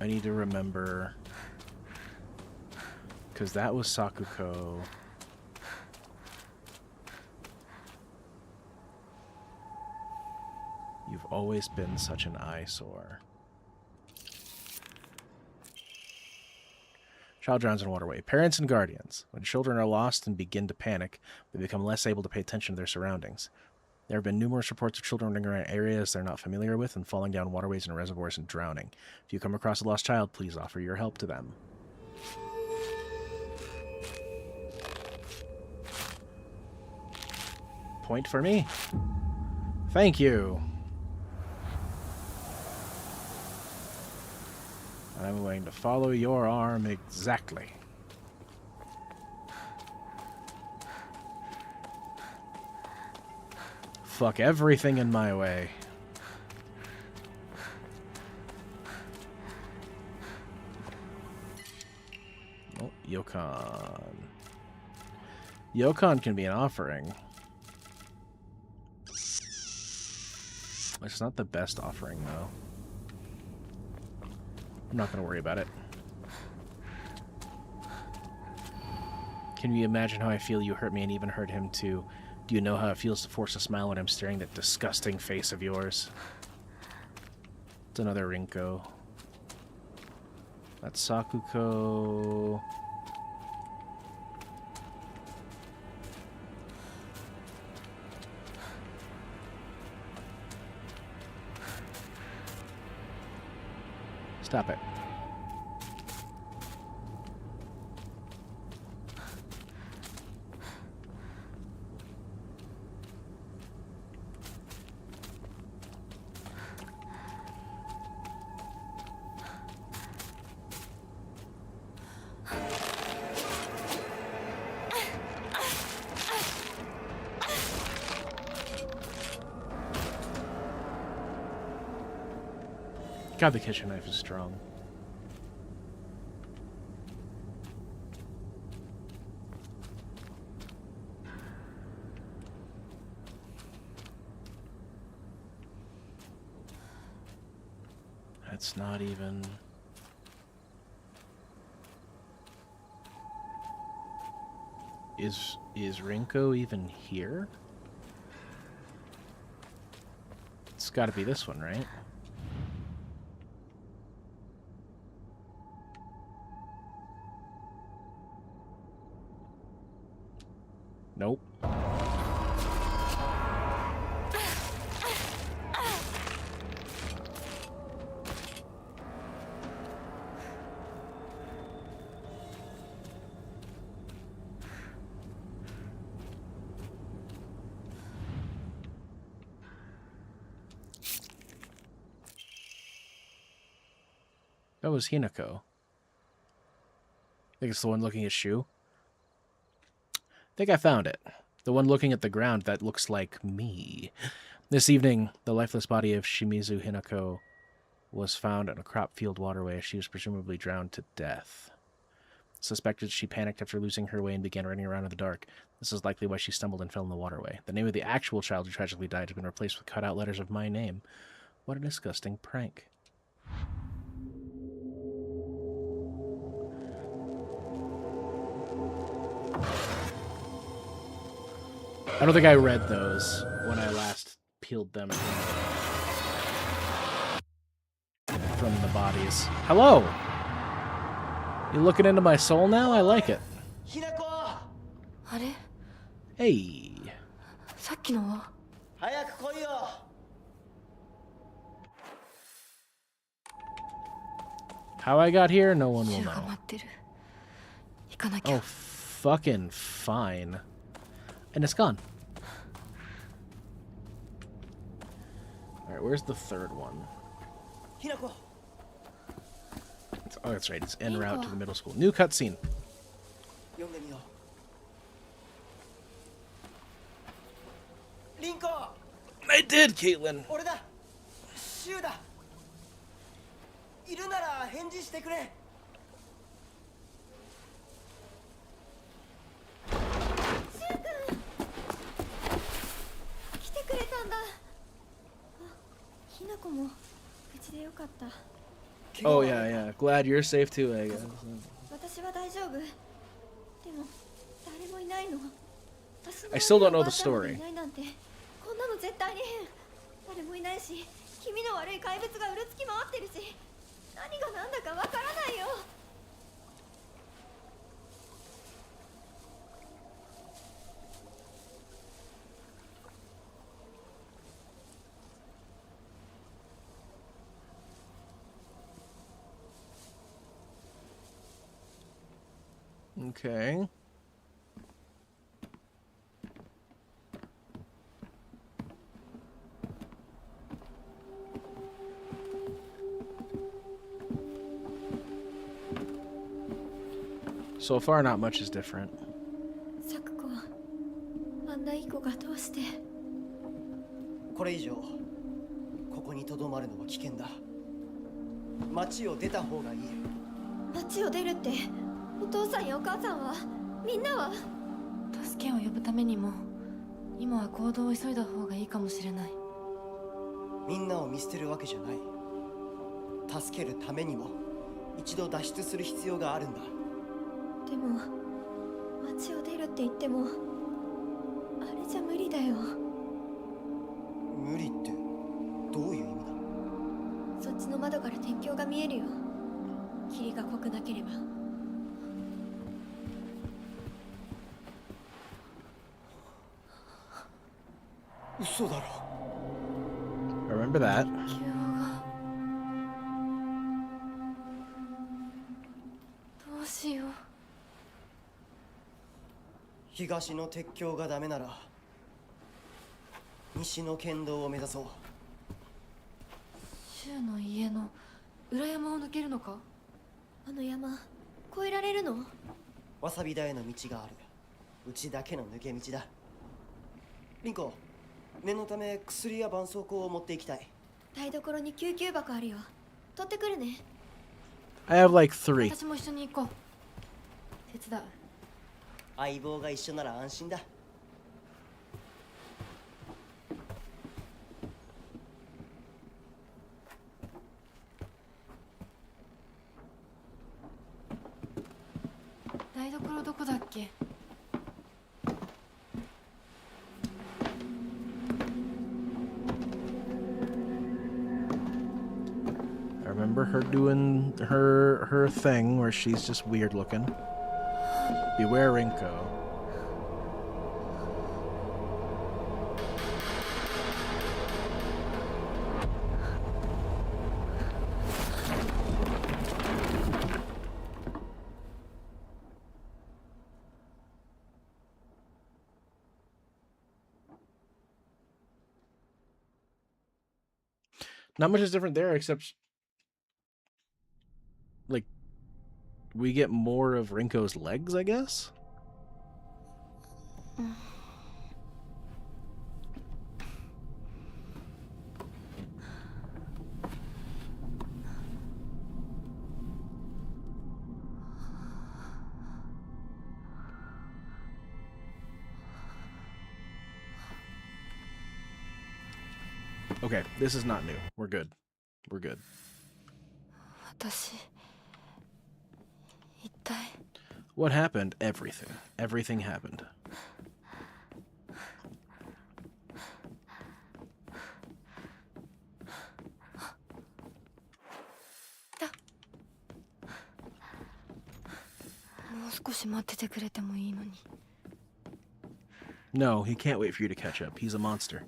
I need to remember... Because that was Sakuko. You've always been such an eyesore. Child drowns in waterway. Parents and guardians. When children are lost and begin to panic, they become less able to pay attention to their surroundings. There have been numerous reports of children running around areas they're not familiar with and falling down waterways and reservoirs and drowning. If you come across a lost child, please offer your help to them. Point for me. Thank you. I'm going to follow your arm exactly. Fuck everything in my way. Yokon. Yokon can be an offering. It's not the best offering, though. I'm not going to worry about it. Can you imagine how I feel? You hurt me and even hurt him, too. Do you know how it feels to force a smile when I'm staring at that disgusting face of yours? It's another Rinko. That's Sakuko. Stop it. God, the kitchen knife is strong. That's not even... Is Rinko even here? It's got to be this one, right? Nope. That was Hinako. I think it's the one looking at Shu. I think I found it. The one looking at the ground that looks like me. This evening, the lifeless body of Shimizu Hinako was found in a crop field waterway. She was presumably drowned to death. Suspected she panicked after losing her way and began running around in the dark. This is likely why she stumbled and fell in the waterway. The name of the actual child who tragically died has been replaced with cutout letters of my name. What a disgusting prank. I don't think I read those when I last peeled them from the bodies. Hello! You looking into my soul now? I like it. Hinako! あれ Hey. さっきのは早く来いよ How I got here, no one will 銃が know. 待ってる行かなきゃ Oh, fucking fine. And it's gone. Alright, where's the third one? Hinako! Oh, that's right. It's en route to the middle school. New cutscene. 読んでみようリンコ I did, Caitlin. 俺だシュウだいるなら返事してくれ来てくれたんだ。あ、ひなこも無事でよかった。 Oh, yeah, yeah. Glad you're safe too, I guess. 私は大丈夫。でも誰もいないの。 I still don't know the story. いないなんてこんなの絶対に変。誰もいないし、気味の悪い怪物がうろつき回ってるし、何が何だかわからないよ。 Okay. So far, not much is different. サクコはあんないい子がどうして。これ以上ここにとどまるのは危険だ町を出た方がいい街を出るってお父さんやお母さんはみんなは助けを呼ぶためにも今は行動を急いだ方がいいかもしれない。みんなを見捨てるわけじゃない。助けるためにも一度脱出する必要があるんだ。でも街を出るって言ってもあれじゃ無理だよ。無理ってどういう意味だ？そっちの窓から天境が見えるよ。霧が濃くなければ。嘘だろ。 I remember that. 気がどうしよう。東の鉄橋がダメなら西の県道を目指そう。柊の家の裏山を抜けるのか？あの山越えられるの？わさび田への道がある。うちだけの抜け道だ。リンコ、念のため薬や絆創膏を持っていきたい。台所に救急箱あるよ。取ってくるね。 I have like 3. 私も一緒に行こう。手伝う。相棒が一緒なら安心だ。台所どこだっけ？ I remember her doing her thing where she's just weird looking. Beware Rinko. Not much is different there, except like we get more of Rinko's legs, I guess. Okay, this is not new. We're good. We're good. 私一体 What happened? Everything. Everything happened. No, he can't wait for you to catch up. He's a monster.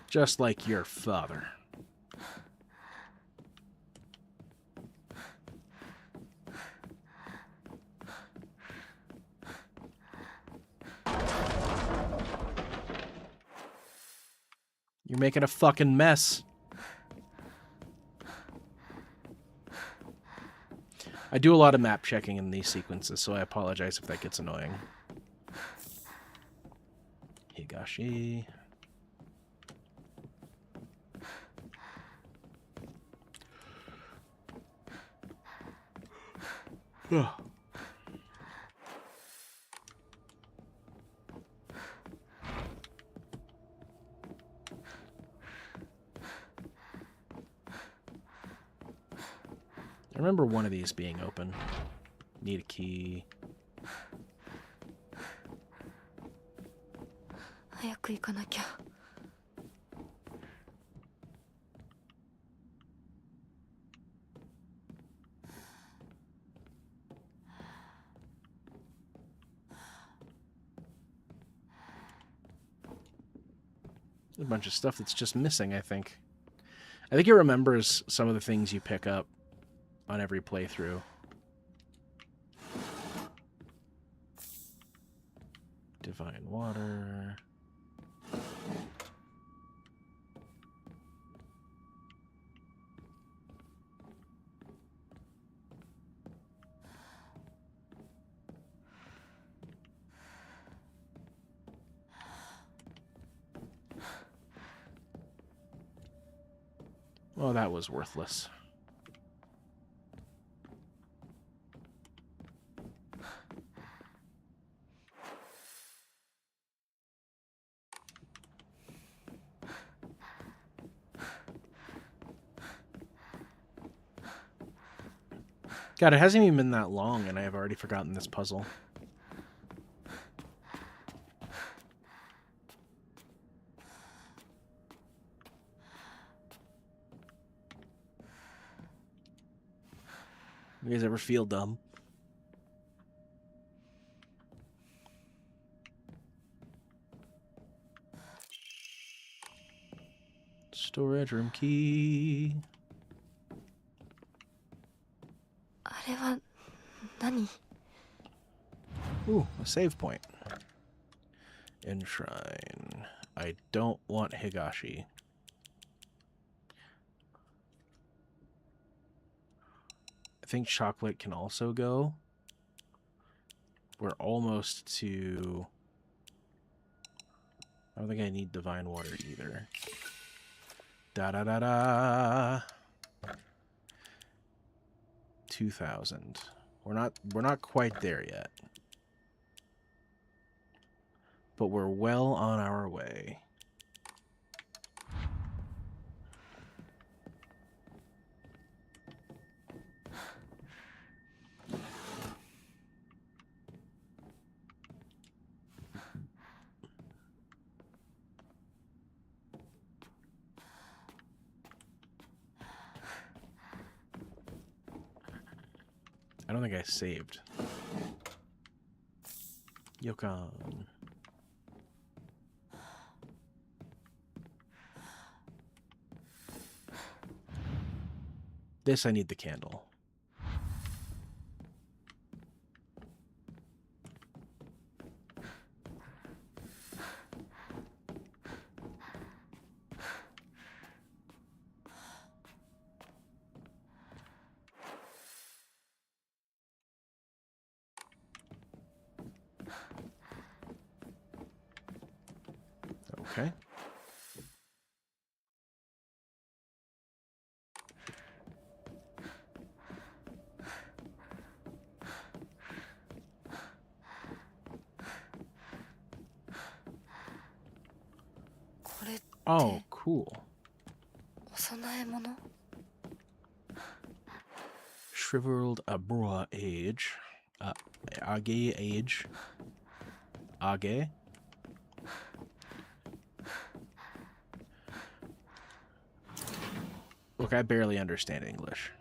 Just like your father. You're making a fucking mess. I do a lot of map checking in these sequences, so I apologize if that gets annoying. Higashi. Ugh. I remember one of these being open. Need a key. 早く行かなきゃ。A bunch of stuff that's just missing, I think. I think it remembers some of the things you pick up on every playthrough. Divine water. Well, that was worthless. God, it hasn't even been that long, and I have already forgotten this puzzle. You guys ever feel dumb? Storage room key. あれは何？ Ooh, a save point. Enshrine. I don't want Higashi. I think chocolate can also go. We're almost to... I don't think I need divine water either. Da-da-da-da! 2,000. We're not quite there yet. But we're well on our way. I don't think I saved. Yokon. This I need the candle. Okay. Oh, cool. お供え物？ Shriveled Abra age. Age age. Age. Look, I barely understand English.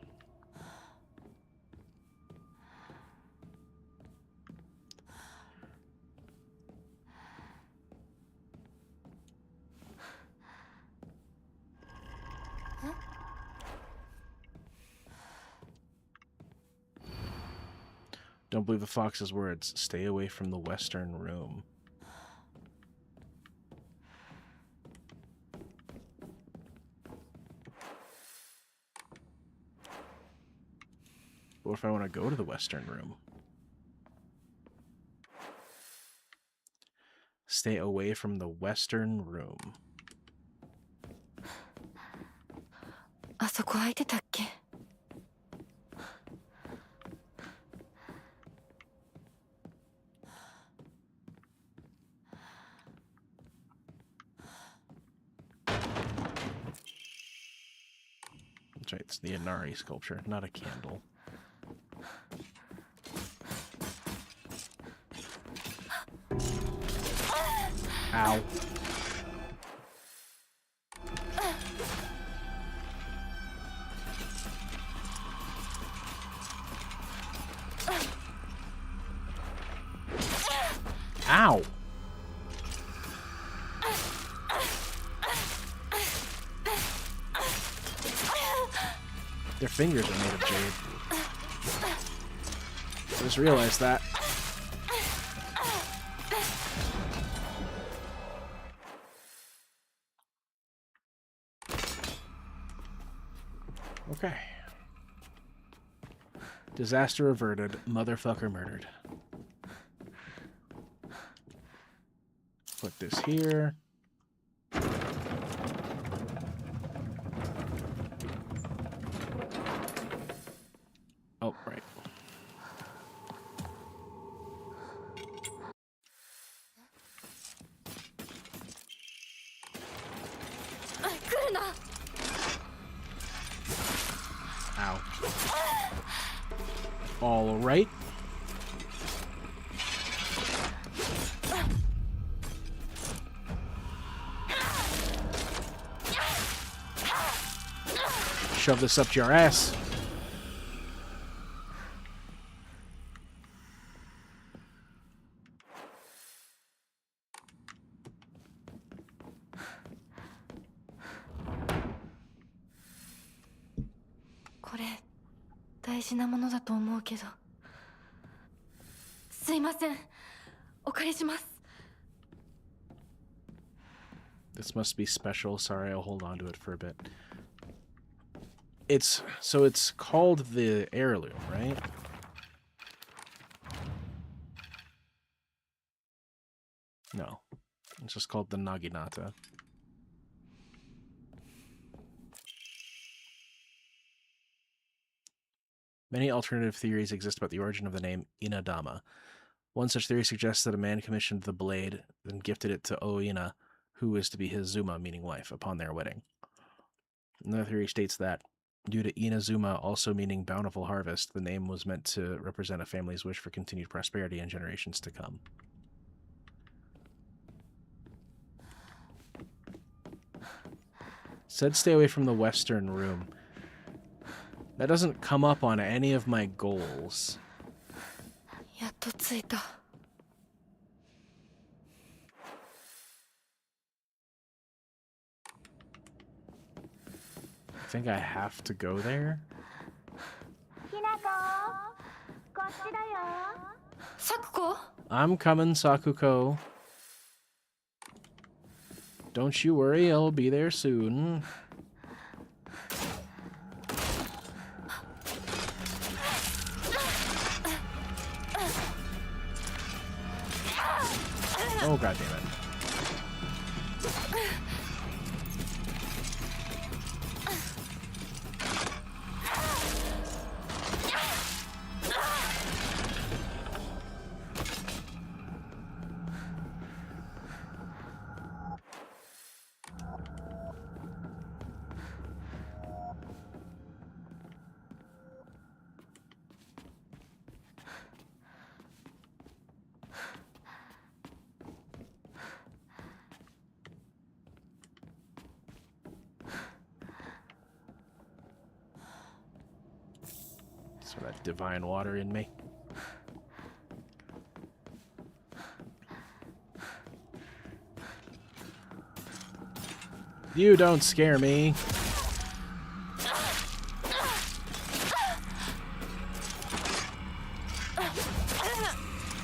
Don't believe the fox's words. Stay away from the western room. What if I want to go to the western room? Stay away from the western room. あそこ空いてたっけ？ That's right, it's the Inari sculpture, not a candle. Ow. Ow! Their fingers are made of jade. I just realized that. Okay. Disaster averted. Motherfucker murdered. Put this here. Oh, right. Ow. All right. Shove this up your ass.これ大事なものだと思うけど。すいません。お借りします。 This must be special. Sorry, I'll hold on to it for a bit. It's called the heirloom, right? No. It's just called the Naginata. Many alternative theories exist about the origin of the name Inadama. One such theory suggests that a man commissioned the blade, then gifted it to Oina, who is to be his Zuma, meaning wife, upon their wedding. Another theory states that, due to Inazuma also meaning bountiful harvest, the name was meant to represent a family's wish for continued prosperity in generations to come. Said stay away from the western room. That doesn't come up on any of my goals. やっと着いた。 I think I have to go there? Hinako, こっちだよ。サクコ I'm coming, Sakuko. Don't you worry, I'll be there soon. Oh, god damn it. So that divine water in me. You don't scare me.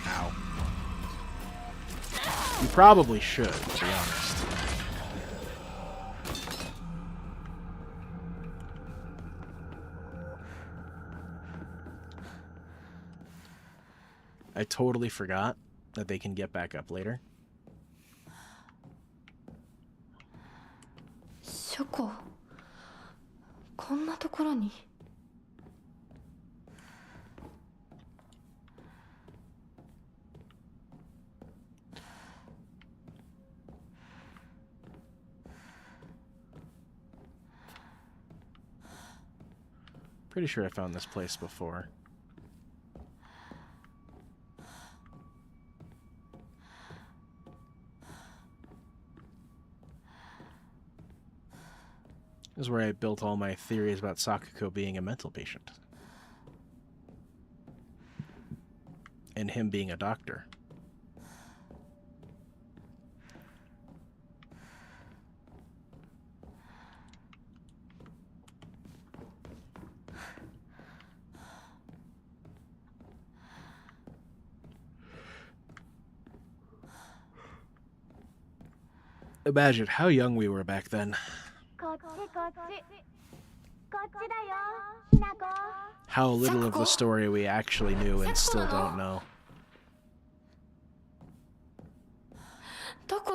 Ow. You probably should, to be honest. I totally forgot that they can get back up later. ショコこんなところに。 Pretty sure I found this place before. This is where I built all my theories about Sakuko being a mental patient. And him being a doctor. Imagine how young we were back then. こっちこっち。こっちだよ、Hinako. How little of the story we actually knew and still don't know. どこ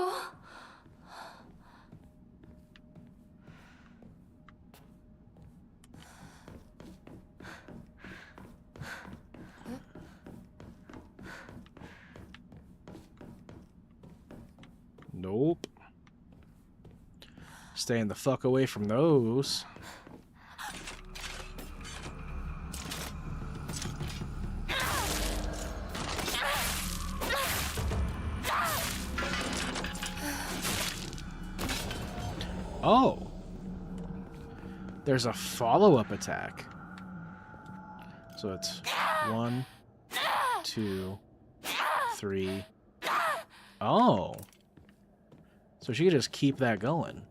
Nope. Staying the fuck away from those. Oh. There's a follow-up attack. So it's 1, 2, 3. Oh. So she could just keep that going.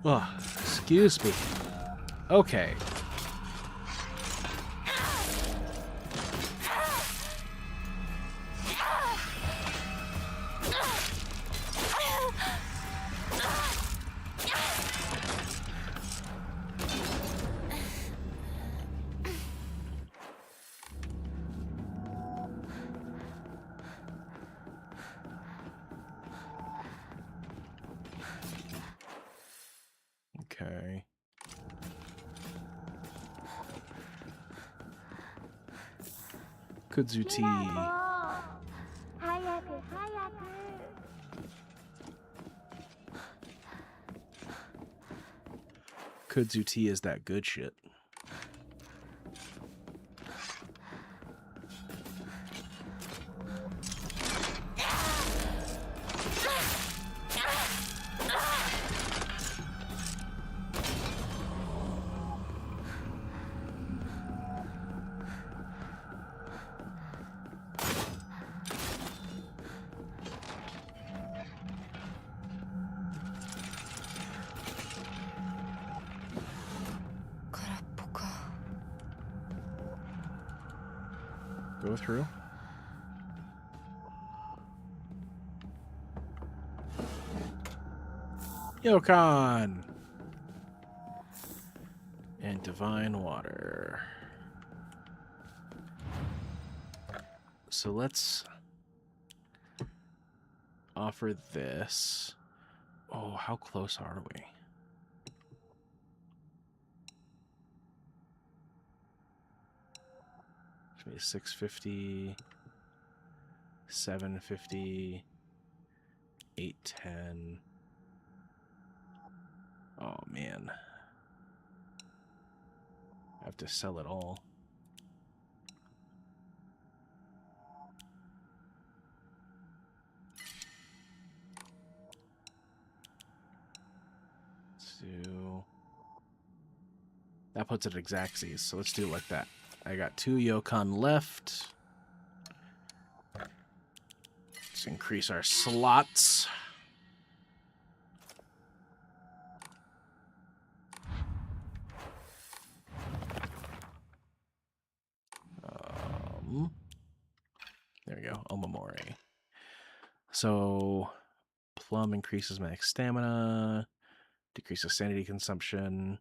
Oh, excuse me. Okay. Okay. Kudzuti. Kudzuti is that good shit. Go through. Yokon! And Divine Water. So let's offer this. Oh, how close are we? Maybe 650, 750, 810. Oh man. I have to sell it all. Let's do... That puts it at Xaxes, so let's do it like that. I got 2 Yokon left. Let's increase our slots. There we go. Omamori. So, Plum increases max stamina, decreases sanity consumption,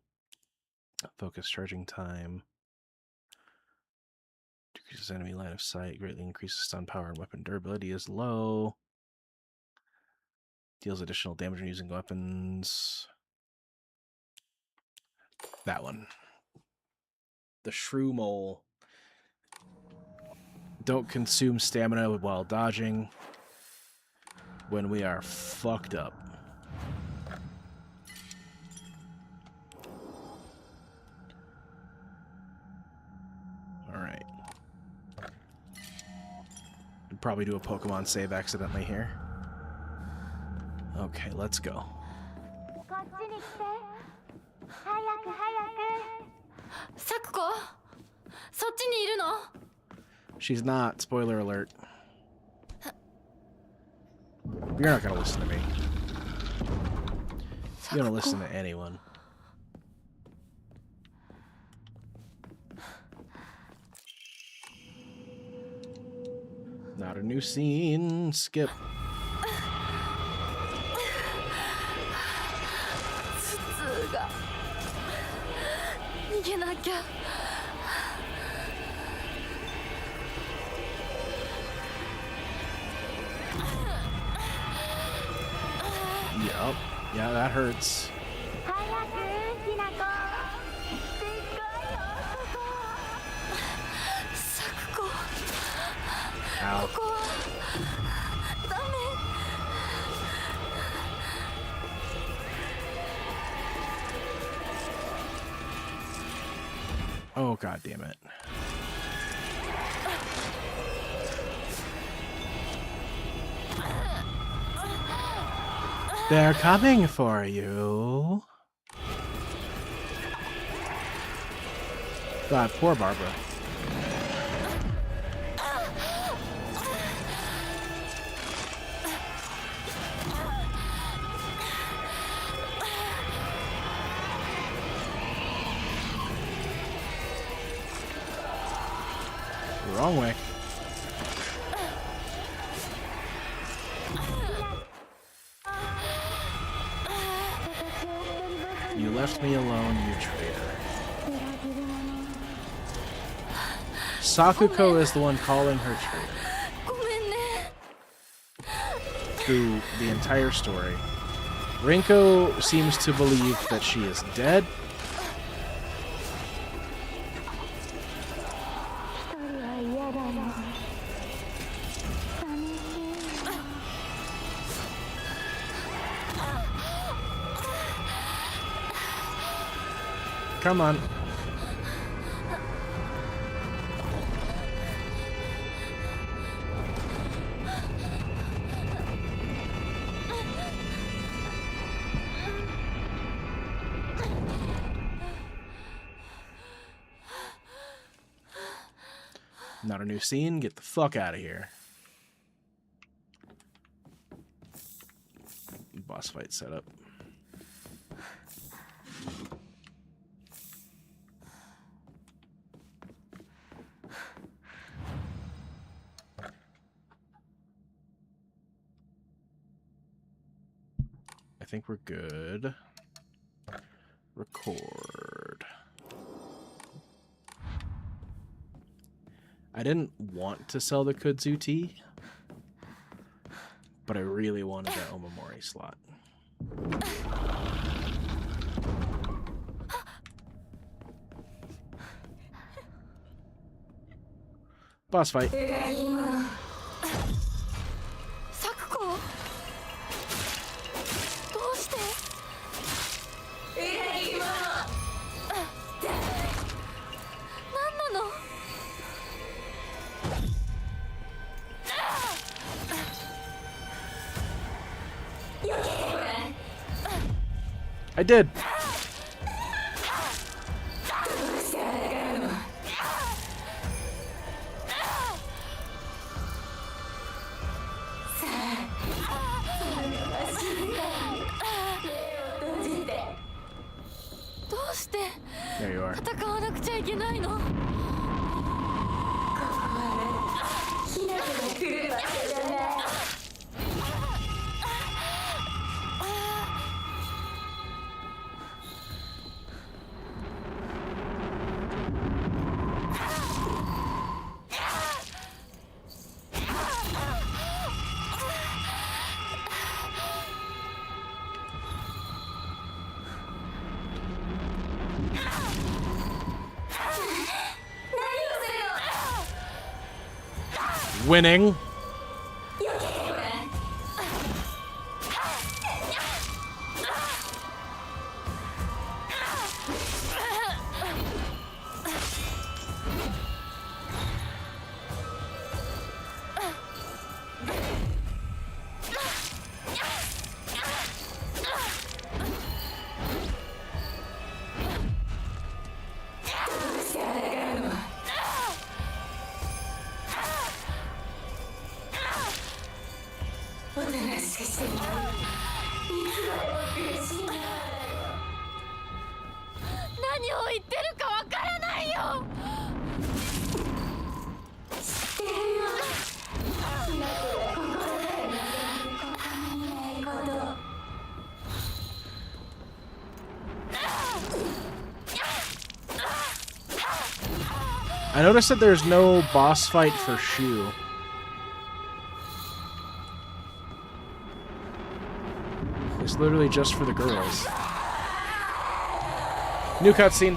focus charging time, decreases enemy line of sight, greatly increases stun power and weapon durability is low, deals additional damage when using weapons. That one. The Shrew Mole. Don't consume stamina while dodging when we are fucked up. Alright. I'd probably do a Pokemon save accidentally here. Okay, let's go. Sakuko? そっちにいるの? She's not. Spoiler alert. You're not gonna listen to me. You're gonna listen to anyone. Not a new scene. Skip. 頭痛が逃げなきゃ。Yup. Yeah, that hurts. Sakuko. Ow. Oh, god damn it. They're coming for you. God, poor Barbara. Wrong way. You left me alone, you traitor. Sakuko is the one calling her traitor. Through the entire story. Rinko seems to believe that she is dead. Come on. Not a new scene. Get the fuck out of here. Boss fight setup. I think we're good. Record. I didn't want to sell the kudzu tea, but I really wanted that Omamori slot. Boss fight. I did. There you are. Winning. I noticed that there's no boss fight for Shu. It's literally just for the girls. New cutscene.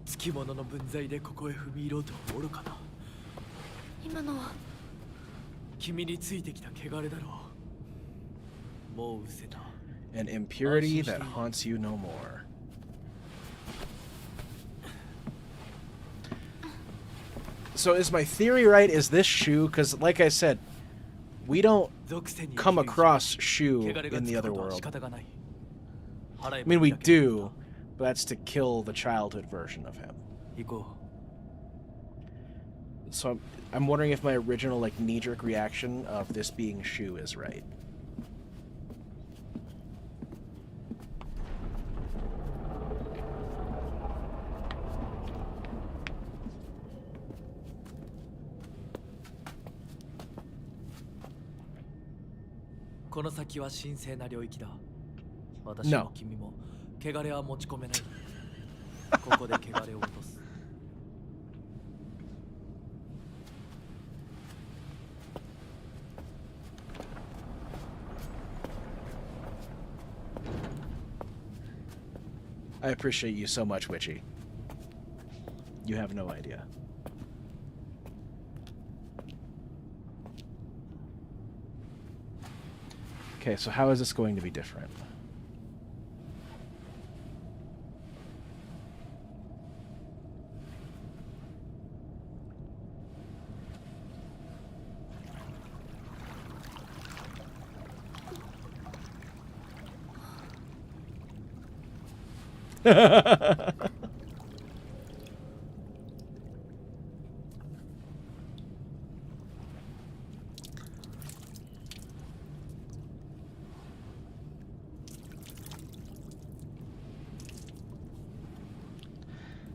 つきものの分際でここへ踏み入ろうとはおるかな。今のは君についてきた汚れだろう。もう失せた。 An impurity that haunts you no more. So is my theory right? Is this Shu? Because like I said, we don't come across Shu in the other world. I mean, we do, but that's to kill the childhood version of him. So I'm wondering if my original like knee-jerk reaction of this being Shu is right. No. 私も君も汚れは持ち込めない。ここで汚れを落とす。I appreciate you so much, Witchy. You have no idea. Okay, so how is this going to be different?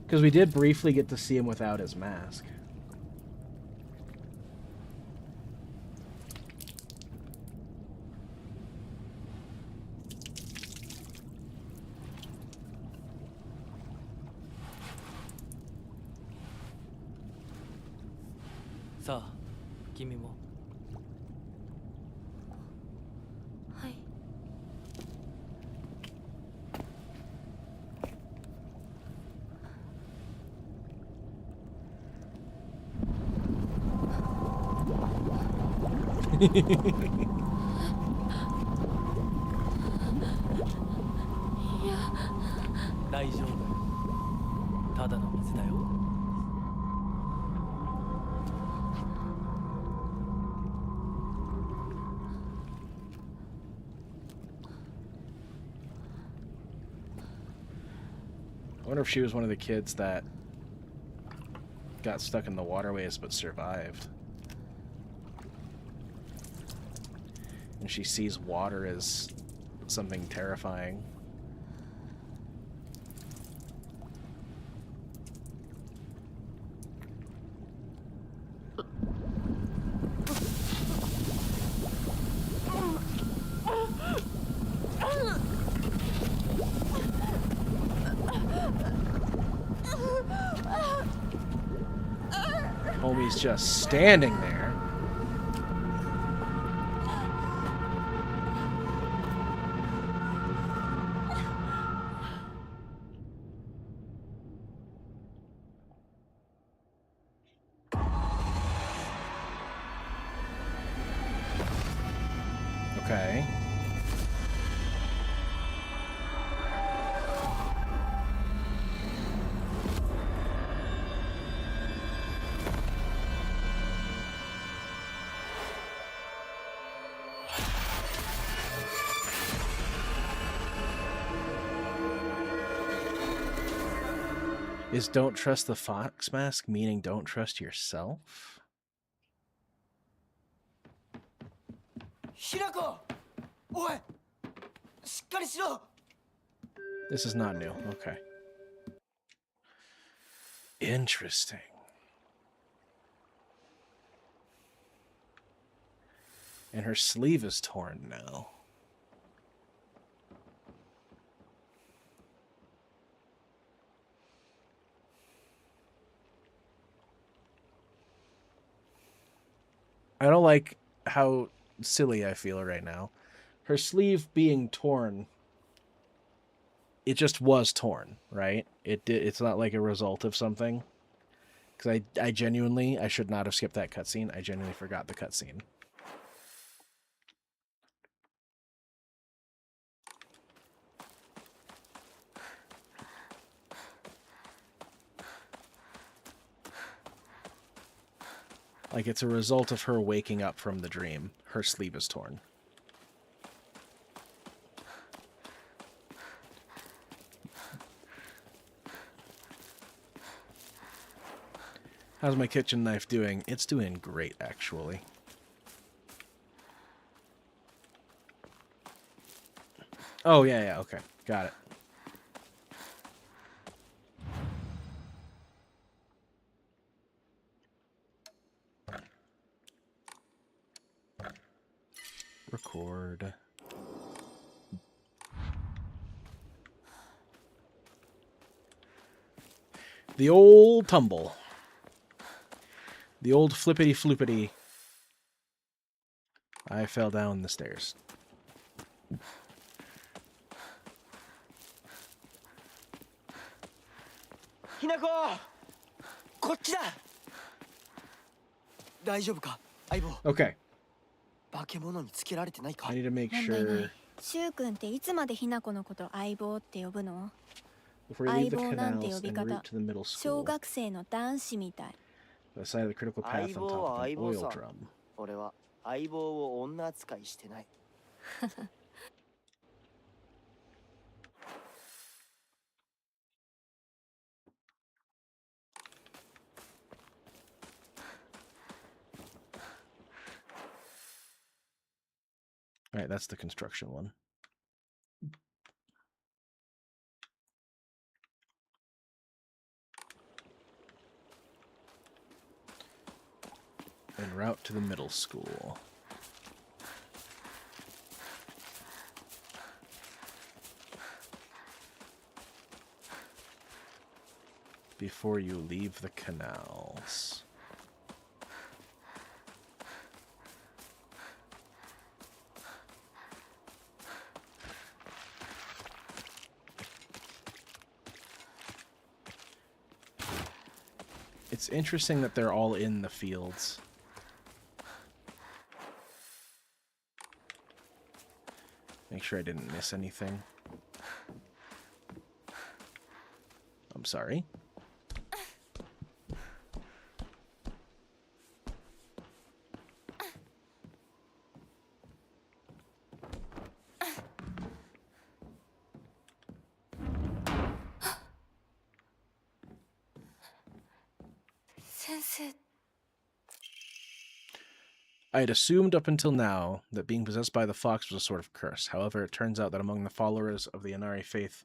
Because we did briefly get to see him without his mask. Sa, kimi mo. はい 大丈夫。ただの水だよ。I wonder if she was one of the kids that got stuck in the waterways but survived. And she sees water as something terrifying. Homie's just standing there. Okay. Is don't trust the fox mask meaning don't trust yourself? Hinako! Oi! しっかりしろ! This is not new. Okay. Interesting. And her sleeve is torn now. I don't like how silly I feel right now. Her sleeve being torn it just was torn, right? It's not like a result of something. Because I genuinely, I should not have skipped that cutscene. I genuinely forgot the cutscene. Like, it's a result of her waking up from the dream. Her sleeve is torn. How's my kitchen knife doing? It's doing great, actually. Oh, yeah, okay. Got it. Record. The old tumble. The old flippity-floopity. I fell down the stairs. Hinako! こっちだ! 大丈夫か、相棒? Okay. 化け物につけられてないか? I need to make 問題な sure い。シュウ君っていつまでひなこのこと相棒って呼ぶの？ before we leave the 相棒なんて canals 呼び and 方 route to the middle 小 school. 学生の男子みたい。 The side of the critical path on top of an oil drum. 俺は相棒を女扱いしてない。Alright, that's the construction one. En route to the middle school. Before you leave the canals. It's interesting that they're all in the fields. Make sure I didn't miss anything. I'm sorry. I had assumed up until now that being possessed by the fox was a sort of curse. However, it turns out that among the followers of the Inari faith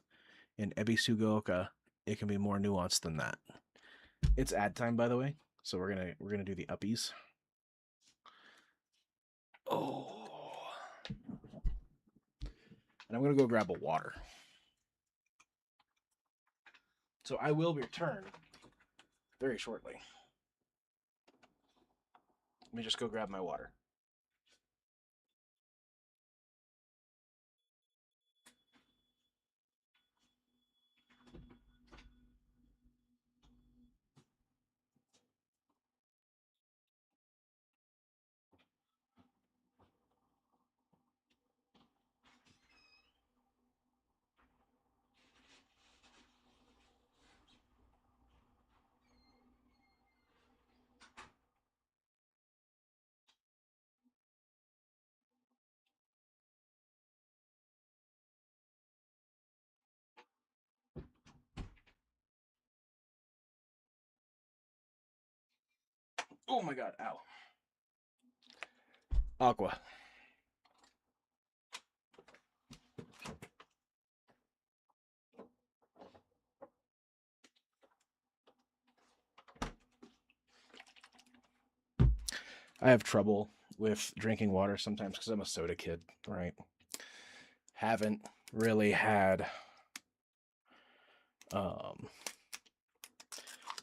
in Ebisugaoka, it can be more nuanced than that. It's ad time, by the way, so we're gonna do the uppies. Oh, and I'm gonna go grab a water. So I will return very shortly. Let me just go grab my water. Oh my god, ow. Aqua. I have trouble with drinking water sometimes because I'm a soda kid, right? Haven't really had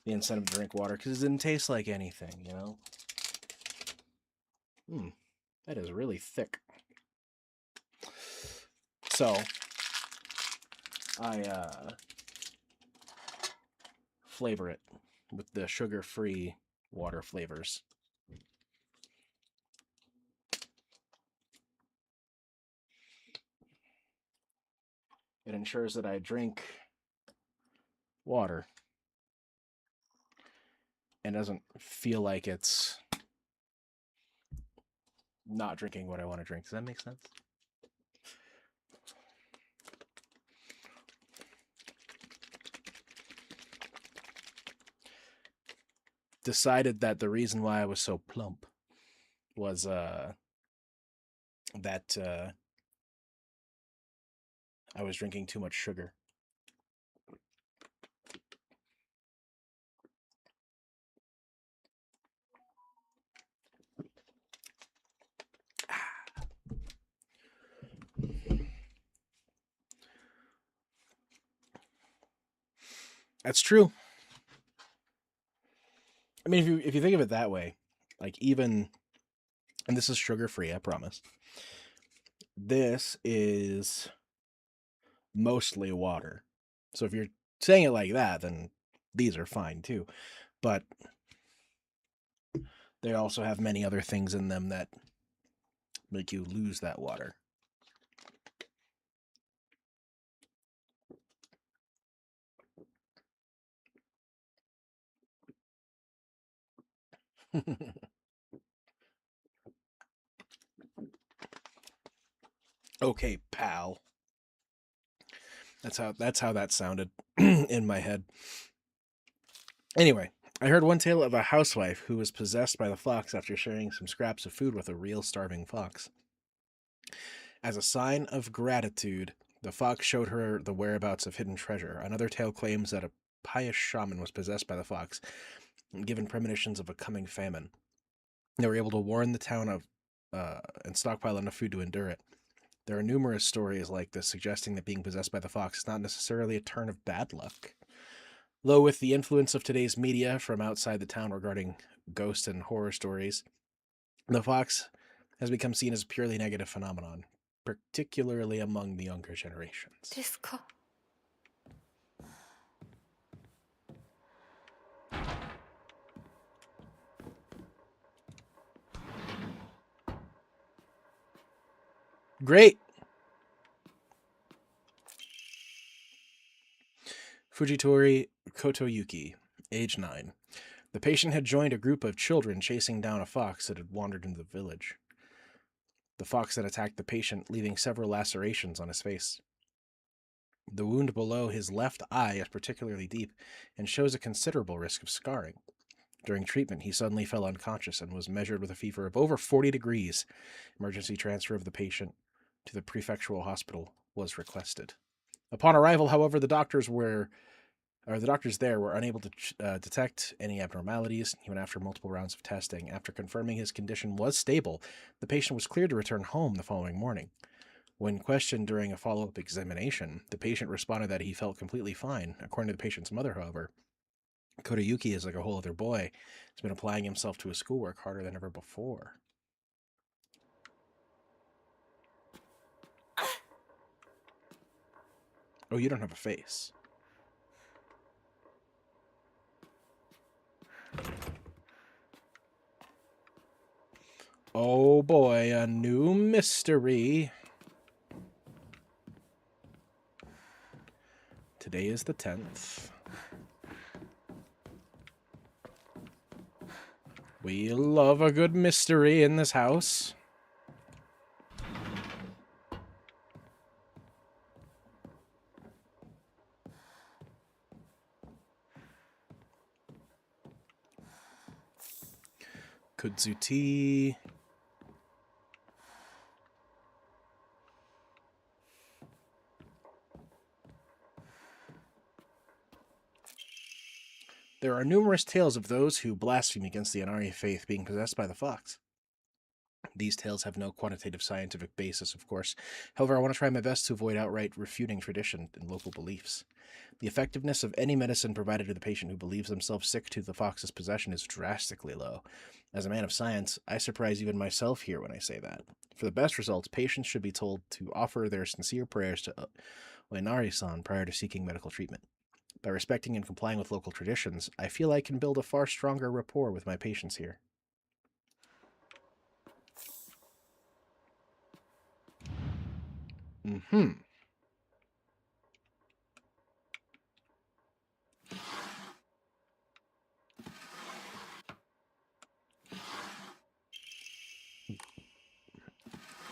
the incentive to drink water because it didn't taste like anything, you know? That is really thick. So, I flavor it with the sugar-free water flavors. It ensures that I drink water and doesn't feel like it's not drinking what I want to drink. Does that make sense? Decided that the reason why I was so plump was that I was drinking too much sugar. That's true. I mean, if you think of it that way, like even, and this is sugar free, I promise. This is mostly water. So if you're saying it like that, then these are fine too. But they also have many other things in them that make you lose that water. Okay, pal. That's how that sounded in my head. Anyway, I heard one tale of a housewife who was possessed by the fox after sharing some scraps of food with a real starving fox. As a sign of gratitude, the fox showed her the whereabouts of hidden treasure. Another tale claims that a pious shaman was possessed by the fox and given premonitions of a coming famine. They were able to warn the town of and stockpile enough food to endure it. There are numerous stories like this suggesting that being possessed by the fox is not necessarily a turn of bad luck. Though with the influence of today's media from outside the town regarding ghost and horror stories, the fox has become seen as a purely negative phenomenon, particularly among the younger generations. ですか。Great! Fujitori Kotoyuki, age 9. The patient had joined a group of children chasing down a fox that had wandered into the village. The fox then attacked the patient, leaving several lacerations on his face. The wound below his left eye is particularly deep and shows a considerable risk of scarring. During treatment, he suddenly fell unconscious and was measured with a fever of over 40 degrees. Emergency transfer of the patient to the prefectural hospital was requested. Upon arrival, however, the doctors there were unable to detect any abnormalities, even after multiple rounds of testing. After confirming his condition was stable, the patient was cleared to return home the following morning. When questioned during a follow-up examination, the patient responded that he felt completely fine. According to the patient's mother, however, Kotoyuki is like a whole other boy. He's been applying himself to his schoolwork harder than ever before. Oh, you don't have a face. Oh boy, a new mystery. Today is the 10th. We love a good mystery in this house. Kudzuti. There are numerous tales of those who blaspheme against the Inari faith being possessed by the fox. These tales have no quantitative scientific basis, of course. However, I want to try my best to avoid outright refuting tradition and local beliefs. The effectiveness of any medicine provided to the patient who believes themselves sick to the fox's possession is drastically low. As a man of science, I surprise even myself here when I say that. For the best results, patients should be told to offer their sincere prayers to Oinari-san prior to seeking medical treatment. By respecting and complying with local traditions, I feel I can build a far stronger rapport with my patients here. Mm-hmm.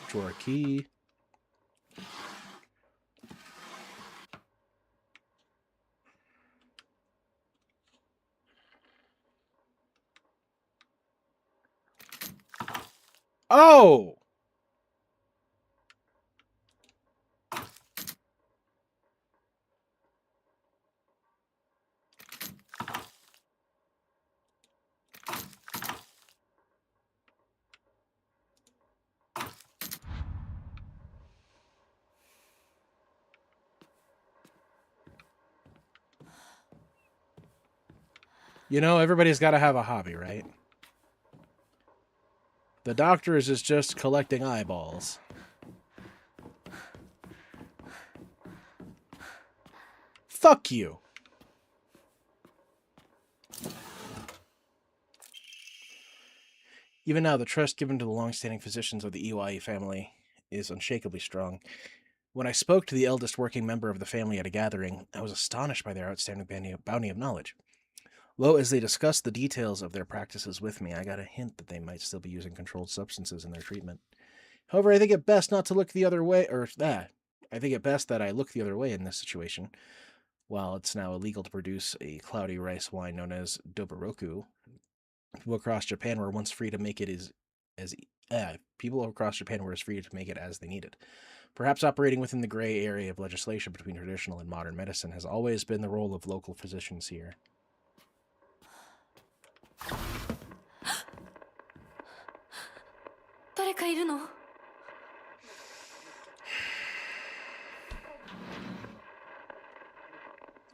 Drawer key. Oh! You know, everybody's got to have a hobby, right? The doctor's is just collecting eyeballs. Fuck you! Even now, the trust given to the long-standing physicians of the Iwai family is unshakably strong. When I spoke to the eldest working member of the family at a gathering, I was astonished by their outstanding bounty of knowledge. Lo, as they discussed the details of their practices with me, I got a hint that they might still be using controlled substances in their treatment. However, I think it best not to look the other way, I think it best that I look the other way in this situation. While it's now illegal to produce a cloudy rice wine known as Doboroku, people across Japan were once free to make it people across Japan were as free to make it as they needed. Perhaps operating within the gray area of legislation between traditional and modern medicine has always been the role of local physicians here.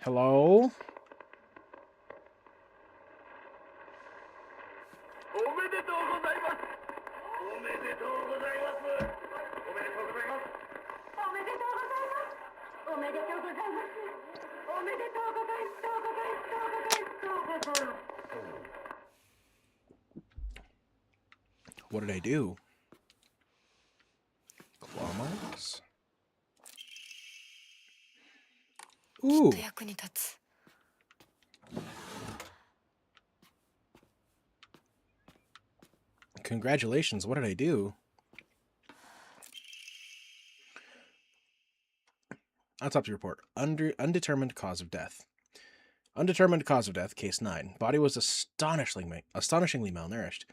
Hello? What did I do? Claw marks? Ooh. Congratulations, what did I do? Autopsy report. Undetermined cause of death. Undetermined cause of death, case 9. Body was astonishingly malnourished,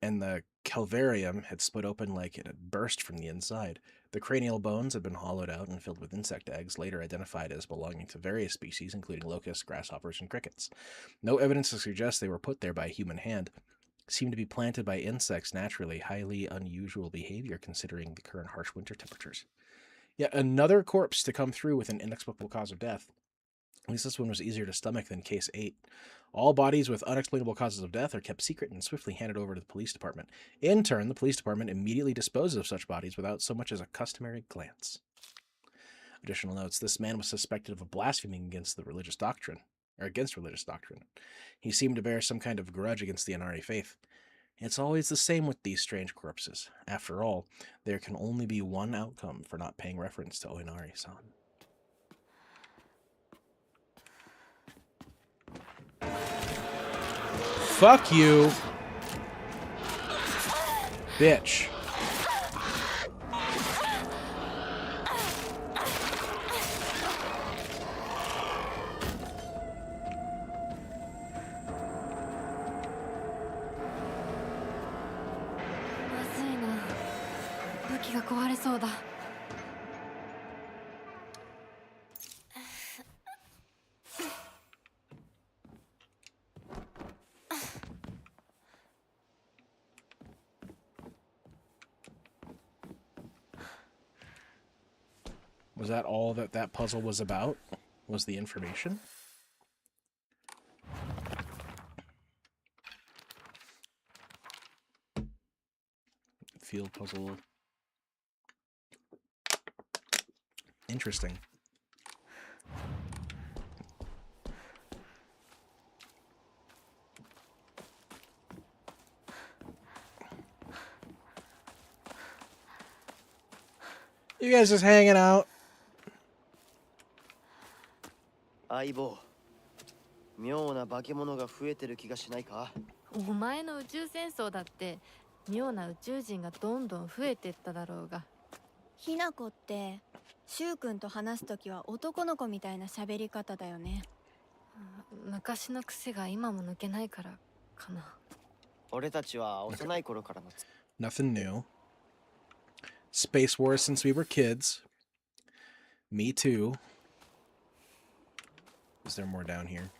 and the calvarium had split open like it had burst from the inside. The cranial bones had been hollowed out and filled with insect eggs, later identified as belonging to various species, including locusts, grasshoppers, and crickets. No evidence to suggest they were put there by a human hand. Seemed to be planted by insects naturally, highly unusual behavior considering the current harsh winter temperatures. Yet another corpse to come through with an inexplicable cause of death. At least this one was easier to stomach than case 8. All bodies with unexplainable causes of death are kept secret and swiftly handed over to the police department. In turn, the police department immediately disposes of such bodies without so much as a customary glance. Additional notes: this man was suspected of blaspheming against religious doctrine. He seemed to bear some kind of grudge against the Inari faith. It's always the same with these strange corpses. After all, there can only be one outcome for not paying reference to Oinari-san. Fuck you, bitch. Was that all that puzzle was about? Was the information? Field puzzle. Interesting. You guys just hanging out? 相棒、妙な化け物が増えてる気がしないか？お前の宇宙戦争だって妙な宇宙人がどんどん増えてっただろうが。ひなこってしゅうくんと話すときは男の子みたいな喋り方だよね。昔の癖が今も抜けないからかな。俺たちは幼い頃からの。 Nothing new. Space Wars since we were kids. Me too. Is there more down here?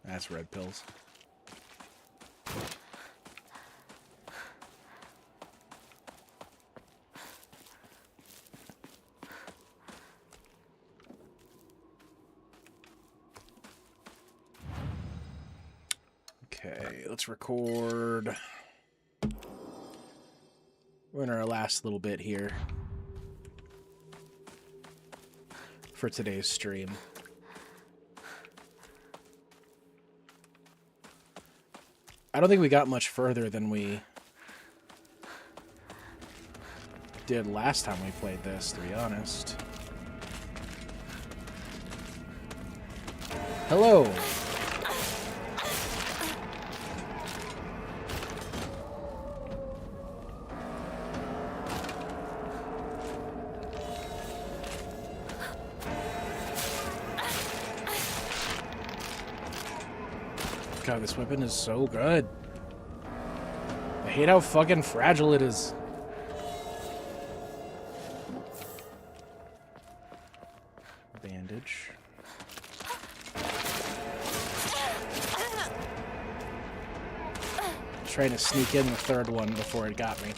That's red pills. Okay, let's record. We're in our last little bit here for today's stream. I don't think we got much further than we did last time we played this, to be honest. Hello! God, this weapon is so good. I hate how fucking fragile it is. Bandage. Trying to sneak in the third one before it got me.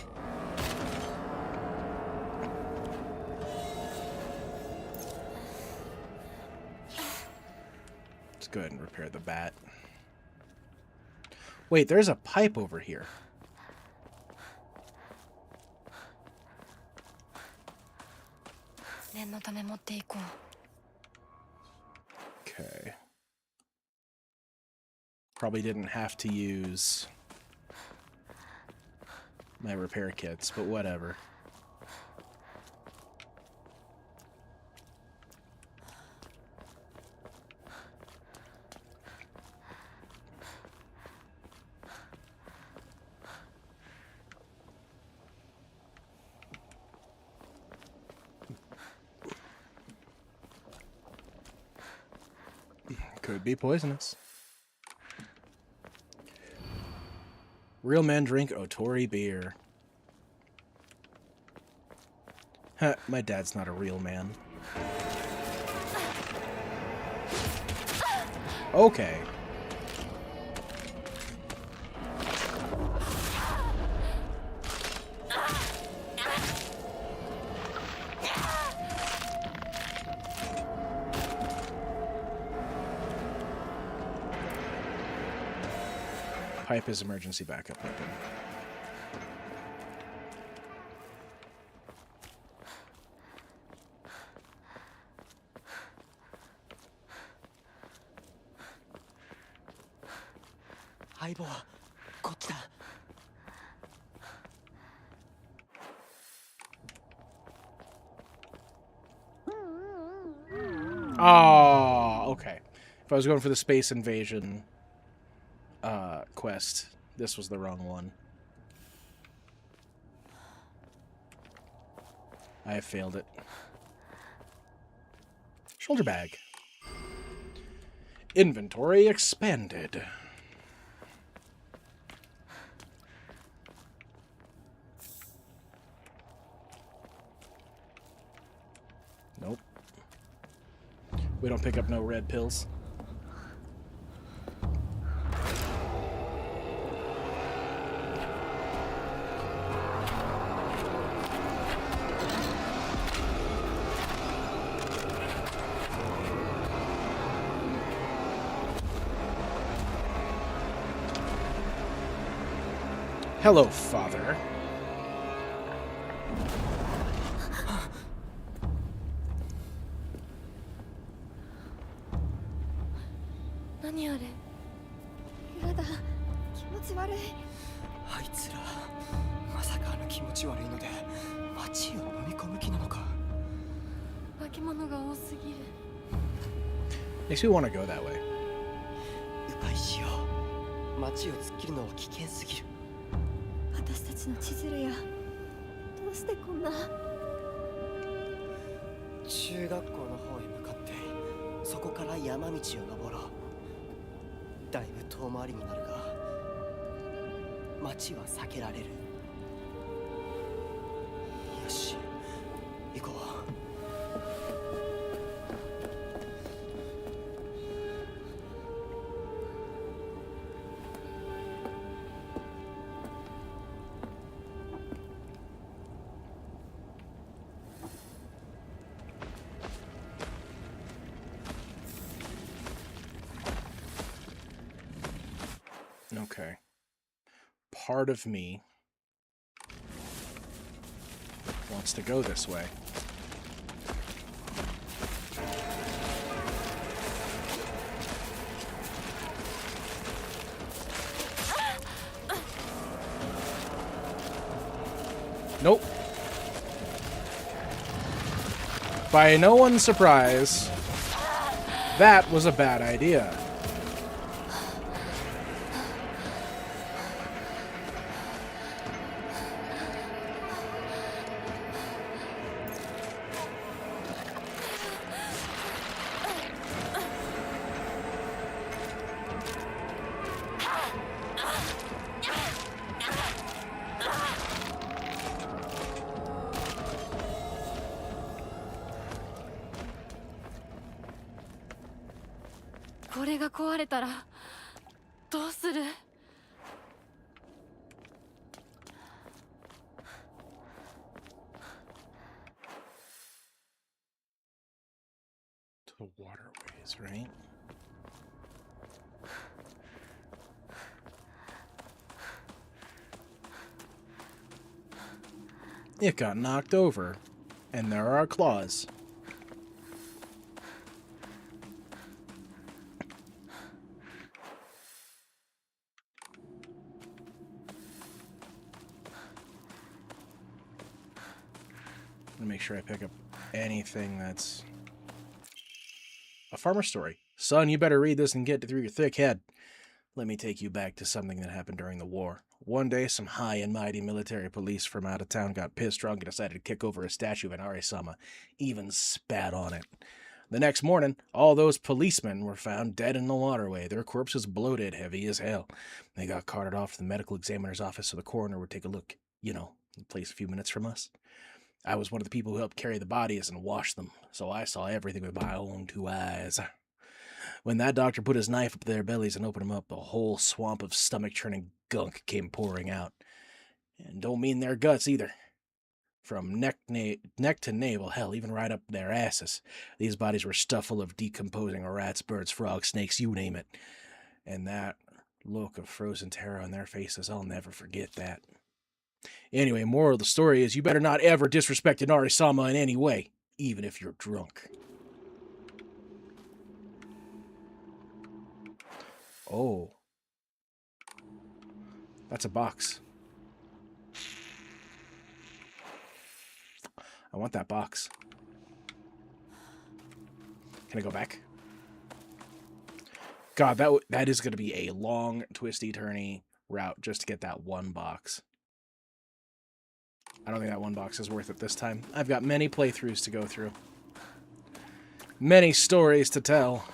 Let's go ahead and repair the bat. Wait, there's a pipe over here. Okay. Probably didn't have to use my repair kits, but whatever. Could be poisonous. Real men drink Otori beer. Huh, my dad's not a real man. Okay. Pipe is emergency backup weapon. Oh, okay. If I was going for the space invasion quest, this was the wrong one. I have failed it. Shoulder bag. Inventory expanded. Nope. We don't pick up no red pills. Hello, Father. あいつらまさかあの気持ち悪いので街を飲み込む気なのか。化け物が多すぎる。 Makes me want to go that way. 迂回しよう。街を突っ切るのは危険すぎる。私たちの千鶴や、どうしてこんな。中学校の方へ向かってそこから山道を登ろう。だいぶ遠回りになるが街は避けられる。よし行こう。Okay. Part of me wants to go this way. Nope. By no one's surprise, that was a bad idea.「これが壊れたらどうする？」 To the waterways, right? It got knocked over, and there are claws. Let me make sure I pick up anything that's a farmer story. Son, you better read this and get it through your thick head. Let me take you back to something that happened during the war. One day, some high and mighty military police from out of town got pissed drunk and decided to kick over a statue of an Arisama, even spat on it. The next morning, all those policemen were found dead in the waterway, their corpses bloated, heavy as hell. They got carted off to the medical examiner's office so the coroner would take a look. You know, the place a few minutes from us. I was one of the people who helped carry the bodies and wash them, so I saw everything with my own two eyes. When that doctor put his knife up their bellies and opened them up, a whole swamp of stomach-churning gunk came pouring out. And don't mean their guts either. From neck to navel, hell, even right up their asses. These bodies were stuffed full of decomposing rats, birds, frogs, snakes, you name it. And that look of frozen terror on their faces, I'll never forget that. Anyway, moral of the story is you better not ever disrespect an Arisama in any way, even if you're drunk. Oh. That's a box. I want that box. Can I go back? God, that is going to be a long, twisty-turny route just to get that one box. I don't think that one box is worth it this time. I've got many playthroughs to go through. Many stories to tell.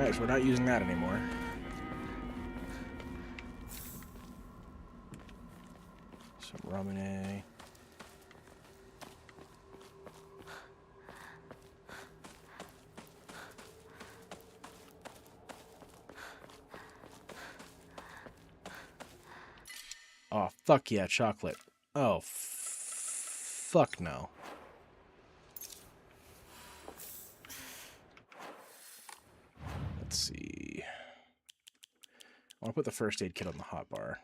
Alright, so we're not using that anymore. Some ramune. Oh, fuck yeah, chocolate. Oh, fuck no. Let's see. I want to put the first aid kit on the hot bar.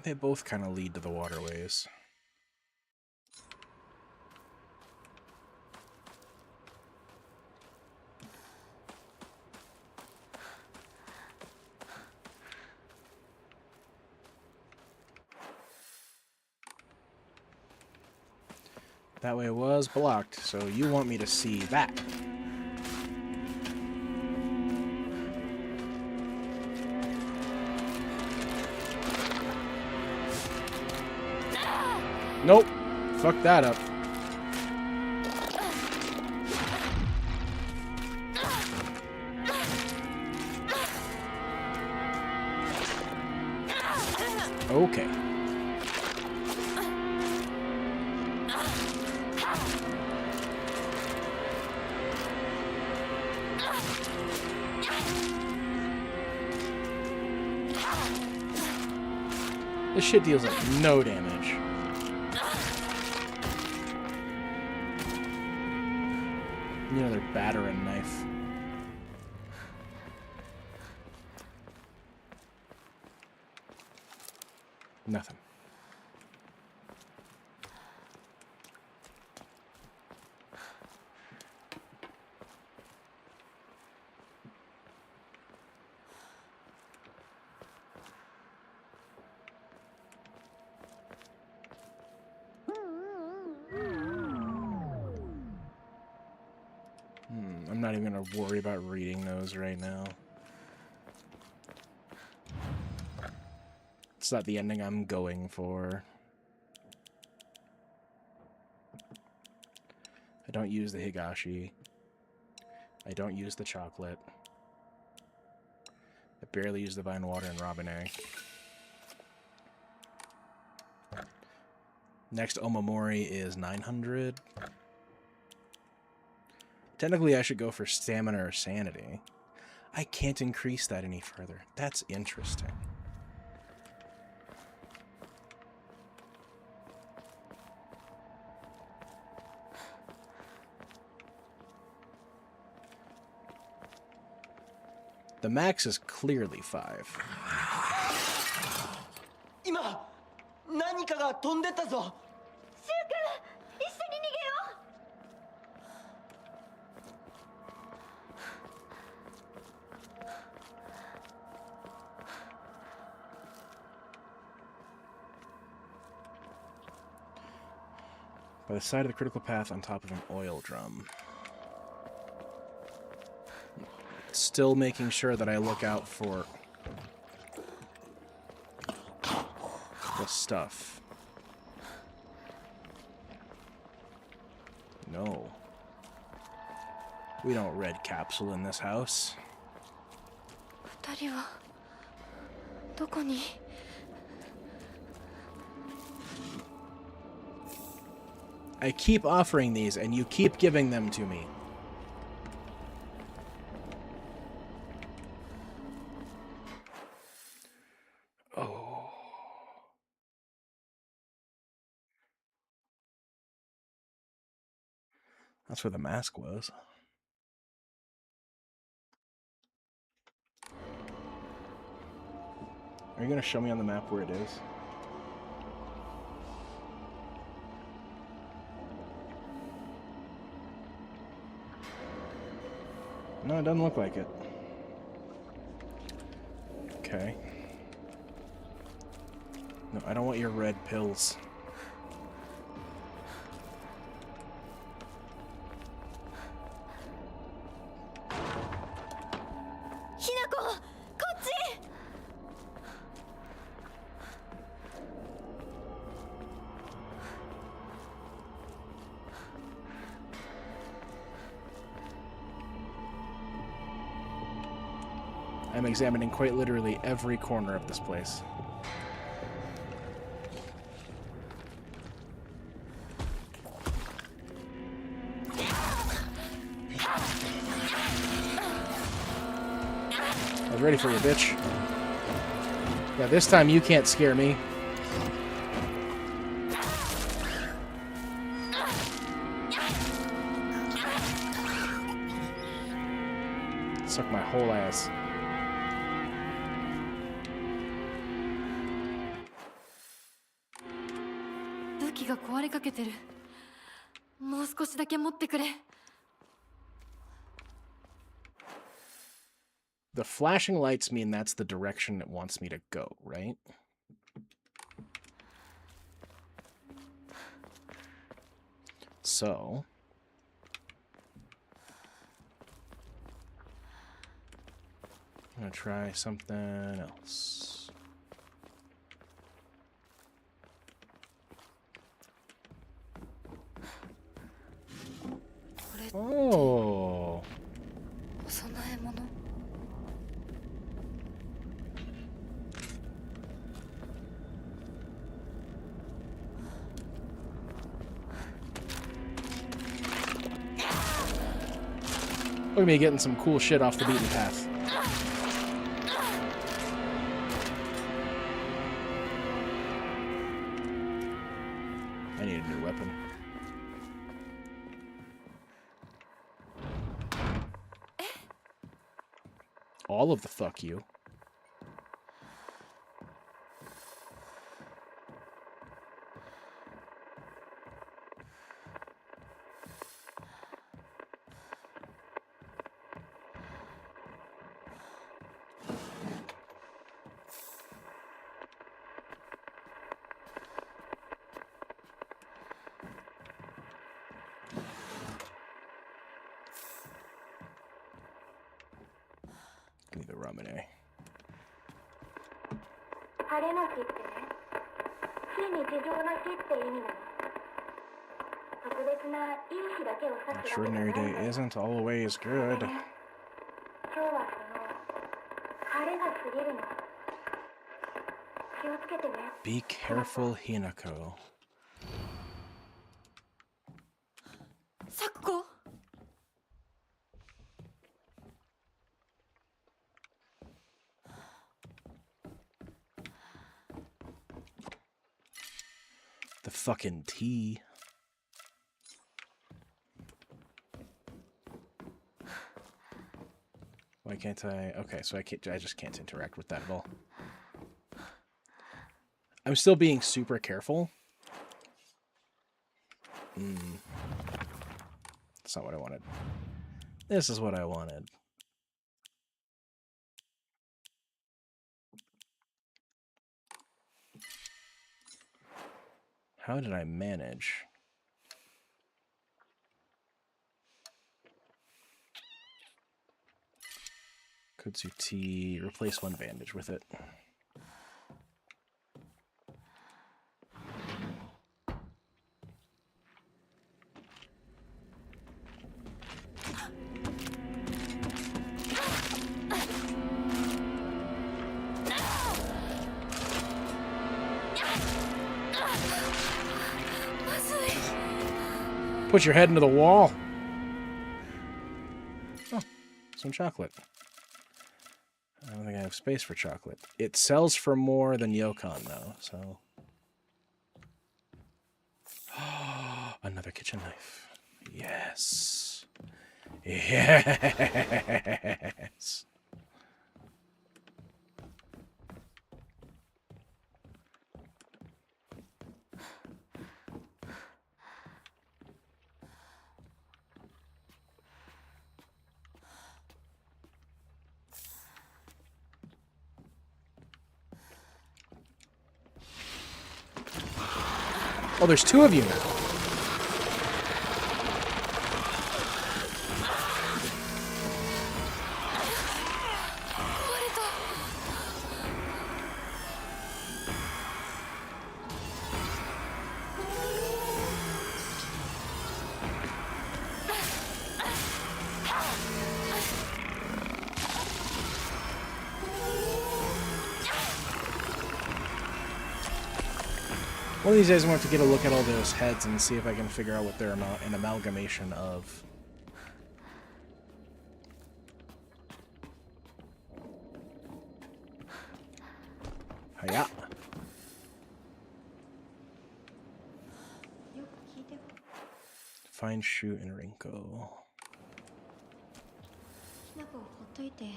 They both kind of lead to the waterways. That way was blocked, so you want me to see that. Nope. Fuck that up. Okay. This shit deals like no damage. Need another battering knife. Nothing. I'm not even going to worry about reading those right now. It's not the ending I'm going for. I don't use the Higashi. I don't use the chocolate. I barely use the vine water and Robin-A. Next Omamori is 900. Technically, I should go for stamina or sanity. I can't increase that any further. That's interesting. The max is clearly 5. 今何かが飛んでったぞ。 By the side of the critical path on top of an oil drum. Still making sure that I look out for the stuff. No. We don't red capsule in this house. 2人はどこに I keep offering these, and you keep giving them to me. Oh. That's where the mask was. Are you going to show me on the map where it is? No, it doesn't look like it. Okay. No, I don't want your red pills. I'm examining quite literally every corner of this place. I was ready for you, bitch. Yeah, this time you can't scare me. Suck my whole ass.武器が壊れかけてる。もう少しだけ持ってくれ。The flashing lights mean that's the direction it wants me to go, right? So... I'm gonna try something else. Oh. お供え物。Look at me getting some cool shit off the beaten path. I need a new weapon. All of the fuck you. Give me the ramen. 晴れの日ってね、非日常の日って意味なの。特別ないい日だけを指すわけじゃない Extraordinary んだ day よ。 isn't always good. 今日はその晴れが過ぎるの。気をつけてね。 Be careful, Hinako. サクコ。The fucking tea. Why can't I? Okay, so I just can't interact with that at all. I'm still being super careful. That's not what I wanted. This is what I wanted. How did I manage? Kutsu tea. Replace one bandage with it. Put your head into the wall. Oh, some chocolate. I don't think I have space for chocolate. It sells for more than Yokon, though, so... Another kitchen knife. Yes. Yes. Oh, there's two of you now. One of these days, I'm going to have to get a look at all those heads and see if I can figure out what they're an amalgamation of. Hiya. Find Shu and Rinko. ひなこをほっといて。も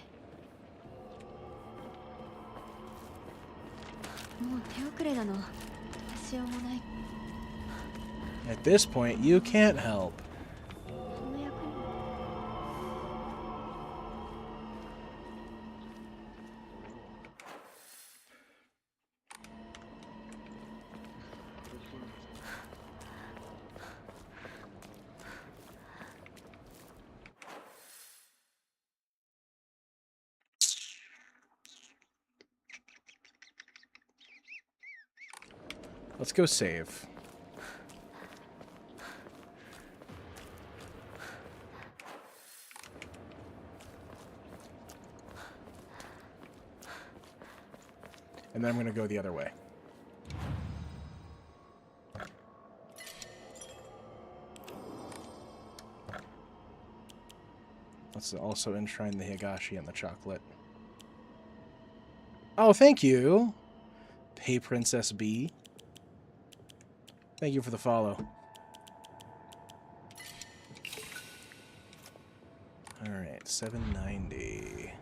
う手遅れなの。どうしようもない。 At this point, you can't help. その役に。Let's go save. And then I'm going to go the other way. Let's also enshrine the Higashi and the chocolate. Oh, thank you. Hey, Princess B. Thank you for the follow. Alright, 790.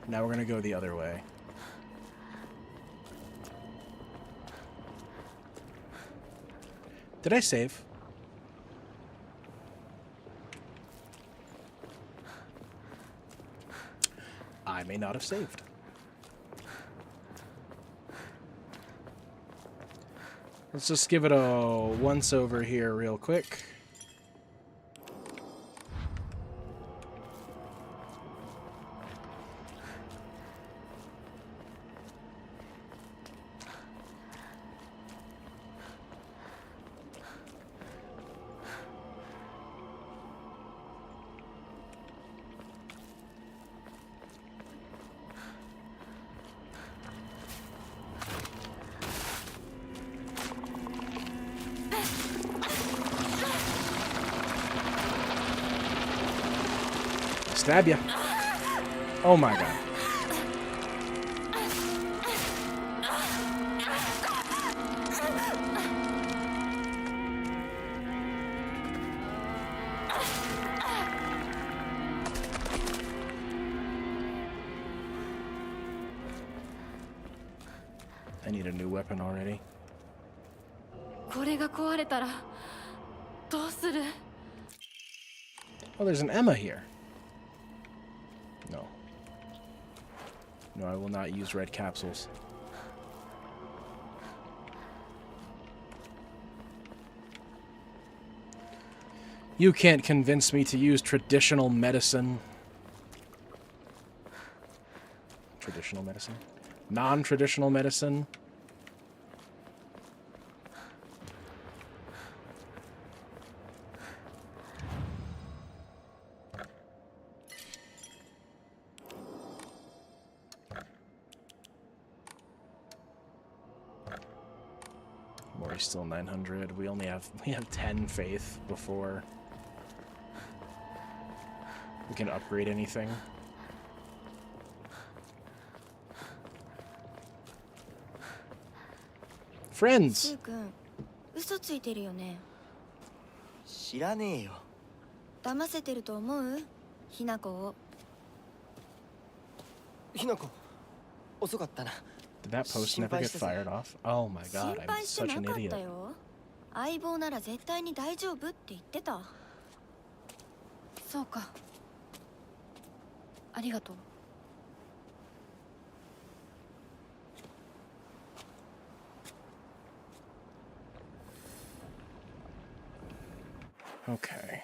Now we're going to go the other way. Did I save? I may not have saved. Let's just give it a once over here real quick. Stab ya. Oh my god. I need a new weapon already. これが壊れたらどうする？ Oh, there's an Emma here. No. No, I will not use red capsules. You can't convince me to use traditional medicine. Traditional medicine? Non-traditional medicine? Mori's still 900. We have 10 faith before we can upgrade anything. Friends. 君、嘘ついてるよね。知らねえよ。騙せてると思う？ひなこを。ひなこ、遅かったな。 Did that post never get fired off? Oh my god, 心 I'm 配して such な an かった idiot. よ。相棒なら絶対に大丈夫って言ってた。そうか。ありがとう。Okay.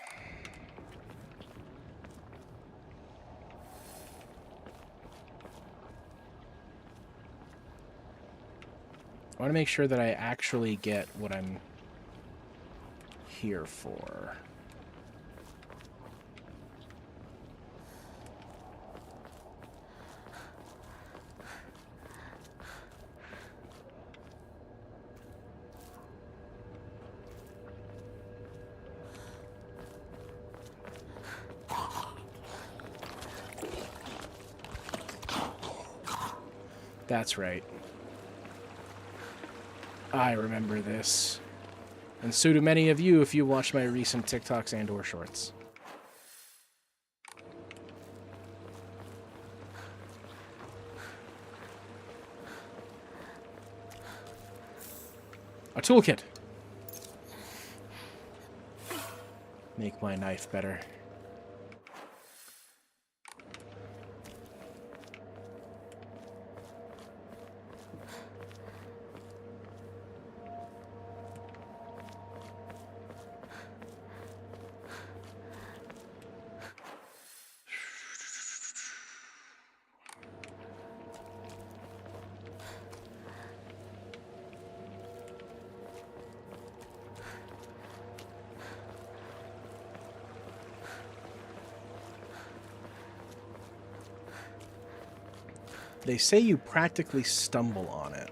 I want to make sure that I actually get what I'm here for. That's right. I remember this. And so do many of you if you watch my recent TikToks and or shorts. A toolkit. Make my knife better. They say you practically stumble on it.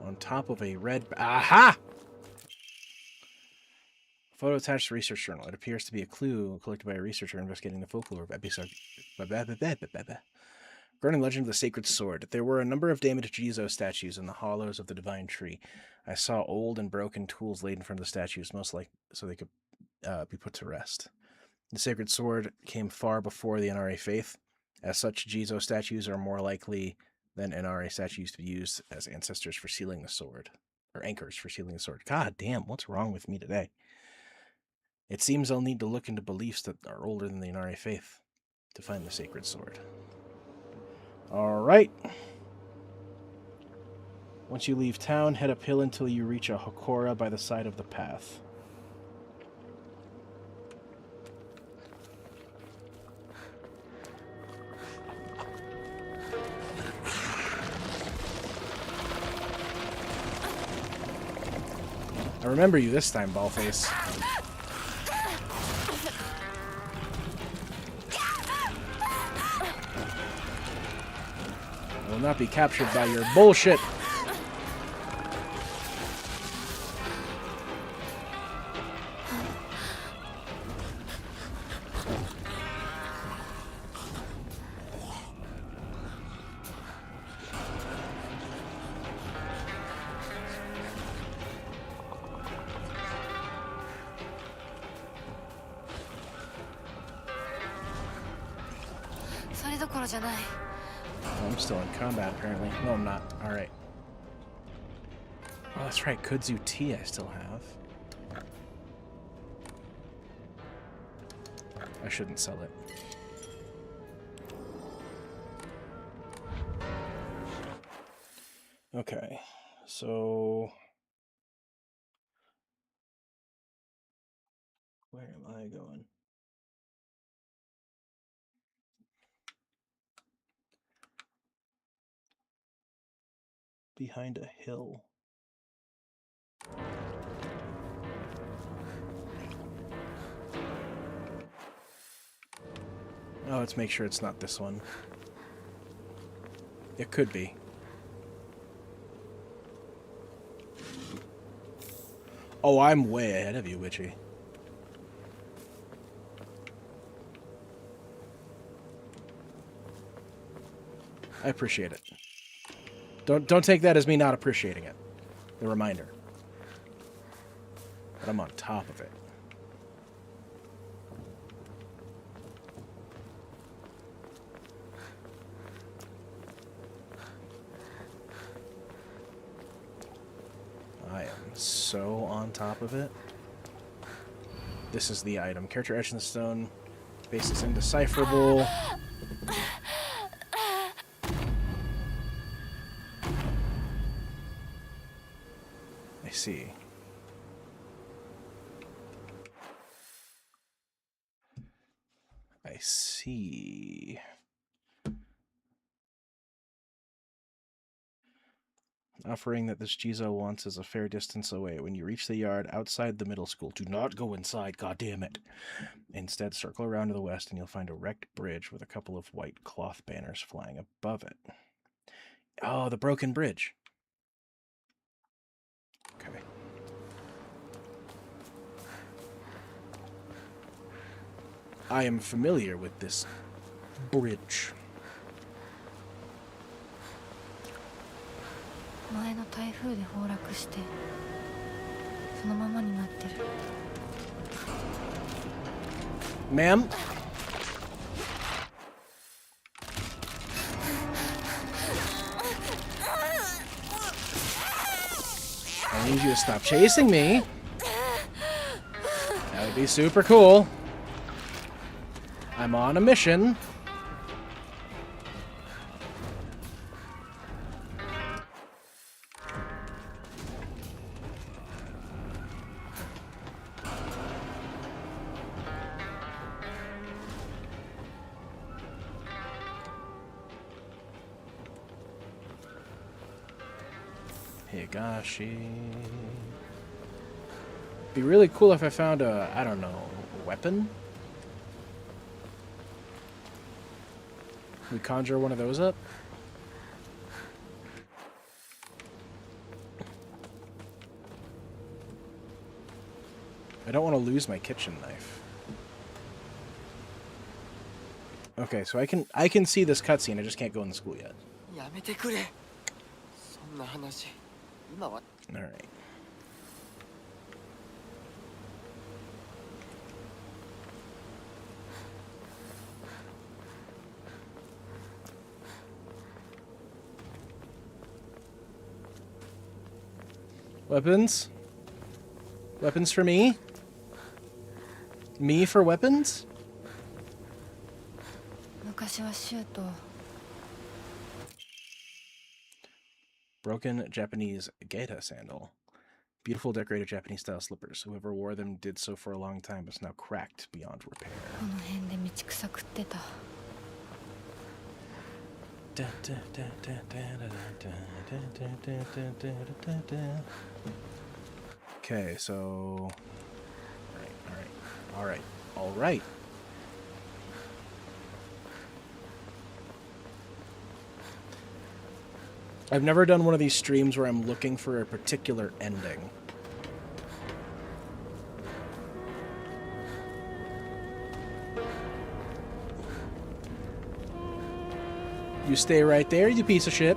On top of a red... Aha! Photo attached to research journal. It appears to be a clue collected by a researcher investigating the folklore of episode... Regarding legend of the sacred sword, there were a number of damaged Jizo statues in the hollows of the divine tree. I saw old and broken tools laid in front of the statues, most like so they could be put to rest. The sacred sword came far before the NRA faith. As such, Jizo statues are more likely than NRA statues to be used as ancestors for sealing the sword, or anchors for sealing the sword. God damn, what's wrong with me today? It seems I'll need to look into beliefs that are older than the NRA faith to find the sacred sword. All right. Once you leave town, head uphill until you reach a Hokora by the side of the path. I remember you this time, Ballface. I will not be captured by your bullshit. I'm still in combat, apparently. No, I'm not. Alright. Oh, that's right. Kudzu tea I still have. I shouldn't sell it. Okay. So... where am I going? Behind a hill. Oh, let's make sure it's not this one. It could be. Oh, I'm way ahead of you, Witchy. I appreciate it. Don't take that as me not appreciating it. The reminder. But I'm on top of it. I am so on top of it. This is the item. Character etched in the stone. Base is indecipherable. I see. I see. Offering that this Jizo wants is a fair distance away. When you reach the yard outside the middle school, do not go inside, goddammit. Instead, circle around to the west and you'll find a wrecked bridge with a couple of white cloth banners flying above it. Oh, the broken bridge. Okay. I am familiar with this bridge. 前の台風で崩落してそのままになってる。 Ma'am? I need you to stop chasing me. That would be super cool. I'm on a mission. Higashi. Be really cool if I found a, I don't know, weapon? We conjure one of those up? I don't want to lose my kitchen knife. Okay, so I can see this cutscene, I just can't go in the school yet. やめてくれ。そんな話、今は。Alright. Weapons? Weapons for me? Me for weapons? 昔はシュート Broken Japanese gaita sandal. Beautiful decorated Japanese style slippers. Whoever wore them did so for a long time, but it's now cracked beyond repair. この辺で道草食ってた。 Okay, so... Alright. I've never done one of these streams where I'm looking for a particular ending. You stay right there, you piece of shit.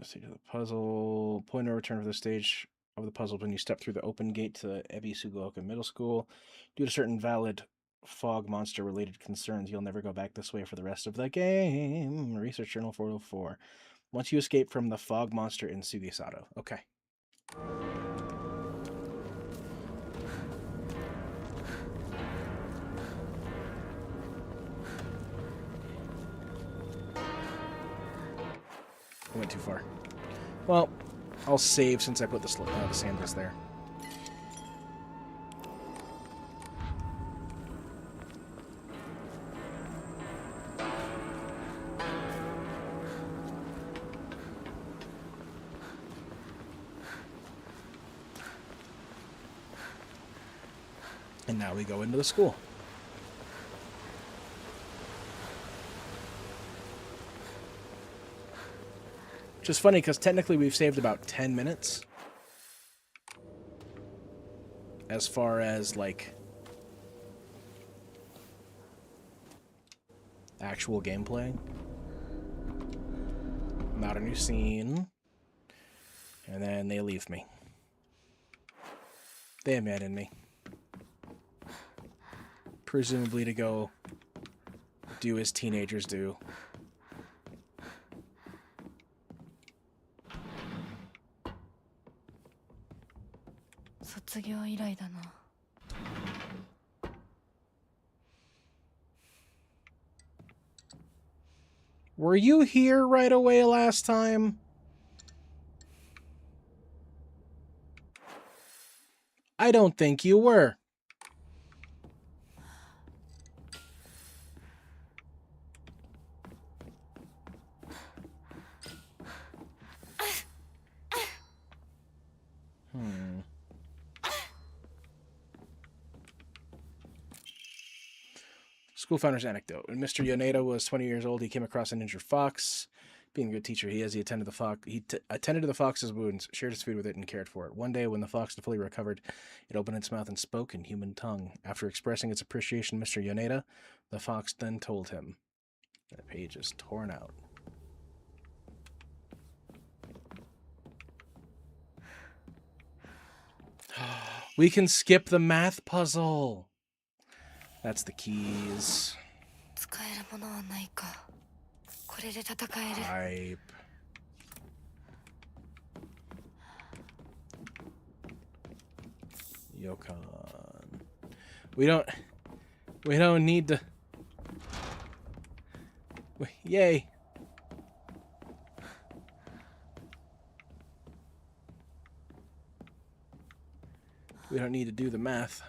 Stage of the puzzle. Point of return for the stage of the puzzle when you step through the open gate to Ebisugaoka Middle School. Due to certain valid fog monster related concerns, you'll never go back this way for the rest of the game. Research Journal 404. Once you escape from the fog monster in Sugisato. Okay. I went too far. Well, I'll save since I put the sandals there. And now we go into the school. Which is funny because technically we've saved about 10 minutes. As far as, like, actual gameplay. Not a new scene. And then they leave me. They abandon me. Presumably to go do as teenagers do. Were you here right away last time? I don't think you were. School founder's anecdote. When Mr. Yoneda was 20 years old, he came across an injured fox. Being a good teacher, he attended the fox. Attended to the fox's wounds, shared his food with it, and cared for it. One day, when the fox had fully recovered, it opened its mouth and spoke in human tongue. After expressing its appreciation, Mr. Yoneda, the fox then told him. The page is torn out. We can skip the math puzzle. That's the keys. 使えるものはないか。これで戦える。 Hype. Yokon. We don't need to. Yay. We don't need to do the math.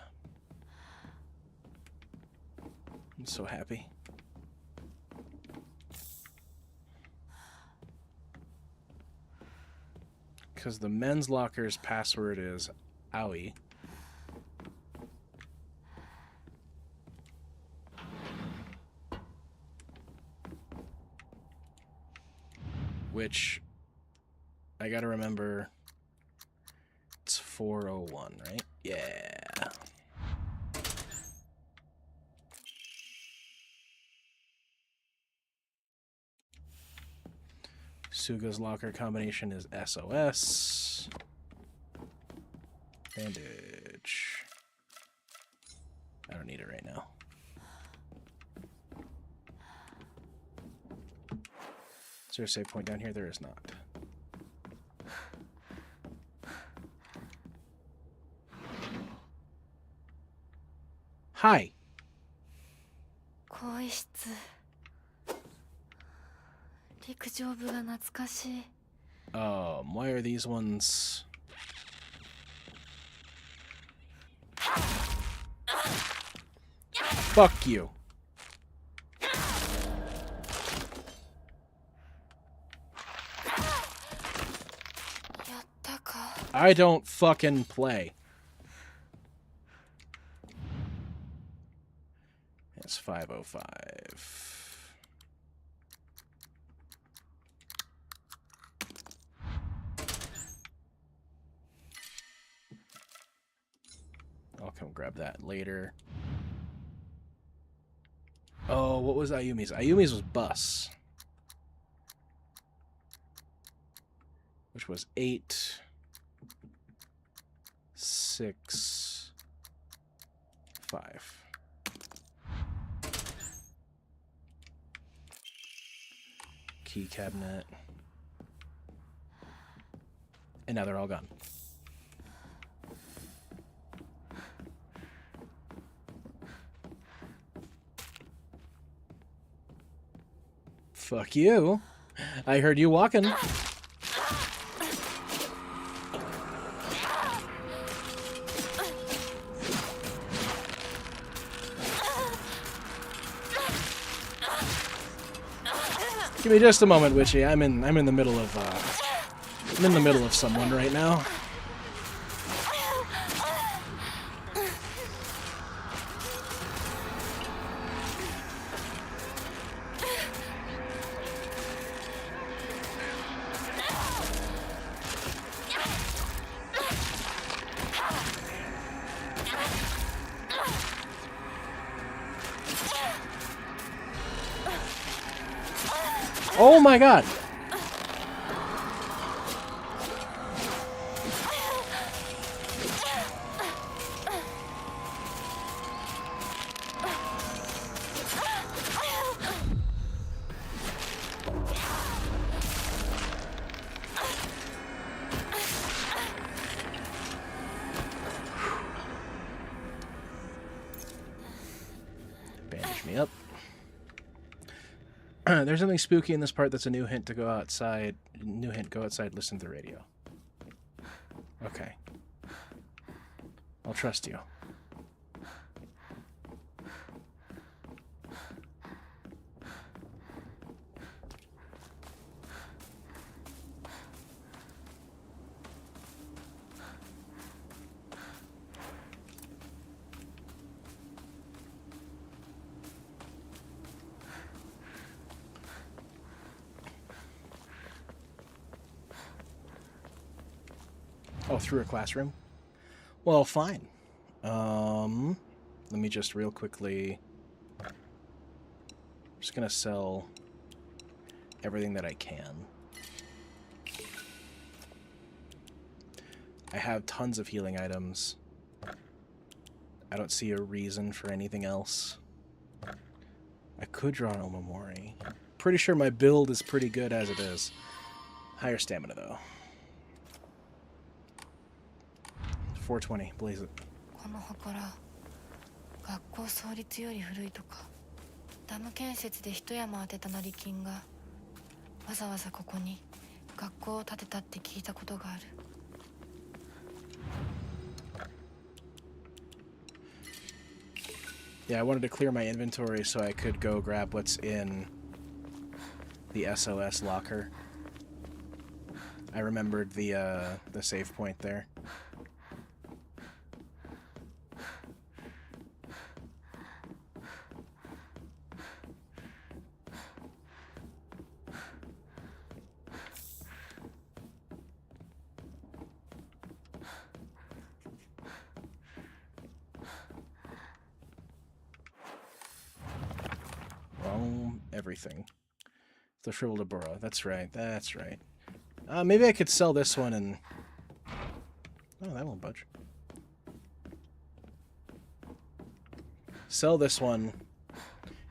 I'm so happy. Because the men's locker's password is Owie. Which I gotta remember it's 401, right? Yeah. Suga's locker combination is SOS. Bandage. I don't need it right now. Is there a save point down here? There is not. Hi. 更衣室。陸上部が懐かしい。Why are these ones? Fuck you. I don't fucking play. It's 5:05. I'll come grab that later. Oh, what was Ayumi's? Ayumi's was bus. Which was 8, 6, 5. Key cabinet. And now they're all gone. Fuck you. I heard you walking. Give me just a moment, Witchy. I'm in the middle of someone right now. Oh my god! Bandage me up. There's something spooky in this part that's a new hint to go outside. New hint, go outside, listen to the radio. Okay. I'll trust you. Oh, through a classroom? Well, fine. Let me just real quickly... I'm just gonna sell everything that I can. I have tons of healing items. I don't see a reason for anything else. I could draw an Omamori. Pretty sure my build is pretty good as it is. Higher stamina, though. 420, blaze it. この祠学校創立より古いとか。ダム建設で一山当てた成金がわざわざここに学校を建てたって聞いたことがある。Yeah, I wanted to clear my inventory so I could go grab what's in the SOS locker. I remembered the save point there. Everything. The Shriveled Abora. That's right. That's right. Maybe I could sell this one and... Oh, that won't budge. Sell this one,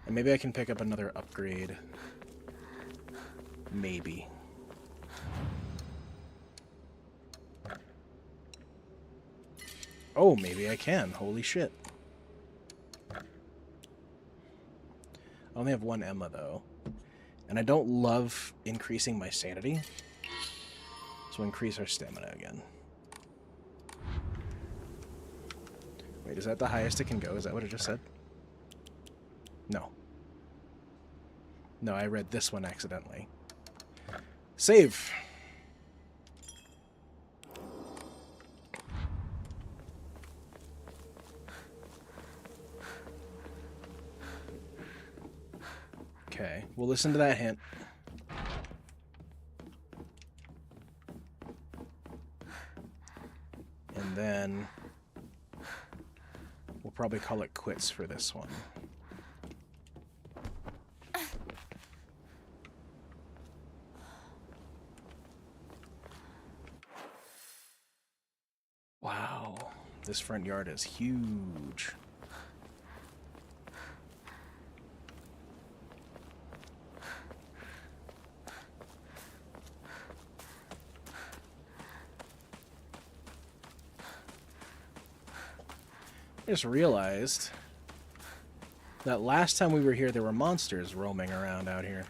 and maybe I can pick up another upgrade. Maybe. Oh, maybe I can. Holy shit. I only have one Emma, though. And I don't love increasing my sanity. So increase our stamina again. Wait, is that the highest it can go? Is that what it just said? No. No, I read this one accidentally. Save! Okay, we'll listen to that hint. And then we'll probably call it quits for this one. Wow, this front yard is huge. I just realized that last time we were here, there were monsters roaming around out here.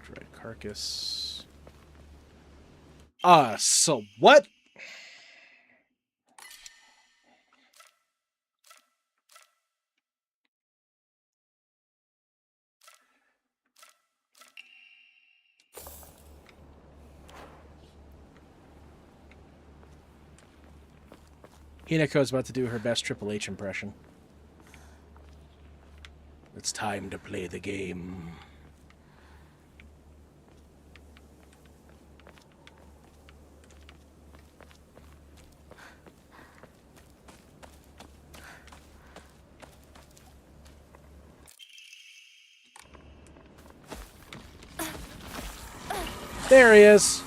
Dread carcass. So what? Hinako's about to do her best Triple H impression. It's time to play the game. There he is.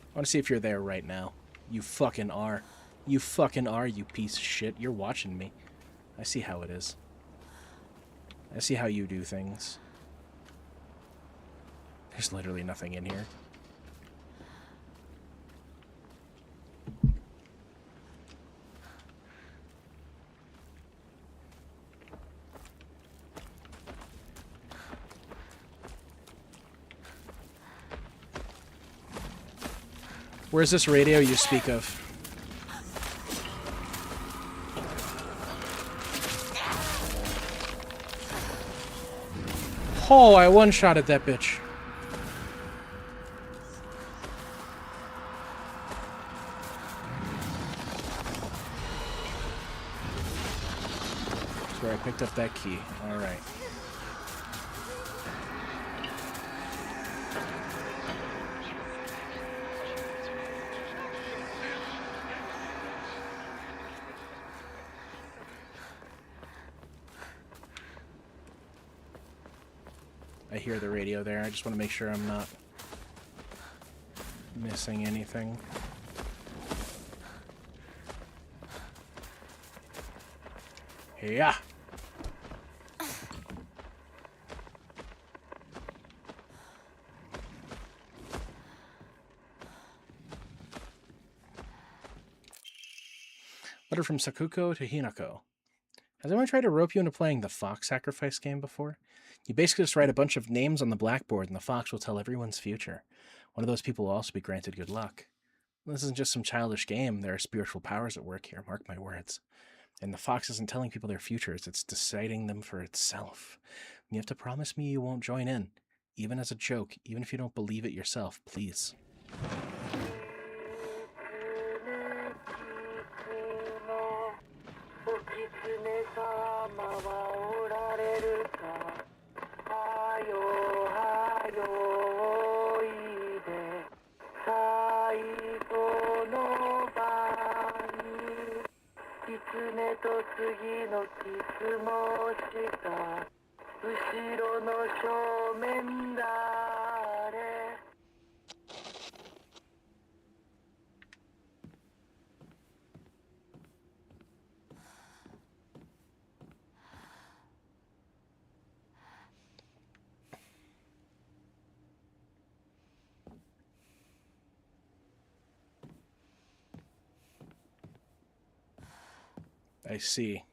I want to see if you're there right now. You fucking are. You fucking are, you piece of shit. You're watching me. I see how it is. I see how you do things. There's literally nothing in here. Where's this radio you speak of? Oh, I one-shotted that bitch. That's where I picked up that key. All right. I hear the radio there. I just want to make sure I'm not missing anything. Yeah. Letter from Sakuko to Hinako. Has anyone tried to rope you into playing the Fox Sacrifice game before? You basically just write a bunch of names on the blackboard and the fox will tell everyone's future. One of those people will also be granted good luck. This isn't just some childish game. There are spiritual powers at work here, mark my words. And the fox isn't telling people their futures, it's deciding them for itself. You have to promise me you won't join in. Even as a joke, even if you don't believe it yourself, please. I see.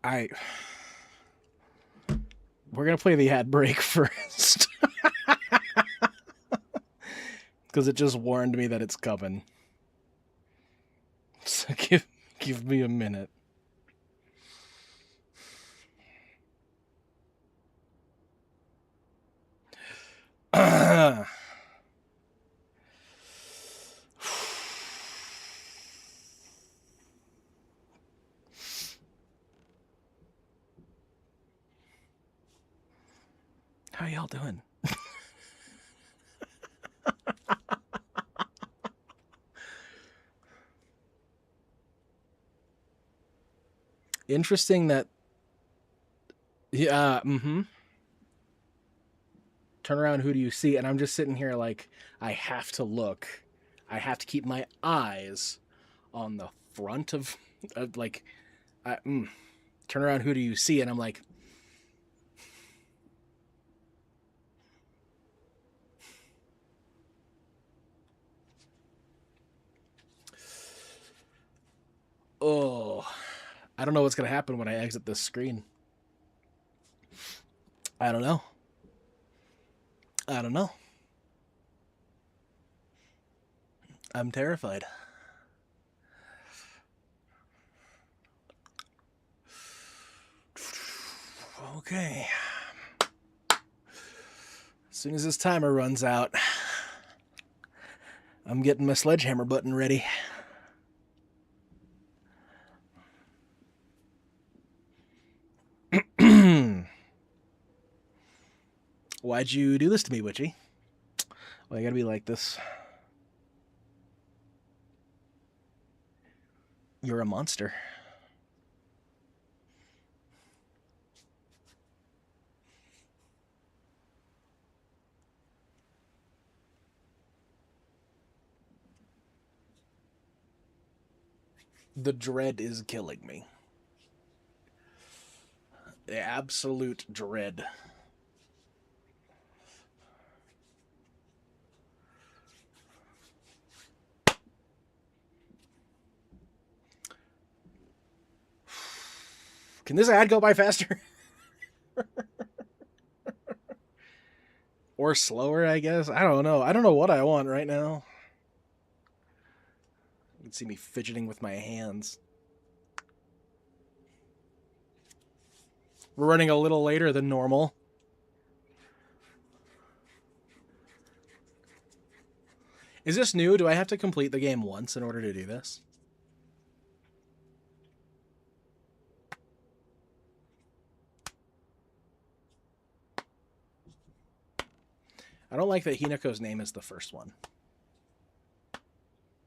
We're gonna play the ad break first. Because it just warned me that it's coming. So give me a minute. How y'all doing? Interesting that... Yeah, Turn around, who do you see? And I'm just sitting here like, I have to look. I have to keep my eyes on the front of like... Turn around, who do you see? And I'm like... Oh, I don't know what's going to happen when I exit this screen. I don't know. I'm terrified. Okay. As soon as this timer runs out, I'm getting my sledgehammer button ready. Why'd you do this to me, Witchy? Well, you gotta be like this. You're a monster. The dread is killing me. The absolute dread. Can this ad go by faster? Or slower, I guess? I don't know. I don't know what I want right now. You can see me fidgeting with my hands. We're running a little later than normal. Is this new? Do I have to complete the game once in order to do this? I don't like that Hinako's name is the first one.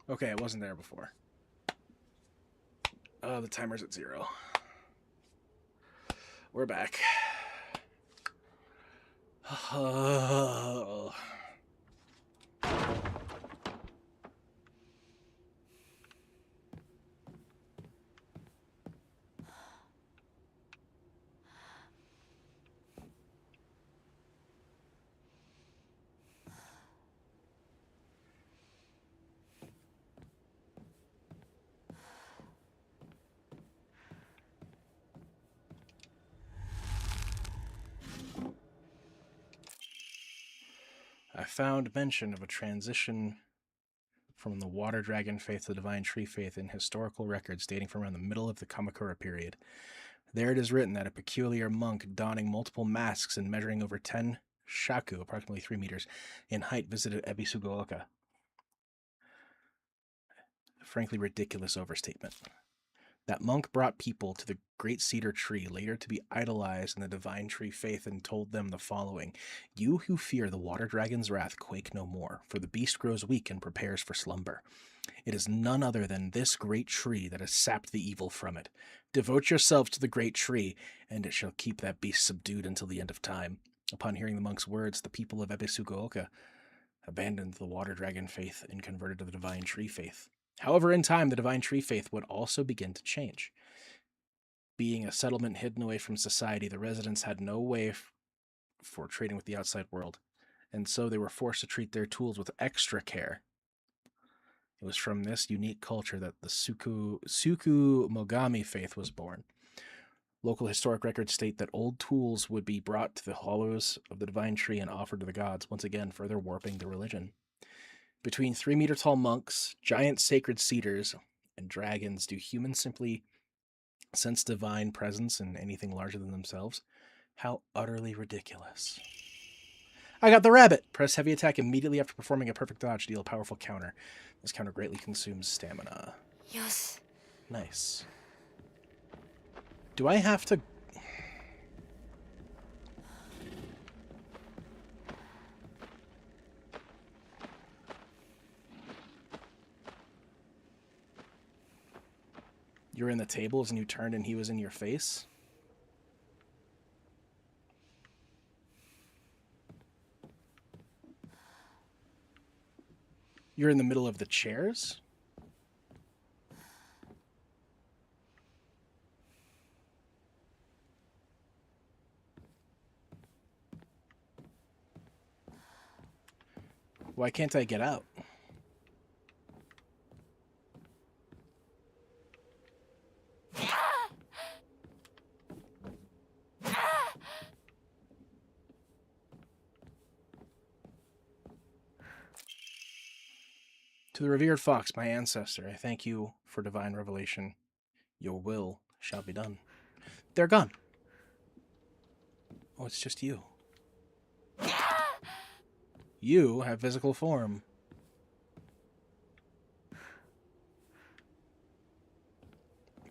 Okay, it wasn't there before. Oh, the timer's at 0. We're back. I found mention of a transition from the water dragon faith to the divine tree faith in historical records dating from around the middle of the Kamakura period. There it is written that a peculiar monk donning multiple masks and measuring over 10 shaku, approximately 3 meters, in height visited Ebisugaoka. A frankly ridiculous overstatement. That monk brought people to the great cedar tree, later to be idolized in the divine tree faith, and told them the following: "You who fear the water dragon's wrath, quake no more, for the beast grows weak and prepares for slumber. It is none other than this great tree that has sapped the evil from it. Devote yourselves to the great tree, and it shall keep that beast subdued until the end of time." Upon hearing the monk's words, the people of Ebisugaoka abandoned the water dragon faith and converted to the divine tree faith. However, in time, the divine tree faith would also begin to change. Being a settlement hidden away from society, the residents had no way for trading with the outside world, and so they were forced to treat their tools with extra care. It was from this unique culture that the Sukumogami faith was born. Local historic records state that old tools would be brought to the hollows of the divine tree and offered to the gods, once again further warping the religion. Between 3-meter-tall monks, giant sacred cedars, and dragons, do humans simply sense divine presence in anything larger than themselves? How utterly ridiculous. I got the rabbit! Press heavy attack immediately after performing a perfect dodge to deal a powerful counter. This counter greatly consumes stamina. Yes. Nice. Do I have to... You were in the tables and you turned and he was in your face? You're in the middle of the chairs? Why can't I get out? To the revered fox, my ancestor, I thank you for divine revelation. Your will shall be done. They're gone. Oh, it's just you. You have physical form.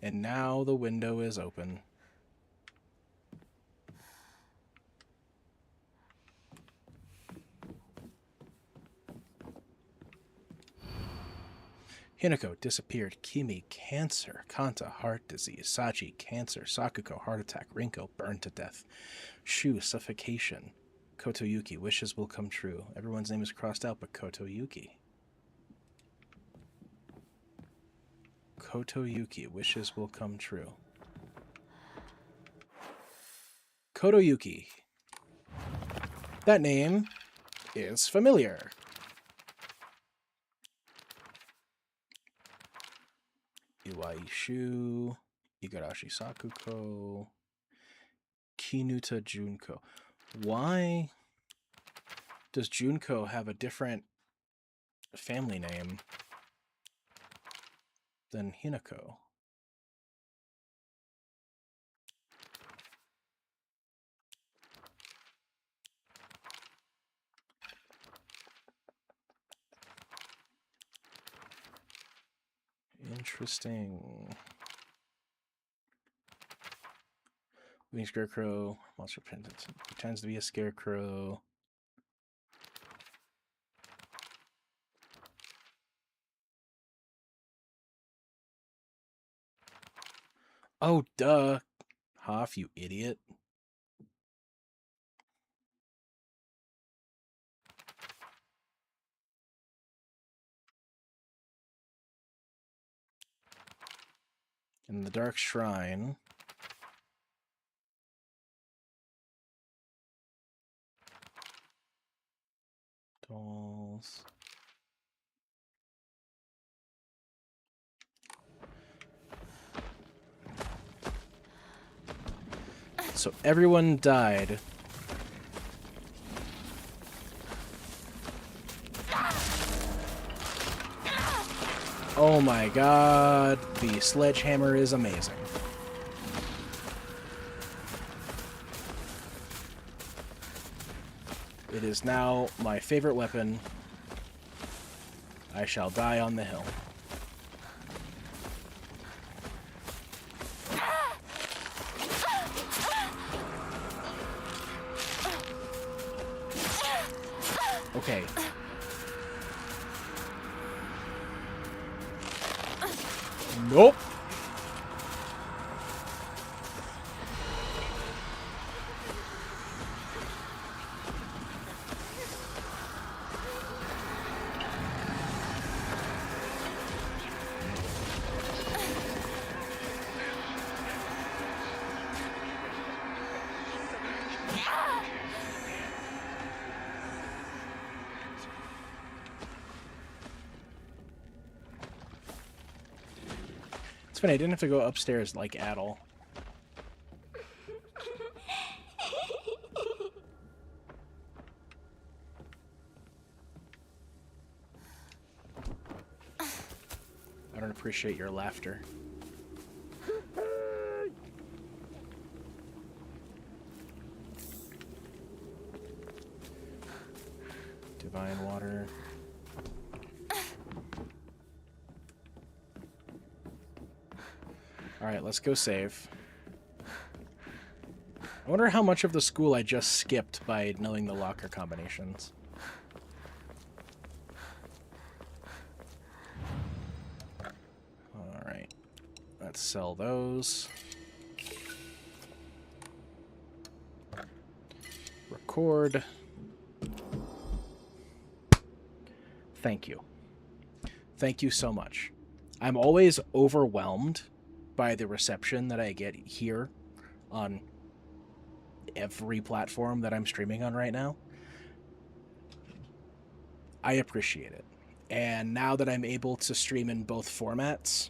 And now the window is open. Hinako disappeared. Kimi, cancer. Kanta, heart disease. Sachi, cancer. Sakuko, heart attack. Rinko, burned to death. Shu, suffocation. Kotoyuki, wishes will come true. Everyone's name is crossed out but Kotoyuki. Kotoyuki, wishes will come true. Kotoyuki. That name is familiar. Iwai Shu. Igarashi Sakuko. Kinuta Junko. Why does Junko have a different family name than Hinako? Interesting. Living Scarecrow. Monster pretends to be a scarecrow. Oh, duh. Haaf, you idiot. In the Dark Shrine. Dolls. So everyone died. Oh my god, the sledgehammer is amazing. It is now my favorite weapon. I shall die on the hill. Okay. Nope. It's funny, I didn't have to go upstairs like at all. I don't appreciate your laughter. Divine water. Alright, let's go save. I wonder how much of the school I just skipped by knowing the locker combinations. Alright. Let's sell those. Record. Thank you. Thank you so much. I'm always overwhelmed by the reception that I get here on every platform that I'm streaming on right now. I appreciate it. And now that I'm able to stream in both formats,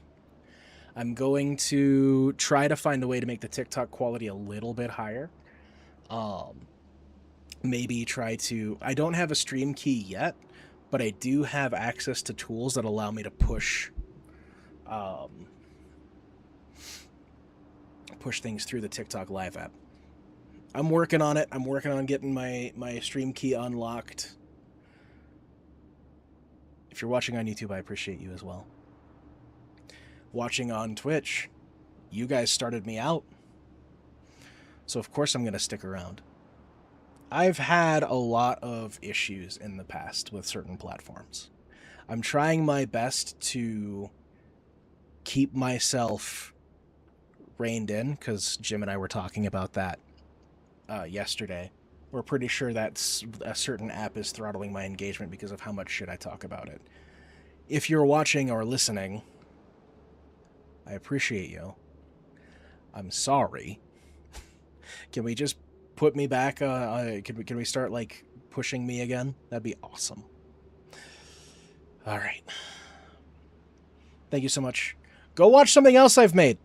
I'm going to try to find a way to make the TikTok quality a little bit higher. Maybe try to... I don't have a stream key yet, but I do have access to tools that allow me to push things through the TikTok Live app. I'm working on it. I'm working on getting my stream key unlocked. If you're watching on YouTube, I appreciate you as well. Watching on Twitch, you guys started me out. So of course I'm going to stick around. I've had a lot of issues in the past with certain platforms. I'm trying my best to keep myself reined in, because Jim and I were talking about that yesterday. We're pretty sure that a certain app is throttling my engagement because of how much shit I talk about it. If you're watching or listening, I appreciate you. I'm sorry. Can we just put me back? Can we start like pushing me again? That'd be awesome. All right. Thank you so much. Go watch something else I've made.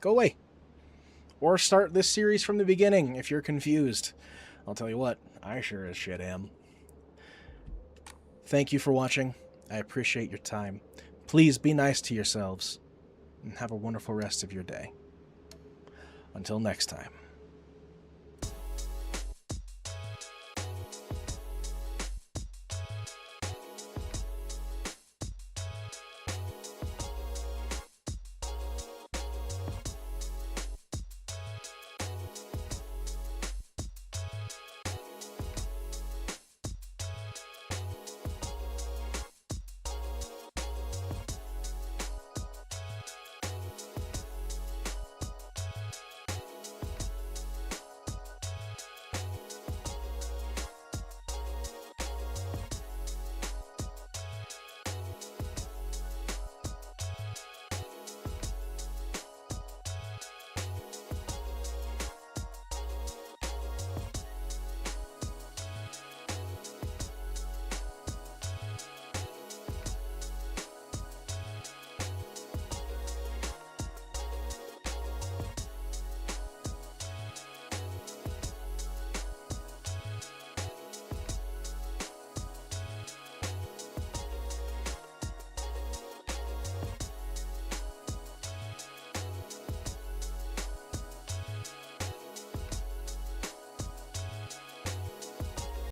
Go away. Or start this series from the beginning if you're confused. I'll tell you what, I sure as shit am. Thank you for watching. I appreciate your time. Please be nice to yourselves, and have a wonderful rest of your day. Until next time.